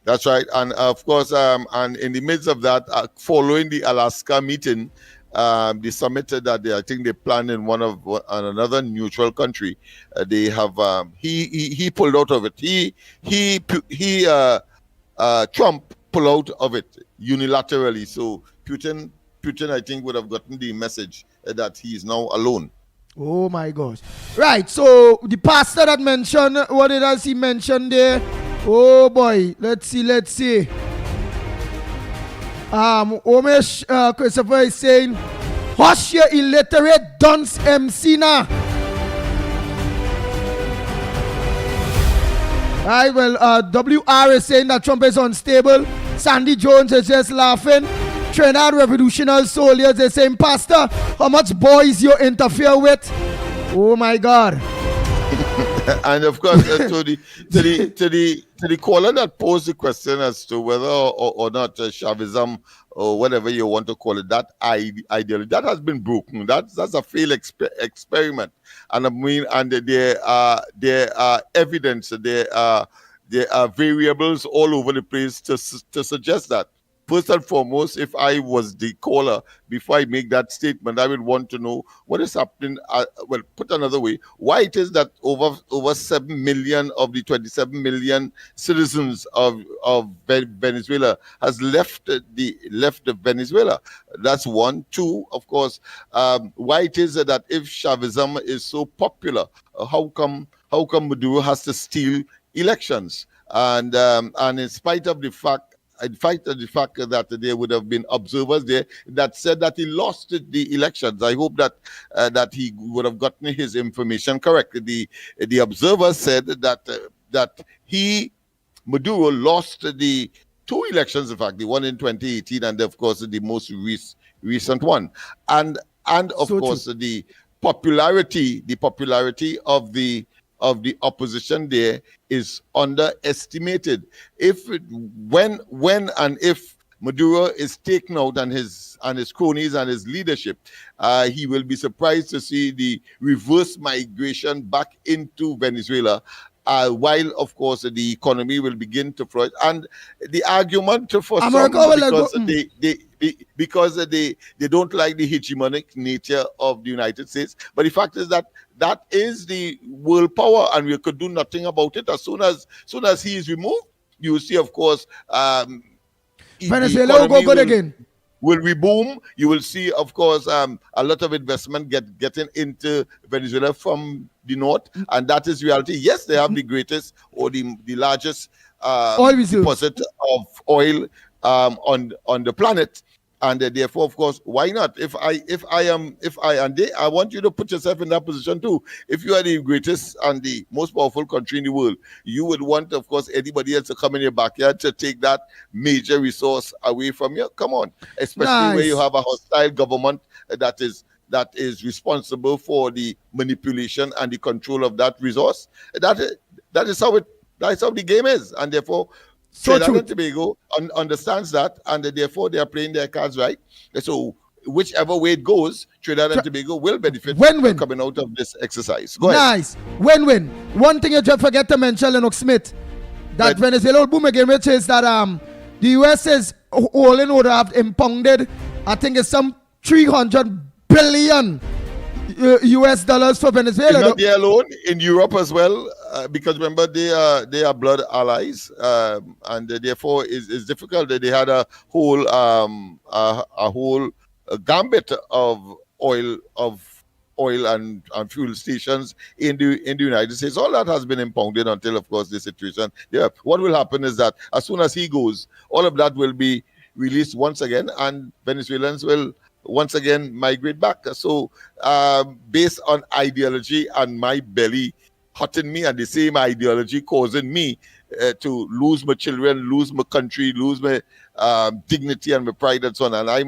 That's right. And of course, and in the midst of that, following the Alaska meeting, the summit that I think they planned in another neutral country, they have he pulled out of it. Trump pulled out of it unilaterally. So Putin, I think, would have gotten the message that he is now alone. Oh my gosh! Right. So the pastor that mentioned, what did he mention there? Oh boy, let's see. Omesh Christopher is saying, hush your illiterate dunce MC now. Alright, well, WR is saying that Trump is unstable. Sandy Jones is just laughing. Trinidad Revolutionary Soldiers is saying, Pastor, how much boys you interfere with? Oh my God. And of course, to the caller that posed the question as to whether or not Chavism or whatever you want to call it, that ideology that has been broken. That's a failed experiment. And I mean, and there are evidence, there are variables all over the place to suggest that. First and foremost, if I was the caller, before I make that statement, I would want to know what is happening. Well, put another way, why it is that over 7 million of the 27 million citizens of Venezuela has left Venezuela. That's one. Two, of course, why it is that if Chavism is so popular, how come Maduro has to steal elections? And in spite of the fact that there would have been observers there that said that he lost the elections. I hope that he would have gotten his information correct. The observers said that Maduro lost the two elections, in fact, the one in 2018 and of course the most recent one. And of course the popularity of the opposition there is underestimated. When and if Maduro is taken out and his cronies and his leadership, he will be surprised to see the reverse migration back into Venezuela. While of course the economy will begin to flourish, and the argument for America some because they don't like the hegemonic nature of the United States. But the fact is that is the world power, and we could do nothing about it. As soon as he is removed, you will see, of course, Venezuela will go good again. Will reboom. You will see, of course, a lot of investment getting into Venezuela from the north, and that is reality. Yes, they have the greatest or the largest deposit of oil on the planet, and therefore, of course, why not? I want you to put yourself in that position too. If you are the greatest and the most powerful country in the world, you would want, of course, anybody else to come in your backyard to take that major resource away from you. Come on, especially where you have a hostile government that is that is responsible for the manipulation and the control of that resource. That is how the game is, and therefore Trinidad and Tobago understands that, and therefore they are playing their cards right. So whichever way it goes, Trinidad and Tobago will benefit from coming out of this exercise. Go ahead. Nice. Win-win. One thing you just forget to mention, Lennox Smith, that Venezuela will boom again, which is that the US is all in order have impounded, I think it's some 300 billion US dollars for Venezuela. Not there alone, in Europe as well, because remember they are blood allies, and therefore it's difficult. That they had a whole gambit of oil and fuel stations in the United States. All that has been impounded until, of course, the situation. Yeah, what will happen is that as soon as he goes, all of that will be released once again, and Venezuelans will once again migrate back. So based on ideology and my belly hurting me, and the same ideology causing me to lose my children, lose my country, lose my dignity and my pride and so on, and I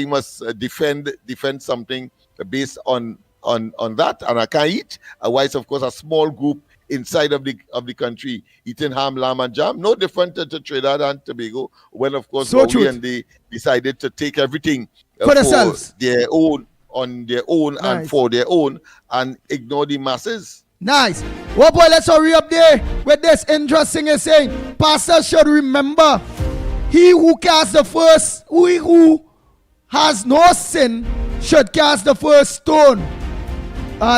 must defend something based on that, and I can't eat. Otherwise, of course, a small group inside of the country eating ham, lamb, and jam, no different to Trinidad and Tobago, when of course Rowley and they decided to take everything for themselves, their own, on their own, and for their own, and ignore the masses. Nice. Well, boy, let's hurry up there with this interesting saying. Pastor should remember, he who casts the first, he who has no sin should cast the first stone.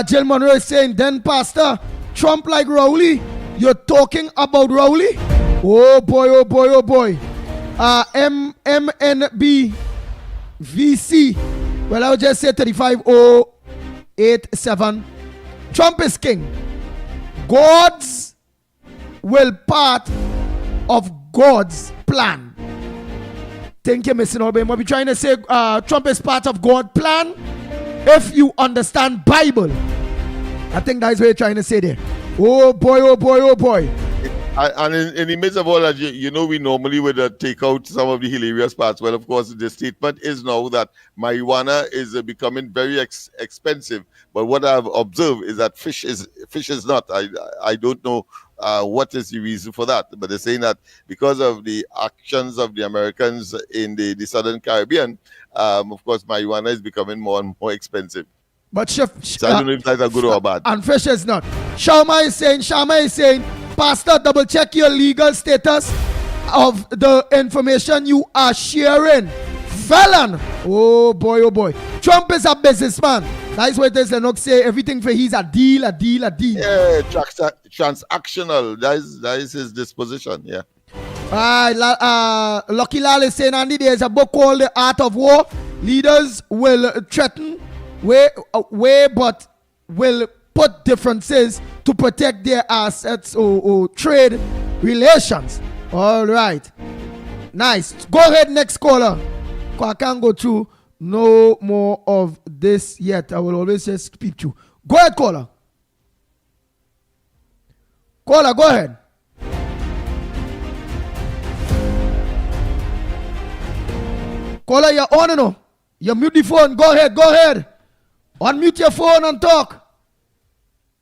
Jill Monroe is saying, then Pastor, Trump like Rowley? You're talking about Rowley? Oh boy, oh boy, oh boy. MNB VC. Well, I'll just say 35087. Trump is king. God's will part of God's plan. Thank you, Mr. Norbin. What we trying to say, Trump is part of God's plan. If you understand Bible, I think that's what you're trying to say there. Oh boy, oh boy, oh boy. And in the midst of all that, you know, we normally would take out some of the hilarious parts. Well, of course, the statement is now that marijuana is becoming very expensive. But what I've observed is that fish is not. I don't know what is the reason for that. But they're saying that because of the actions of the Americans in the Southern Caribbean, of course, marijuana is becoming more and more expensive. But so I don't know if that's a good or bad. And fish is not. Shama is saying, Pastor, double check your legal status of the information you are sharing. Felon. Oh boy, oh boy. Trump is a businessman. That's what it is. Lennox say everything for he's a deal. Yeah, transactional. That is his disposition. Yeah. Lucky Lal is saying, Andy, there's a book called The Art of War. Leaders will threaten but will put differences to protect their assets or trade relations. All right. Nice. Go ahead, next caller. I can't go through no more of this yet. I will always just speak to. Go ahead, caller. Caller, go ahead. Caller, you're on and on. You mute the phone. Go ahead. Unmute your phone and talk.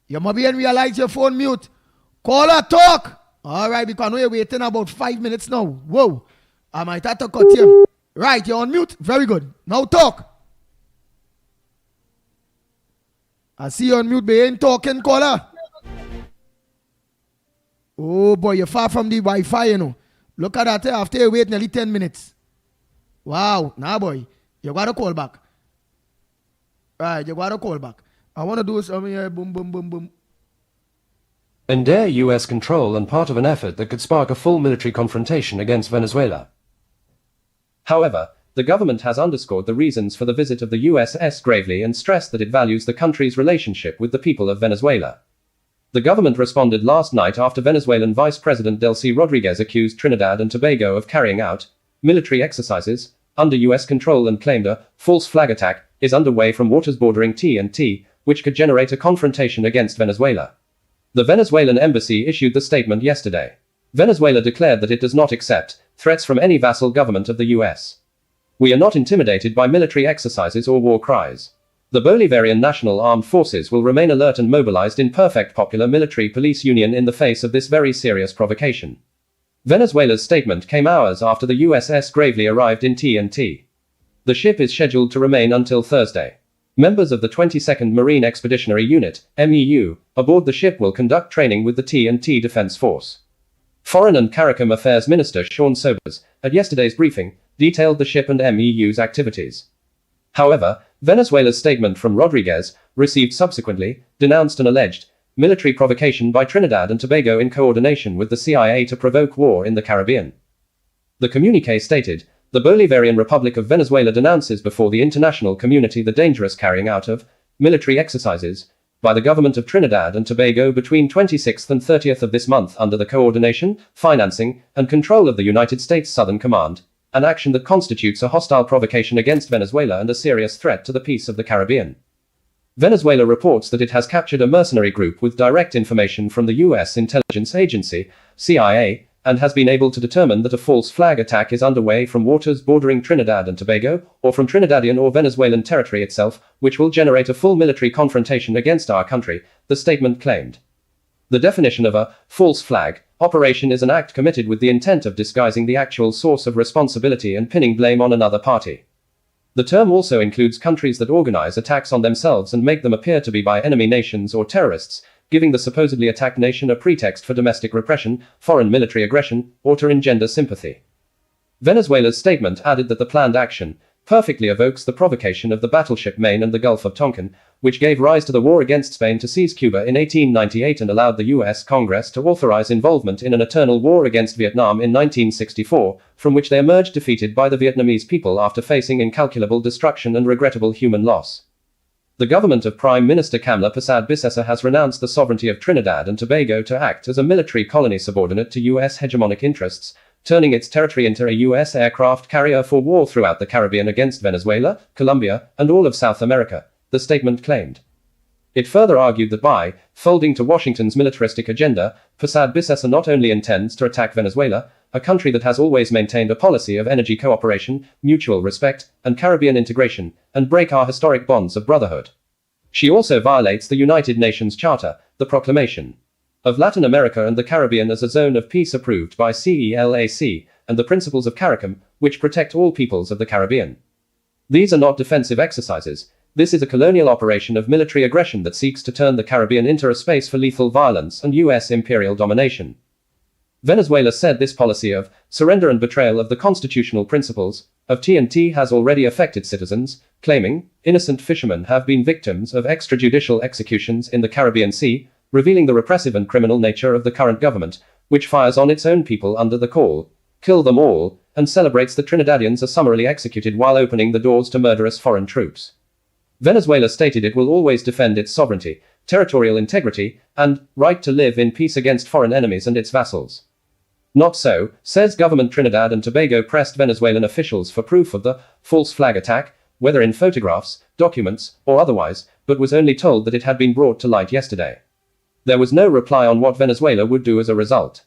You must be and realize your phone mute. Caller, talk. All right, because I know you're waiting about 5 minutes now. Whoa. I might have to cut you. Right, you're on mute. Very good. Now talk. I see you on mute, but you ain't talking, caller. Oh boy, you're far from the Wi-Fi, you know. Look at that after you wait nearly 10 minutes. Wow. Nah, boy. You got to call back. Right, you got to call back. I want to do something here. Boom, boom, boom, boom. Endare U.S. control and part of an effort that could spark a full military confrontation against Venezuela. However, the government has underscored the reasons for the visit of the USS gravely and stressed that it values the country's relationship with the people of Venezuela. The government responded last night after Venezuelan Vice President Delcy Rodriguez accused Trinidad and Tobago of carrying out military exercises under U.S. control and claimed a false flag attack is underway from waters bordering TNT, which could generate a confrontation against Venezuela. The Venezuelan embassy issued the statement yesterday. Venezuela declared that it does not accept threats from any vassal government of the U.S. We are not intimidated by military exercises or war cries. The Bolivarian National Armed Forces will remain alert and mobilized in perfect popular military police union in the face of this very serious provocation. Venezuela's statement came hours after the USS Gravely arrived in TNT. The ship is scheduled to remain until Thursday. Members of the 22nd Marine Expeditionary Unit, MEU, aboard the ship will conduct training with the TNT Defense Force. Foreign and CARICOM Affairs Minister Sean Sobers, at yesterday's briefing, detailed the ship and MEU's activities. However, Venezuela's statement from Rodriguez, received subsequently, denounced an alleged military provocation by Trinidad and Tobago in coordination with the CIA to provoke war in the Caribbean. The communiqué stated, "The Bolivarian Republic of Venezuela denounces before the international community the dangerous carrying out of military exercises by the government of Trinidad and Tobago between 26th and 30th of this month under the coordination, financing, and control of the United States Southern Command, an action that constitutes a hostile provocation against Venezuela and a serious threat to the peace of the Caribbean." Venezuela reports that it has captured a mercenary group with direct information from the U.S. intelligence agency, CIA, and has been able to determine that a false flag attack is underway from waters bordering Trinidad and Tobago, or from Trinidadian or Venezuelan territory itself, which will generate a full military confrontation against our country, the statement claimed. The definition of a false flag operation is an act committed with the intent of disguising the actual source of responsibility and pinning blame on another party. The term also includes countries that organize attacks on themselves and make them appear to be by enemy nations or terrorists, giving the supposedly attacked nation a pretext for domestic repression, foreign military aggression, or to engender sympathy. Venezuela's statement added that the planned action perfectly evokes the provocation of the battleship Maine and the Gulf of Tonkin, which gave rise to the war against Spain to seize Cuba in 1898 and allowed the U.S. Congress to authorize involvement in an eternal war against Vietnam in 1964, from which they emerged defeated by the Vietnamese people after facing incalculable destruction and regrettable human loss. The government of Prime Minister Kamla Persad-Bissessar has renounced the sovereignty of Trinidad and Tobago to act as a military colony subordinate to U.S. hegemonic interests, turning its territory into a U.S. aircraft carrier for war throughout the Caribbean against Venezuela, Colombia, and all of South America, the statement claimed. It further argued that by folding to Washington's militaristic agenda, Persad-Bissessar not only intends to attack Venezuela, a country that has always maintained a policy of energy cooperation, mutual respect, and Caribbean integration, and break our historic bonds of brotherhood. She also violates the United Nations Charter, the proclamation of Latin America and the Caribbean as a zone of peace approved by CELAC, and the principles of CARICOM, which protect all peoples of the Caribbean. These are not defensive exercises. This is a colonial operation of military aggression that seeks to turn the Caribbean into a space for lethal violence and U.S. imperial domination. Venezuela said this policy of surrender and betrayal of the constitutional principles of TNT has already affected citizens, claiming innocent fishermen have been victims of extrajudicial executions in the Caribbean Sea, revealing the repressive and criminal nature of the current government, which fires on its own people under the call, "Kill them all," and celebrates that Trinidadians are summarily executed while opening the doors to murderous foreign troops. Venezuela stated it will always defend its sovereignty, territorial integrity, and right to live in peace against foreign enemies and its vassals. Not so, says government. Trinidad and Tobago pressed Venezuelan officials for proof of the false flag attack, whether in photographs, documents, or otherwise, but was only told that it had been brought to light yesterday. There was no reply on what Venezuela would do as a result.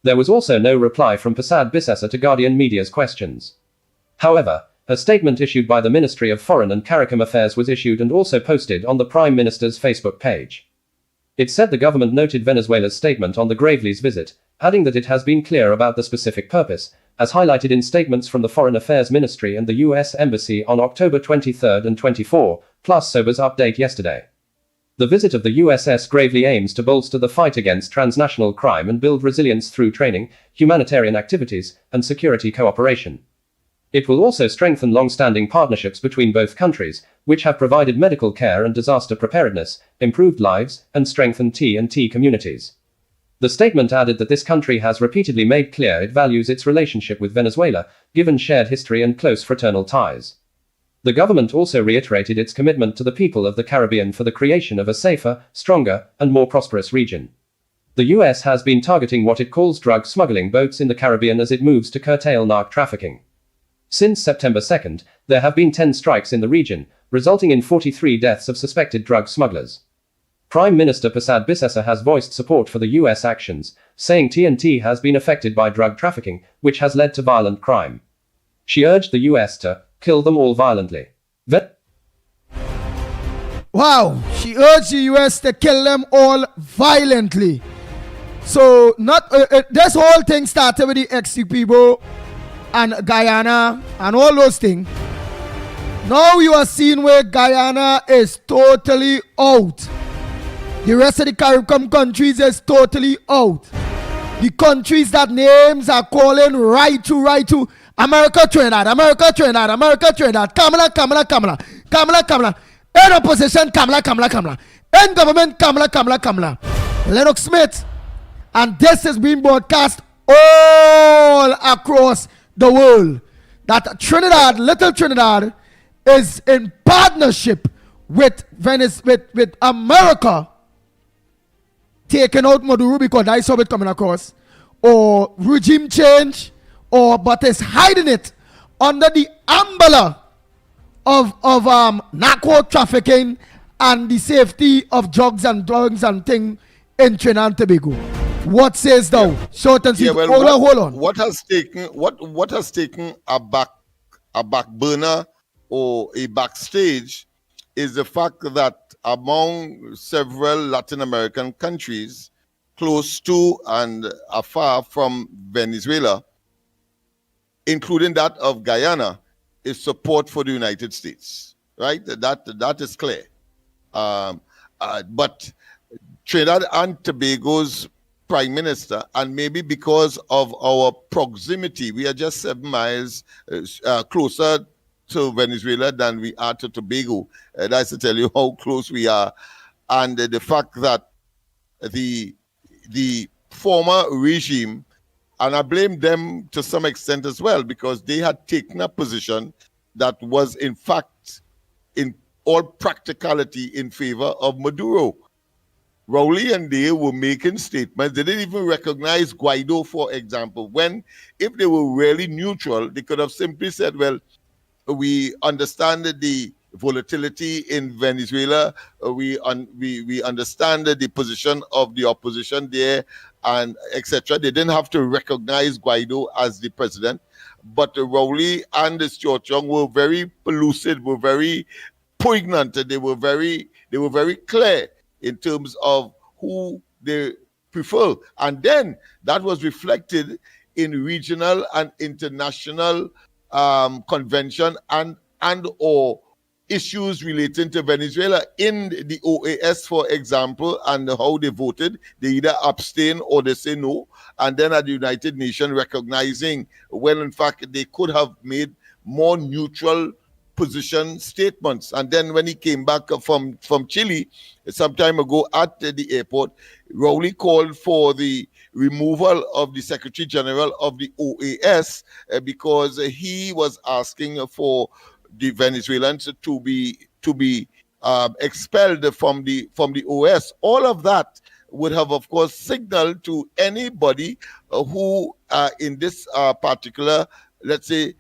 There was also no reply from Persad-Bissessar to Guardian Media's questions. However, a statement issued by the Ministry of Foreign and CARICOM Affairs was issued and also posted on the Prime Minister's Facebook page. It said the government noted Venezuela's statement on the Gravely's visit, adding that it has been clear about the specific purpose, as highlighted in statements from the Foreign Affairs Ministry and the U.S. Embassy on October 23 and 24, plus Sober's update yesterday. The visit of the USS Gravely aims to bolster the fight against transnational crime and build resilience through training, humanitarian activities, and security cooperation. It will also strengthen long-standing partnerships between both countries, which have provided medical care and disaster preparedness, improved lives, and strengthened TNT communities. The statement added that this country has repeatedly made clear it values its relationship with Venezuela, given shared history and close fraternal ties. The government also reiterated its commitment to the people of the Caribbean for the creation of a safer, stronger, and more prosperous region. The U.S. has been targeting what it calls drug smuggling boats in the Caribbean as it moves to curtail narc trafficking. Since September 2nd, there have been 10 strikes in the region, resulting in 43 deaths of suspected drug smugglers. Prime Minister Persad-Bissessar has voiced support for the U.S. actions, saying TNT has been affected by drug trafficking, which has led to violent crime. She urged the U.S. to kill them all violently. Wow, she urged the US to kill them all violently. So not this whole thing started with the XC people and Guyana and all those things. Now you are seeing where Guyana is totally out. The rest of the Caribbean countries is totally out. The countries that names are calling right to America, Trinidad, America, Trinidad, America, Trinidad, Kamala. In opposition, Kamala. In government, Kamala. Lennox Smith. And this is being broadcast all across the world. That Trinidad, little Trinidad, is in partnership with Venice, with America, taking out Maduro because I saw it coming across, or regime change, but is hiding it under the umbrella of narco trafficking and the safety of drugs and things in Trinidad and Tobago. What says thou? Short and sweet. Hold on. What has taken a back burner or a backstage is the fact that among several Latin American countries close to and afar from Venezuela, including that of Guyana, is support for the United States, right? That is clear. But Trinidad and Tobago's Prime Minister, and maybe because of our proximity, we are just 7 miles closer to Venezuela than we are to Tobago. That's to tell you how close we are. And the fact that the former regime, and I blame them to some extent as well, because they had taken a position that was in fact, in all practicality, in favor of Maduro. Rowley and they were making statements. They didn't even recognize Guaido, for example, when if they were really neutral, they could have simply said, well, we understand the volatility in Venezuela. We understand the position of the opposition there, and etc. They didn't have to recognize Guaido as the president, but Rowley and Stuart Young were very pellucid, were very poignant. They were very clear in terms of who they prefer, and then that was reflected in regional and international convention and or issues relating to Venezuela in the OAS, for example, and how they voted. They either abstain or they say no. And then at the United Nations, recognizing when in fact they could have made more neutral position statements. And then when he came back from Chile some time ago at the airport, Rowley called for the removal of the Secretary General of the OAS because he was asking for the Venezuelans to be expelled from the OAS. All of that would have, of course, signaled to anybody who in this particular, let's say,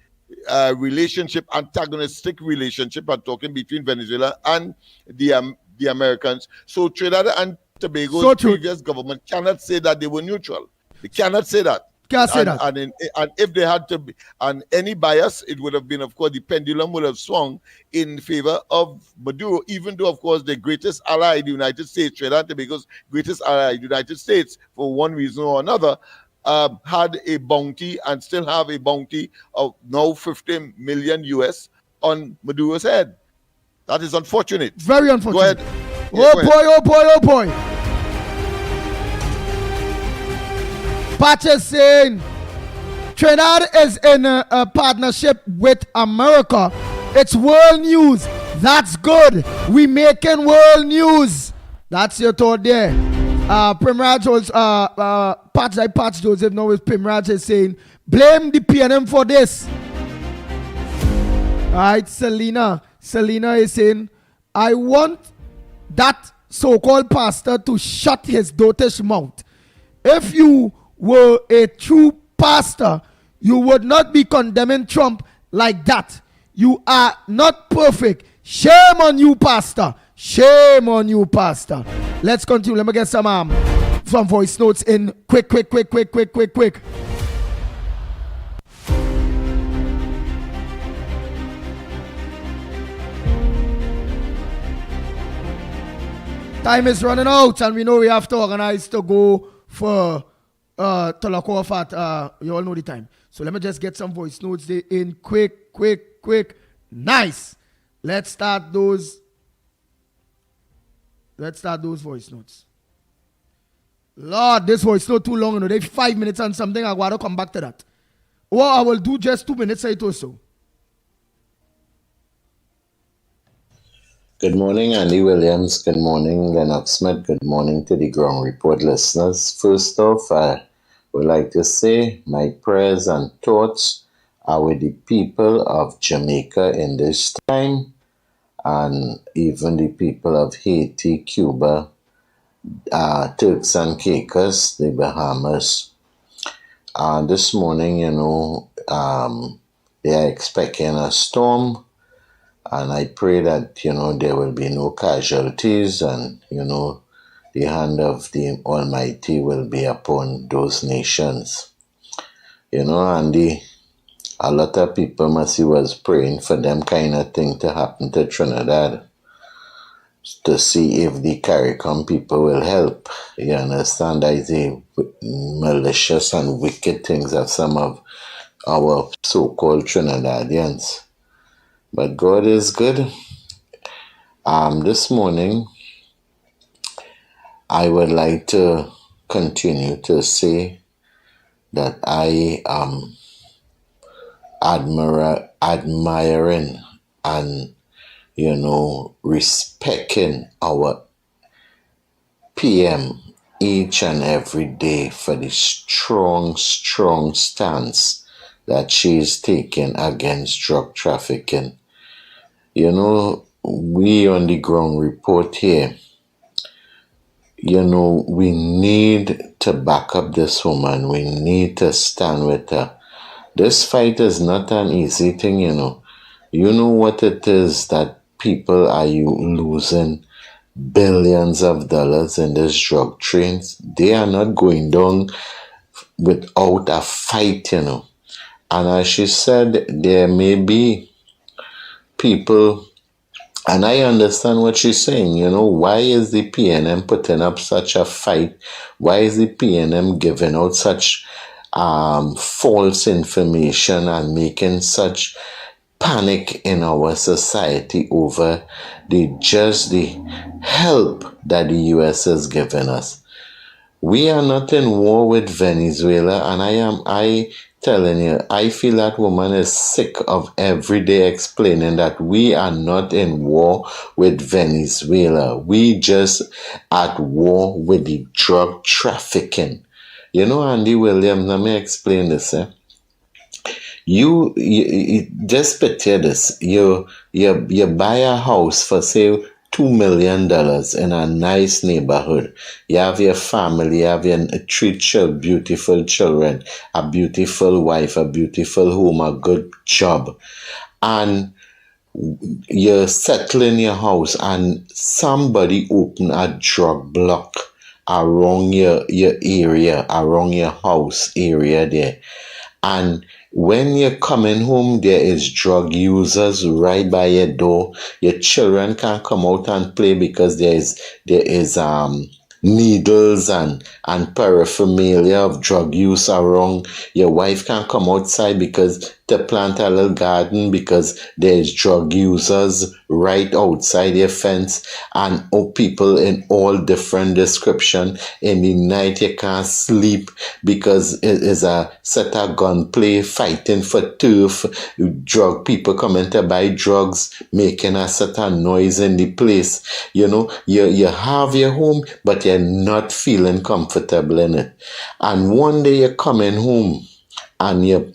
relationship, antagonistic relationship, I'm talking between Venezuela and the Americans. So Trinidad and Tobago's previous government cannot say that they were neutral. They cannot say that. Can't say that. And if they had to be, and any bias, it would have been, of course, the pendulum would have swung in favor of Maduro, even though, of course, the greatest ally, the United States, Trinidad and Tobago's greatest ally, the United States, for one reason or another, had a bounty and still have a bounty of now 50 million US on Maduro's head. That is unfortunate. Very unfortunate. Go ahead. Oh boy. Patch is saying Trinidad is in a partnership with America. It's world news. That's good. We making world news. That's your thought there. Primraj was Patch Joseph now is Primraj is saying blame the PNM for this. Alright, Selena is saying I want that so-called pastor to shut his dotish mouth. If you were a true pastor, you would not be condemning Trump like that. You are not perfect. Shame on you, pastor. Shame on you, pastor. Let's continue. Let me get some voice notes in quick. Time is running out, and we know we have to organize to go for to lock off at you all know the time. So let me just get some voice notes there in quick. Nice. Let's start those voice notes. Lord, this voice note too long, They 5 minutes and something. I gotta come back to that. Well, I will do just 2 minutes or so. Good morning, Andy Williams. Good morning, Lennox Smith. Good morning to the Ground Report listeners. First off, I would like to say my prayers and thoughts are with the people of Jamaica in this time, and even the people of Haiti, Cuba, Turks and Caicos, the Bahamas. This morning, they are expecting a storm. And I pray that, there will be no casualties and, the hand of the Almighty will be upon those nations. Andy, a lot of people must was praying for them kind of thing to happen to Trinidad to see if the CARICOM people will help. You understand? I the malicious and wicked things of some of our so-called Trinidadians. But God is good. This morning, I would like to continue to say that I am admiring and, respecting our PM each and every day for the strong stance that she is taking against drug trafficking. We on the Ground Report here, we need to back up this woman. We need to stand with her. This fight is not an easy thing, You know what it is that people are losing billions of dollars in these drug trains. They are not going down without a fight, And as she said, there may be people, and I understand what she's saying, why is the PNM putting up such a fight? Why is the PNM giving out such false information and making such panic in our society over the help that the US has given us? We are not in war with Venezuela, and I telling you, I feel that woman is sick of every day explaining that we are not in war with Venezuela. We just at war with the drug trafficking. Andy Williams, let me explain this. You just picture this. You buy a house for, say, $2 million in a nice neighborhood. You have your family, you have your 3 beautiful children, a beautiful wife, a beautiful home, a good job. And you settle in your house and somebody open a drug block around your area, around your house area there. And when you're coming home, there is drug users right by your door. Your children can't come out and play because there is needles and paraphernalia of drug use around. Your wife can't come outside because to plant a little garden because there's drug users right outside your fence, and people in all different description. In the night you can't sleep because it is a set of gunplay fighting for turf. Drug people coming to buy drugs, making a set of noise in the place. You have your home, but you're not feeling comfortable in it. And one day you're coming home and you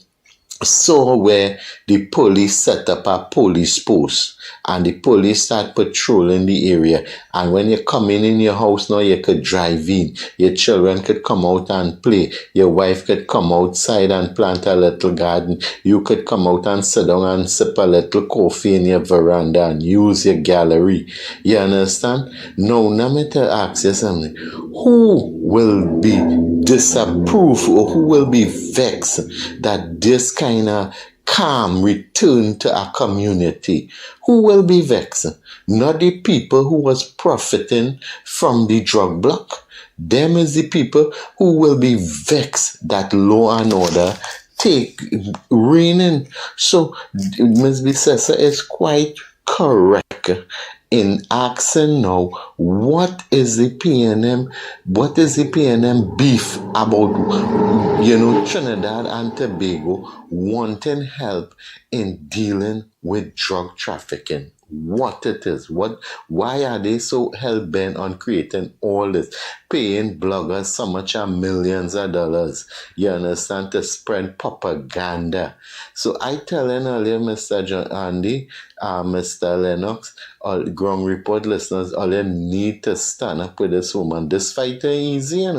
saw where the police set up a police post and the police start patrolling the area. And when you come in your house now, you could drive in. Your children could come out and play. Your wife could come outside and plant a little garden. You could come out and sit down and sip a little coffee in your veranda and use your gallery. You understand? Now, let me to ask you something. Who will be disapproved or who will be vexed that this kind of calm return to our community, who will be vexed? Not the people who was profiting from the drug block. Them is the people who will be vexed that law and order take reigning. So Ms. Bissessa is quite correct in asking now, what is the PNM beef about, Trinidad and Tobago wanting help in dealing with drug trafficking? What it is, why are they so hell-bent on creating all this, paying bloggers so much millions of dollars, you understand, to spread propaganda? So I telling earlier, Mr. John Andy, Mr. Lennox, all ground report listeners, all you need to stand up with this woman. This fight ain't easy,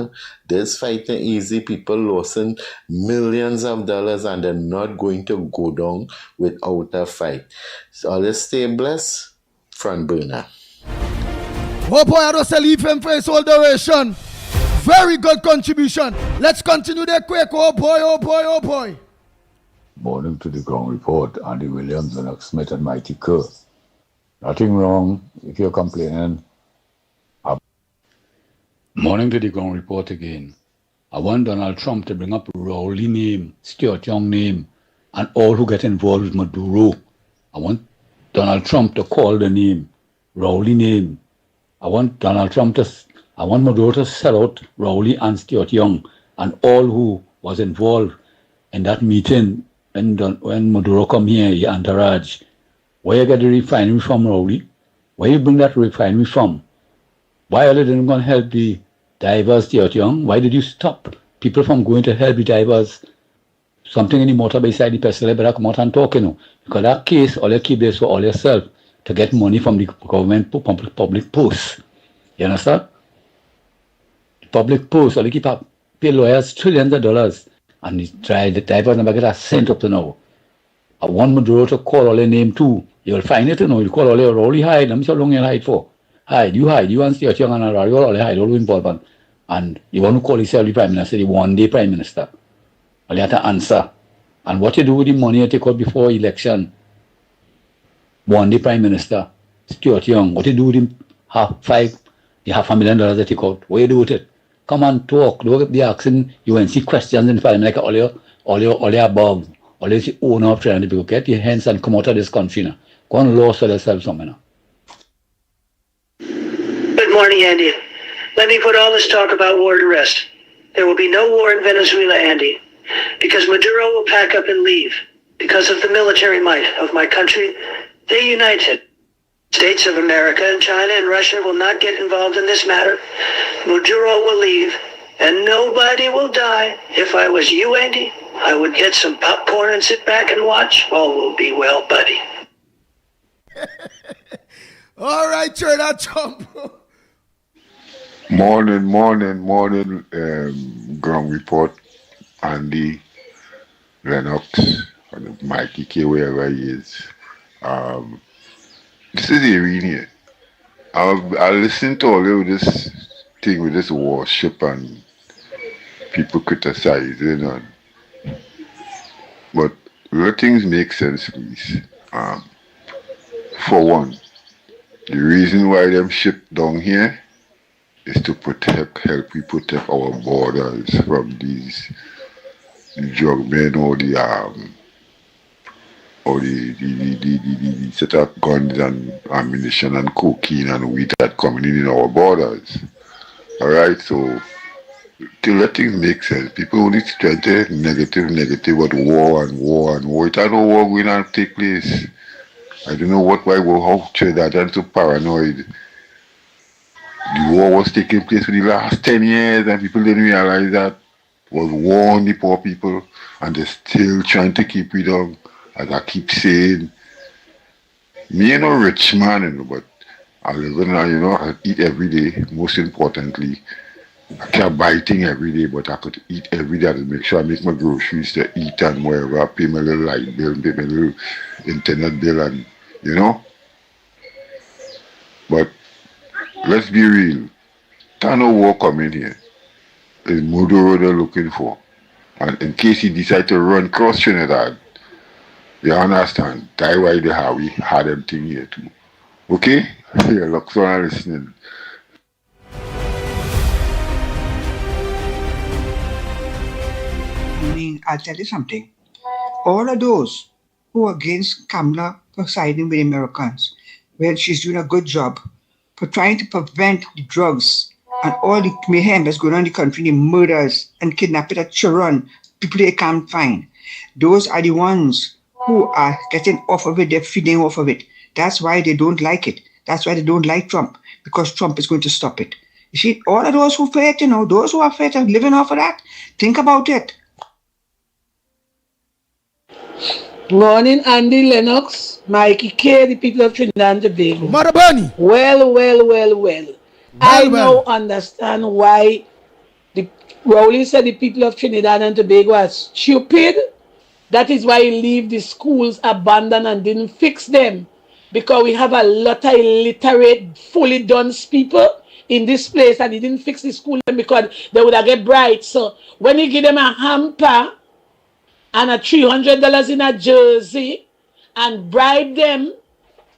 This fight ain't easy. People losing millions of dollars and they're not going to go down without a fight. So let's stay blessed. Front burner. Oh boy, I just leave him for his whole duration. Very good contribution. Let's continue that quick. Oh boy. Morning to the ground report, Andy Williams, Lennox Smith, and Mickie Kerr. Nothing wrong if you're complaining. Morning to the ground report again. I want Donald Trump to bring up Rowley name, Stuart Young name, and all who get involved with Maduro. I want Donald Trump to call the name, Rowley name. I want Maduro to sell out Rowley and Stuart Young and all who was involved in that meeting when Maduro come here, your entourage. Where you get the refinery from, Rowley? Where you bring that refinery from? Why are they not going to help the divers, Stuart Young? Why did you stop people from going to help the divers? Something in the motor beside the person, better come out and talk, Because that case, all you keep this for all yourself to get money from the government public posts. You understand? The public posts, all you keep up, pay lawyers trillions of dollars. And the divers never get a cent up to now. I want Maduro to call all their name too. You'll find it, You call all their Rowley hide. Let me see how long you hide for. Hide. You and Stuart Young and Arario, all they hide, all involved. And you want to call yourself the Prime Minister, the one-day Prime Minister. All you have to answer. And what you do with the money you take out before election, one-day Prime Minister, Stuart Young, what you do with the $500,000 you take out? What you do with it? Come and talk. Don't be asking UNC questions in Parliament like all your above. All you owner of trying to be, get your hands and come out of this country now. Go and lose yourself somewhere now. Good morning, Andy. Let me put all this talk about war to rest. There will be no war in Venezuela, Andy, because Maduro will pack up and leave. Because of the military might of my country, they united. States of America and China and Russia will not get involved in this matter. Maduro will leave, and nobody will die. If I was you, Andy, I would get some popcorn and sit back and watch. All will be well, buddy. All right, Donald Trump. Morning, ground report, Andy, Lennox, and Mickie K, wherever he is. This is Irene here. I listened to all of this thing with this warship and people criticizing, but real things make sense, please. For one, the reason why them ship down here is to help we protect our borders from these drug men or the set of guns and ammunition and cocaine and weed that coming in our borders. Alright, so to let things make sense, people only try to negative about war. It ain't no war going on take place. I don't know how Trinidad and so paranoid. The war was taking place for the last 10 years and people didn't realize that was war on the poor people and they're still trying to keep it down. As I keep saying, me ain't no rich man, but I live in, I eat every day. Most importantly, I can't buy things every day, but I could eat every day to make sure I make my groceries to eat and wherever I pay my little light bill, pay my little internet bill, and But let's be real. There's no war coming here. It's Maduro they're looking for. And in case he decide to run cross Trinidad, You understand? That's why we had them thing here too. Okay? Yeah, look, so I'm listening. I'll tell you something. All of those who are against Kamala for siding with Americans, well, she's doing a good job for trying to prevent the drugs and all the mayhem that's going on in the country, the murders and kidnapping of children, people they can't find. Those are the ones who are getting off of it, they're feeding off of it. That's why they don't like it. That's why they don't like Trump, because Trump is going to stop it. You see, all of those who fight, those who are fight and living off of that, think about it. Morning, Andy, Lennox, Mickie, Kerr, the people of Trinidad and Tobago. Mother Bunny. Well. I now understand why Rowley said the people of Trinidad and Tobago are stupid. That is why he leave the schools abandoned and didn't fix them. Because we have a lot of illiterate, fully done people in this place, and he didn't fix the school because they would have get bright. So when he give them a hamper and a $300 in a jersey and bribe them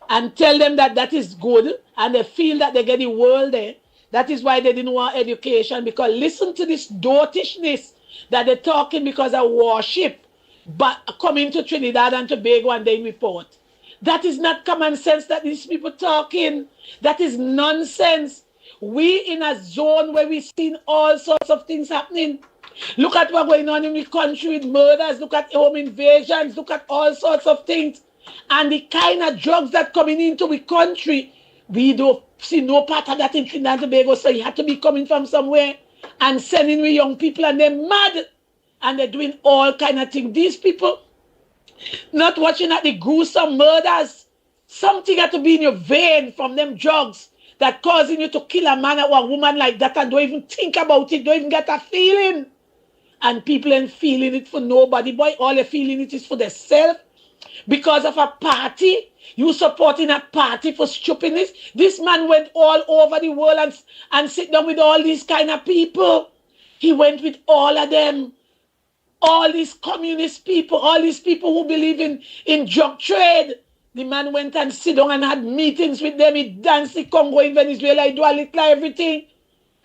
and tell them that that is good, and they feel that they get the world there. That is why they didn't want education, because listen to this dotishness that they're talking because of worship, but coming to Trinidad and Tobago and they report. That is not common sense that these people talking. That is nonsense. We in a zone where we've seen all sorts of things happening. Look at what's going on in the country with murders. Look at home invasions. Look at all sorts of things. And the kind of drugs that coming into the country, we don't see no part of that in Trinidad and Tobago. So you have to be coming from somewhere and sending with young people, and they're mad. And they're doing all kind of things. These people not watching at the gruesome murders. Something had to be in your vein from them drugs that causing you to kill a man or a woman like that and don't even think about it, don't even get a feeling. And people ain't feeling it for nobody. Boy, all they're feeling it is for themselves. Because of a party, you supporting a party for stupidness. This man went all over the world and sit down with all these kind of people. He went with all of them. All these communist people, all these people who believe in drug trade. The man went and sit down and had meetings with them. He danced the Congo in Venezuela. He do a little everything.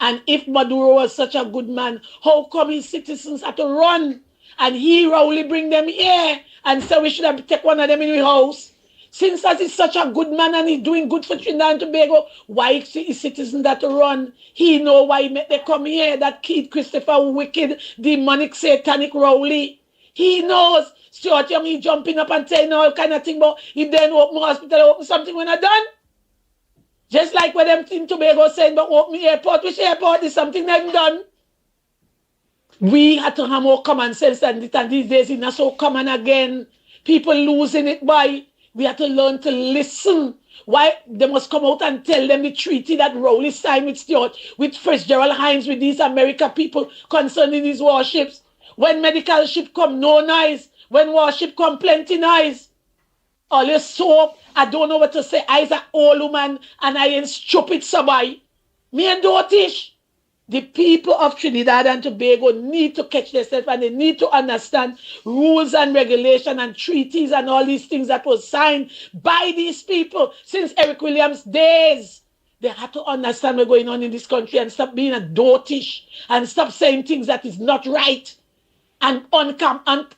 And if Maduro was such a good man, how come his citizens had to run? And he only bring them here and say we should have take one of them in the house. Since that he's such a good man and he's doing good for Trinidad and Tobago, why his citizens that to run? He know why he make they come here. That kid Christopher, wicked, demonic, satanic Rowley. He knows. Stuart Young, he jumping up and saying all kind of thing, but he then open hospital, open something when I done. Just like what them in Tobago saying, but open airport, which airport is something they've done. We had to have more common sense than this, and these days it's not so common again. People losing it by. We have to learn to listen. Why they must come out and tell them the treaty that Rowley signed with Stuart, with Fitzgerald Hines, with these American people concerning these warships. When medical ship come, no nice. When warship come, plenty nice. All your soap, I don't know what to say. I's an old woman and I ain't stupid somebody. Me and dotish. The people of Trinidad and Tobago need to catch themselves, and they need to understand rules and regulation and treaties and all these things that was signed by these people since Eric Williams' days. They have to understand what's going on in this country and stop being a dotish and stop saying things that is not right. And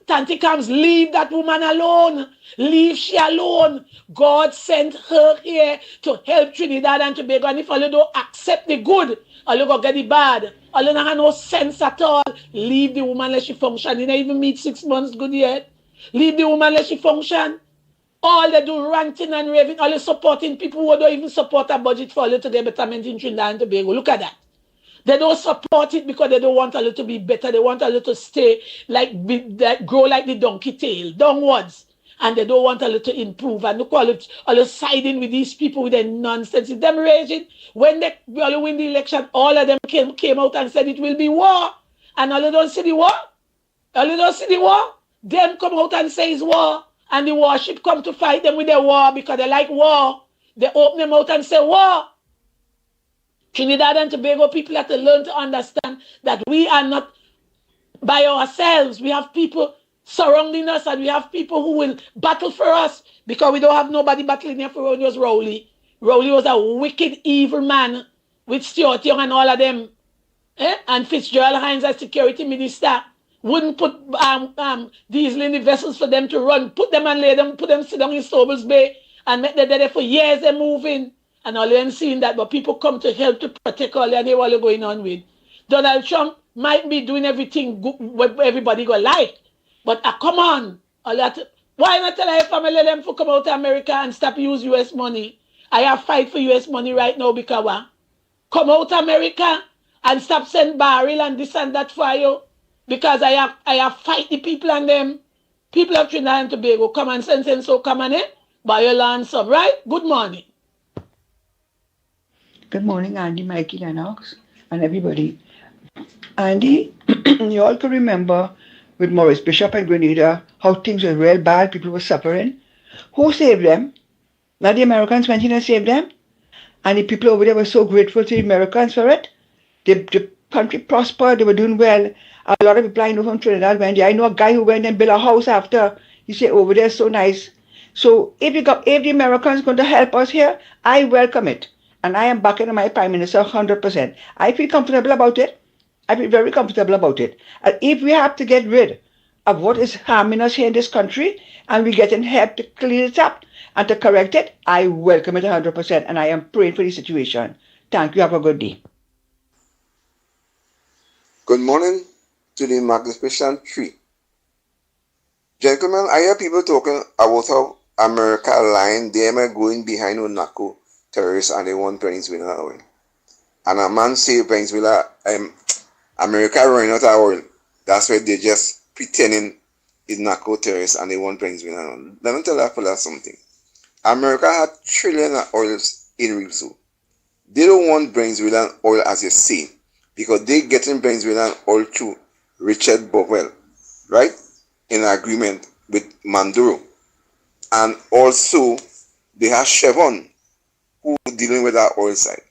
Tanti comes, leave that woman alone. Leave she alone. God sent her here to help Trinidad and Tobago. And if all you don't accept the good, all you go get the bad, all you don't have no sense at all, leave the woman let she function. You don't even meet 6 months good yet. Leave the woman let she function. All they do ranting and raving, all you supporting people who don't even support a budget for you to get betterment in Trinidad and Tobago. Look at that. They don't support it because they don't want a little to be better. They want a little to stay grow like the donkey tail, downwards. And they don't want a little to improve. And look all the siding with these people with their nonsense. It's them raging. When they win the election, all of them came out and said it will be war. And all you don't see the war. All you don't see the war. Them come out and say it's war. And the warship come to fight them with their war because they like war. They open them out and say war. Trinidad and Tobago people have to learn to understand that we are not by ourselves. We have people surrounding us, and we have people who will battle for us because we don't have nobody battling here for us. Rowley. Rowley was a wicked, evil man with Stuart Young and all of them. And Fitzgerald Hines as security minister wouldn't put diesel in the vessels for them to run. Put them and lay them, put them sit down in Stobles Bay and make them there for years. They're moving. And all you ain't seeing that, but people come to help to protect all and what you're going on with. Donald Trump might be doing everything good, what everybody go like. But come on. Why not tell your family them to come out to America and stop use US money? I have fight for US money right now because what? Come out to America and stop sending barrel and this and that for you. Because I have fight the people and them. People of Trinidad and Tobago, come and send so come on buy your land some, right? Good morning. Good morning, Andy, Mikey, Lennox, and everybody. Andy, you all can remember with Maurice Bishop and Grenada how things were real bad, people were suffering. Who saved them? Now the Americans went in and saved them. And the people over there were so grateful to the Americans for it. The country prospered, they were doing well. A lot of people I know from Trinidad went there. I know a guy who went and built a house after. He said, over there is so nice. So if the Americans are going to help us here, I welcome it. And I am backing my Prime Minister 100%. I feel comfortable about it. I feel very comfortable about it. And if we have to get rid of what is harming us here in this country, and we getting help to clean it up and to correct it, I welcome it 100%. And I am praying for the situation. Thank you. Have a good day. Good morning to the Magnificent Tree. Gentlemen, I hear people talking about how America lying, they are going behind Unaco terrorists and they want Venezuela oil. And a man say Venezuela, America running out of oil. That's why they just pretending it's narco terrorists and they want Venezuela oil. Let me tell that fella something. America had trillions of oils in reserve. They don't want Venezuelan oil as you say, because they getting Venezuelan oil through Richard Bowell, right? In agreement with Maduro. And also they have Chevron who dealing with our oil side.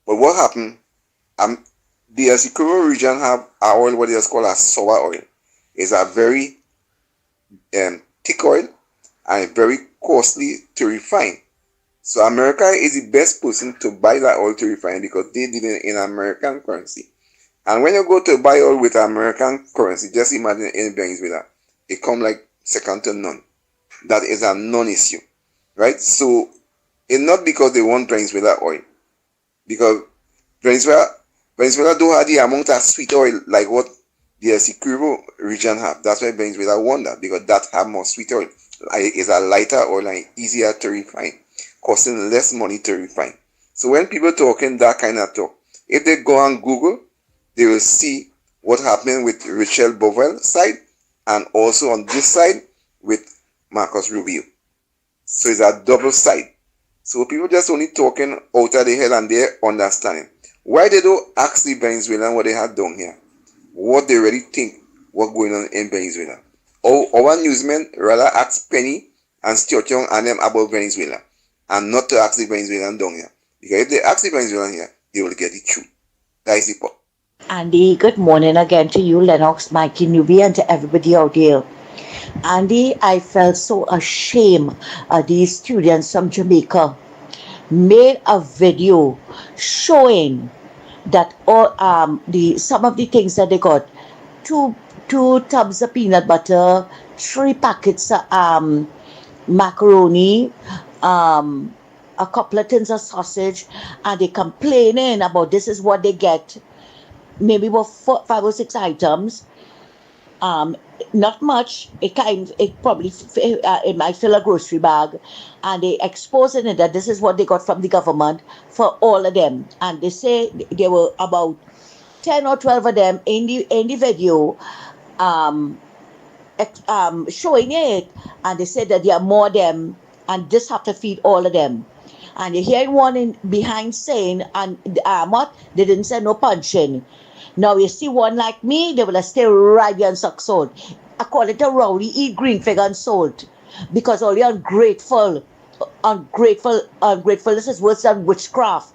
But what happened? The Essequibo region have our oil, what is called a sour oil. It's a very thick oil and very costly to refine. So America is the best person to buy that oil to refine because they did it in American currency. And when you go to buy oil with American currency, just imagine in Venezuela, it come like second to none. That is a non-issue, right? So it's not because they want Venezuela oil, because Venezuela don't have the amount of sweet oil like what the Essequibo region have. That's why Venezuela want that, because that have more sweet oil. It's a lighter oil and easier to refine, costing less money to refine. So when people talking that kind of talk, if they go on Google, they will see what happened with Rachel Bovell side and also on this side with Marcus Rubio. So it's a double side. So people just only talking out of the head and their understanding. Why they don't ask the Venezuelan what they had done here? What they really think what's going on in Venezuela? Our newsmen rather ask Penny and Stuart Young and them about Venezuela and not to ask the Venezuelan down here. Because if they ask the Venezuelan here, they will get the truth. That is the point. Andy, good morning again to you, Lennox, Mikey, Newbie, and to everybody out here. Andy, I felt so ashamed of these students from Jamaica made a video showing that all some of the things that they got, two tubs of peanut butter, 3 packets of macaroni, a couple of tins of sausage, and they complaining about this is what they get. Maybe about 5 or 6 items. Not much. It probably it might fill a grocery bag, and they exposing it that this is what they got from the government for all of them. And they say there were about 10 or 12 of them in the video, showing it, and they said that there are more of them, and this have to feed all of them. And you hear one behind saying, and what they didn't say no punching. Now you see one like me, they will stay right there and suck salt. According to Rowley, eat green fig and salt. Because all the ungrateful, this is worse than witchcraft.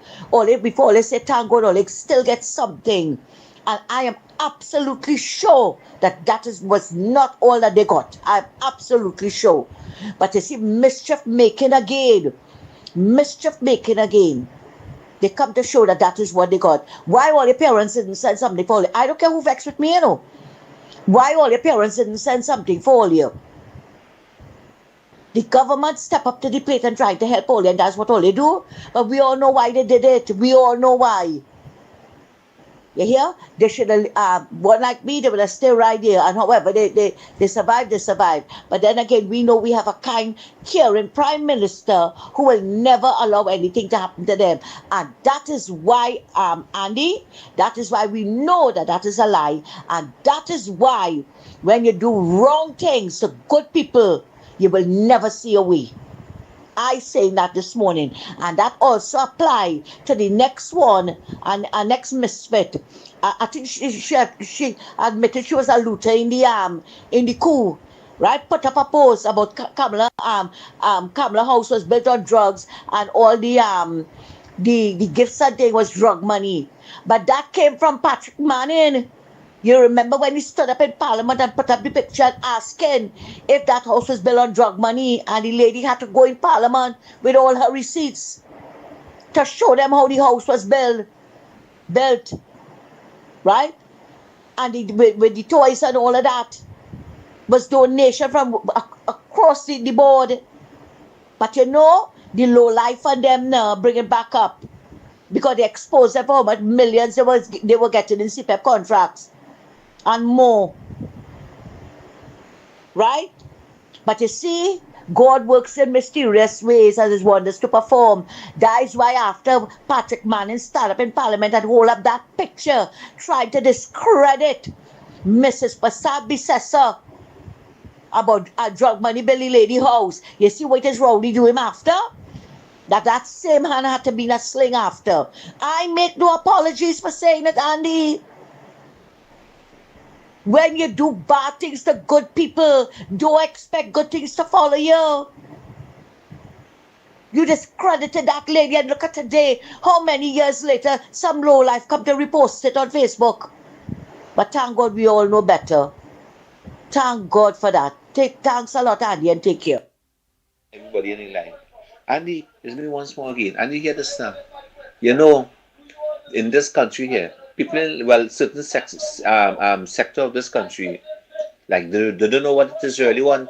Before they say thank God, they still get something. And I am absolutely sure that was not all that they got. I'm absolutely sure. But you see, mischief making again. Mischief making again. They come to show that that is what they got. Why all your parents didn't send something for you? I don't care who vexed with me, you know. Why all your parents didn't send something for you? The government step up to the plate and try to help all, and that's what all they do. But we all know why they did it. We all know why. You hear? They should have, one like me, they would have stayed right there. And however, they survived. But then again, we know we have a kind, caring prime minister who will never allow anything to happen to them. And that is why, Andy, that is why we know that that is a lie. And that is why when you do wrong things to good people, you will never see a way. I saying that this morning, and that also apply to the next one and next misfit. I think she admitted she was a looter in the coup, right? Put up a post about Kamala. Kamala house was built on drugs, and all the gifts and thing was drug money. But that came from Patrick Manning. You remember when he stood up in Parliament and put up the picture and asking if that house was built on drug money, and the lady had to go in Parliament with all her receipts to show them how the house was built, right? And with the toys and all of that was donation from across the board. But you know, the low life on them now bring it back up because they exposed them for how much millions they were getting in CPEP contracts. And more, right? But you see, God works in mysterious ways and his wonders to perform. That is why after Patrick Manning stood up in Parliament and hold up that picture, trying to discredit Mrs. Prasad Bissessa about a drug money Billy Lady house. You see what is Rowdy do him after? That same hand had to be in a sling after. I make no apologies for saying it, Andy. When you do bad things to good people, don't expect good things to follow you. You discredited that lady, and look at today. How many years later, some lowlife come to repost it on Facebook. But thank God we all know better. Thank God for that. Thanks a lot, Andy, and take care. Everybody in the line. Andy, it's me once more again. Andy, hear this now. You know, in this country here, people in, certain sector of this country, like they don't know what it is really want.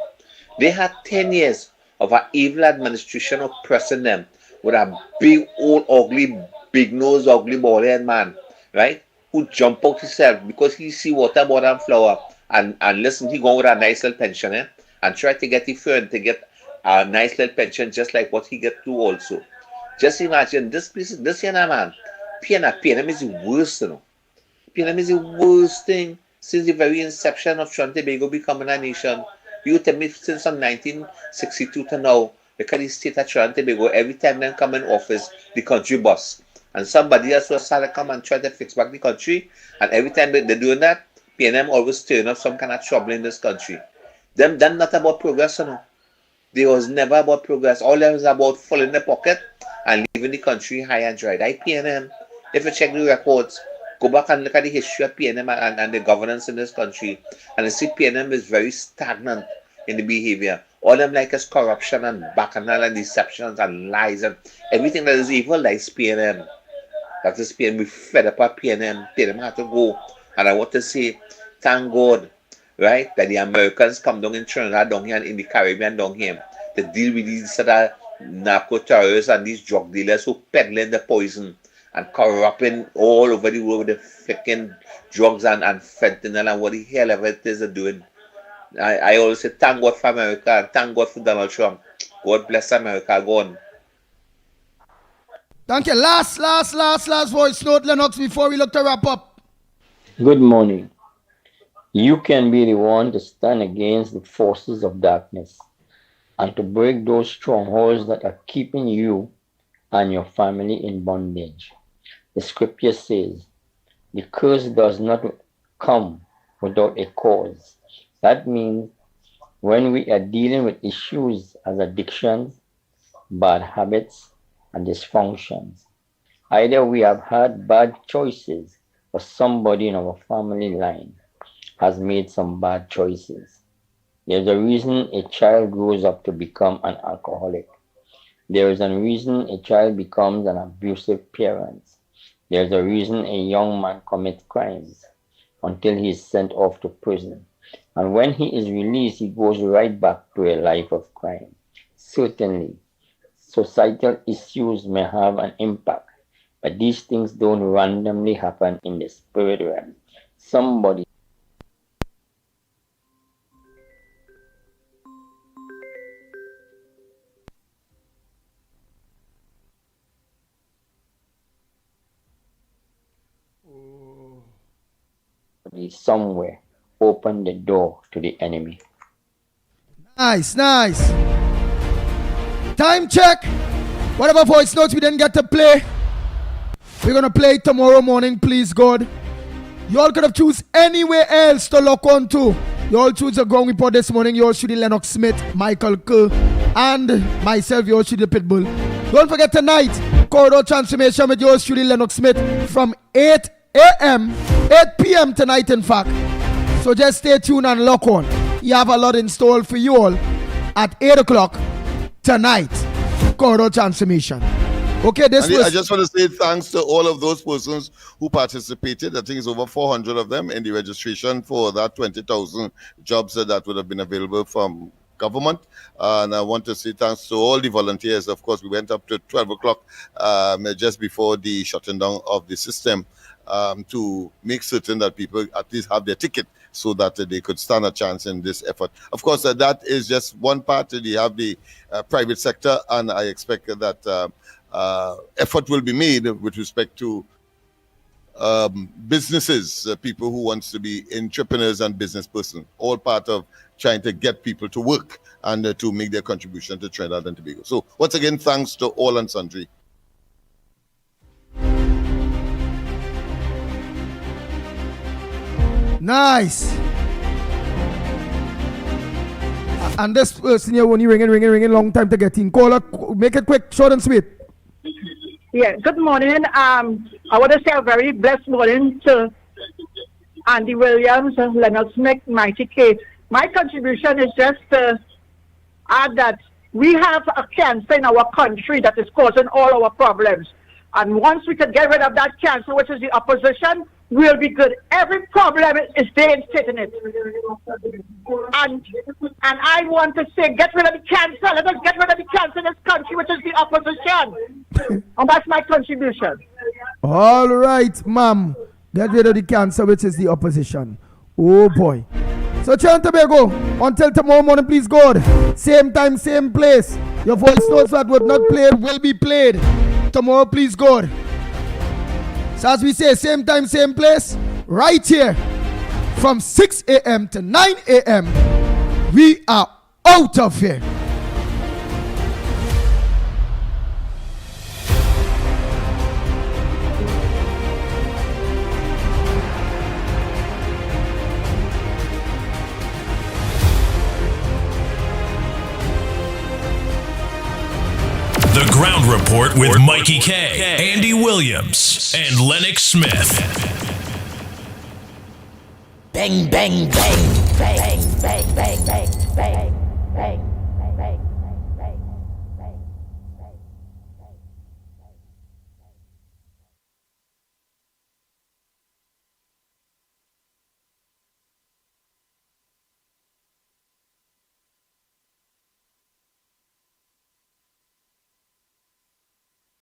They had 10 years of an evil administration oppressing them with a big, old, ugly, big nose, ugly, bald head man, right? Who jump out himself because he see water, water and flower, and listen, he go with a nice little pension, and try to get the firm to get a nice little pension just like what he get too also. Just imagine this young man. PNM is the worst, you know. PNM is the worst thing since the very inception of Trinidad and Tobago becoming a nation. You tell me since from 1962 to now, look at the state of Trinidad and Tobago, every time they come in office, the country bust. And somebody else will start to come and try to fix back the country, and every time they're doing that, PNM always stirring up some kind of trouble in this country. Them not about progress, you know. They was never about progress. All them was about filling the pocket and leaving the country high and dry. Like PNM, if you check the records, go back and look at the history of PNM and the governance in this country, and you see PNM is very stagnant in the behavior. All them like is corruption and bacchanal and deceptions and lies and everything that is evil, that is PNM. That is PNM. We fed up at PNM. PNM had to go. And I want to say, thank God, right, that the Americans come down in Trinidad down here and in the Caribbean down here to deal with these sort of narco-terrorists and these drug dealers who peddling the poison and corrupting all over the world with the freaking drugs and fentanyl and what the hell ever it is they're doing. I always say thank God for America and thank God for Donald Trump. God bless America. Go on. Thank you. Last voice note, Lennox, before we look to wrap up. Good morning. You can be the one to stand against the forces of darkness and to break those strongholds that are keeping you and your family in bondage. The scripture says, the curse does not come without a cause. That means when we are dealing with issues as addictions, bad habits, and dysfunctions, either we have had bad choices or somebody in our family line has made some bad choices. There's a reason a child grows up to become an alcoholic. There is a reason a child becomes an abusive parent. There's a reason a young man commits crimes until he is sent off to prison. And when he is released, he goes right back to a life of crime. Certainly, societal issues may have an impact, but these things don't randomly happen in the spirit realm. Somebody somewhere open the door to the enemy. Nice. Time check. Whatever voice notes we didn't get to play, we're gonna play tomorrow morning, please God. Y'all could have choose anywhere else to lock on to. Y'all choose a ground report this morning. Y'all should the Lennox Smith, Michael Kerr, and myself. Y'all should the Pitbull. Don't forget tonight, Corridor Transformation with yours truly, Lennox Smith, from 8 p.m. tonight, in fact. So just stay tuned and lock on. You have a lot in store for you all at 8 o'clock tonight. Corridor Transformation. Okay, I just want to say thanks to all of those persons who participated. I think it's over 400 of them in the registration for that 20,000 jobs that would have been available from government. And I want to say thanks to all the volunteers. Of course, we went up to 12 o'clock just before the shutting down of the system to make certain that people at least have their ticket so that they could stand a chance in this effort. Of course, that is just one part. They have the private sector, and I expect that effort will be made with respect to businesses, people who wants to be entrepreneurs and business person, all part of trying to get people to work and to make their contribution to Trinidad and Tobago. So once again, thanks to all and sundry. Nice. And this person here only ringing, long time to get in. Call her, make it quick, short and sweet. Yeah, good morning. I want to say a very blessed morning to Andy Williams, Lennox Smith, Mickie K. My contribution is just to add that we have a cancer in our country that is causing all our problems. And once we can get rid of that cancer, which is the opposition, we'll be good. Every problem is there in it. And I want to say, get rid of the cancer. Let us get rid of the cancer in this country, which is the opposition. And that's my contribution. All right, ma'am. Get rid of the cancer, which is the opposition. Oh, boy. So, Trinidad and Tobago, until tomorrow morning, please, God. Same time, same place. Your voice notes that would not play will be played. Tomorrow, please, God. So as we say, same time, same place, right here, from 6 a.m. to 9 a.m., we are out of here. The Ground Report with Mickie K, Andy Williams, and Lennox Smith. Bang, bang, bang, bang, bang, bang, bang, bang, bang.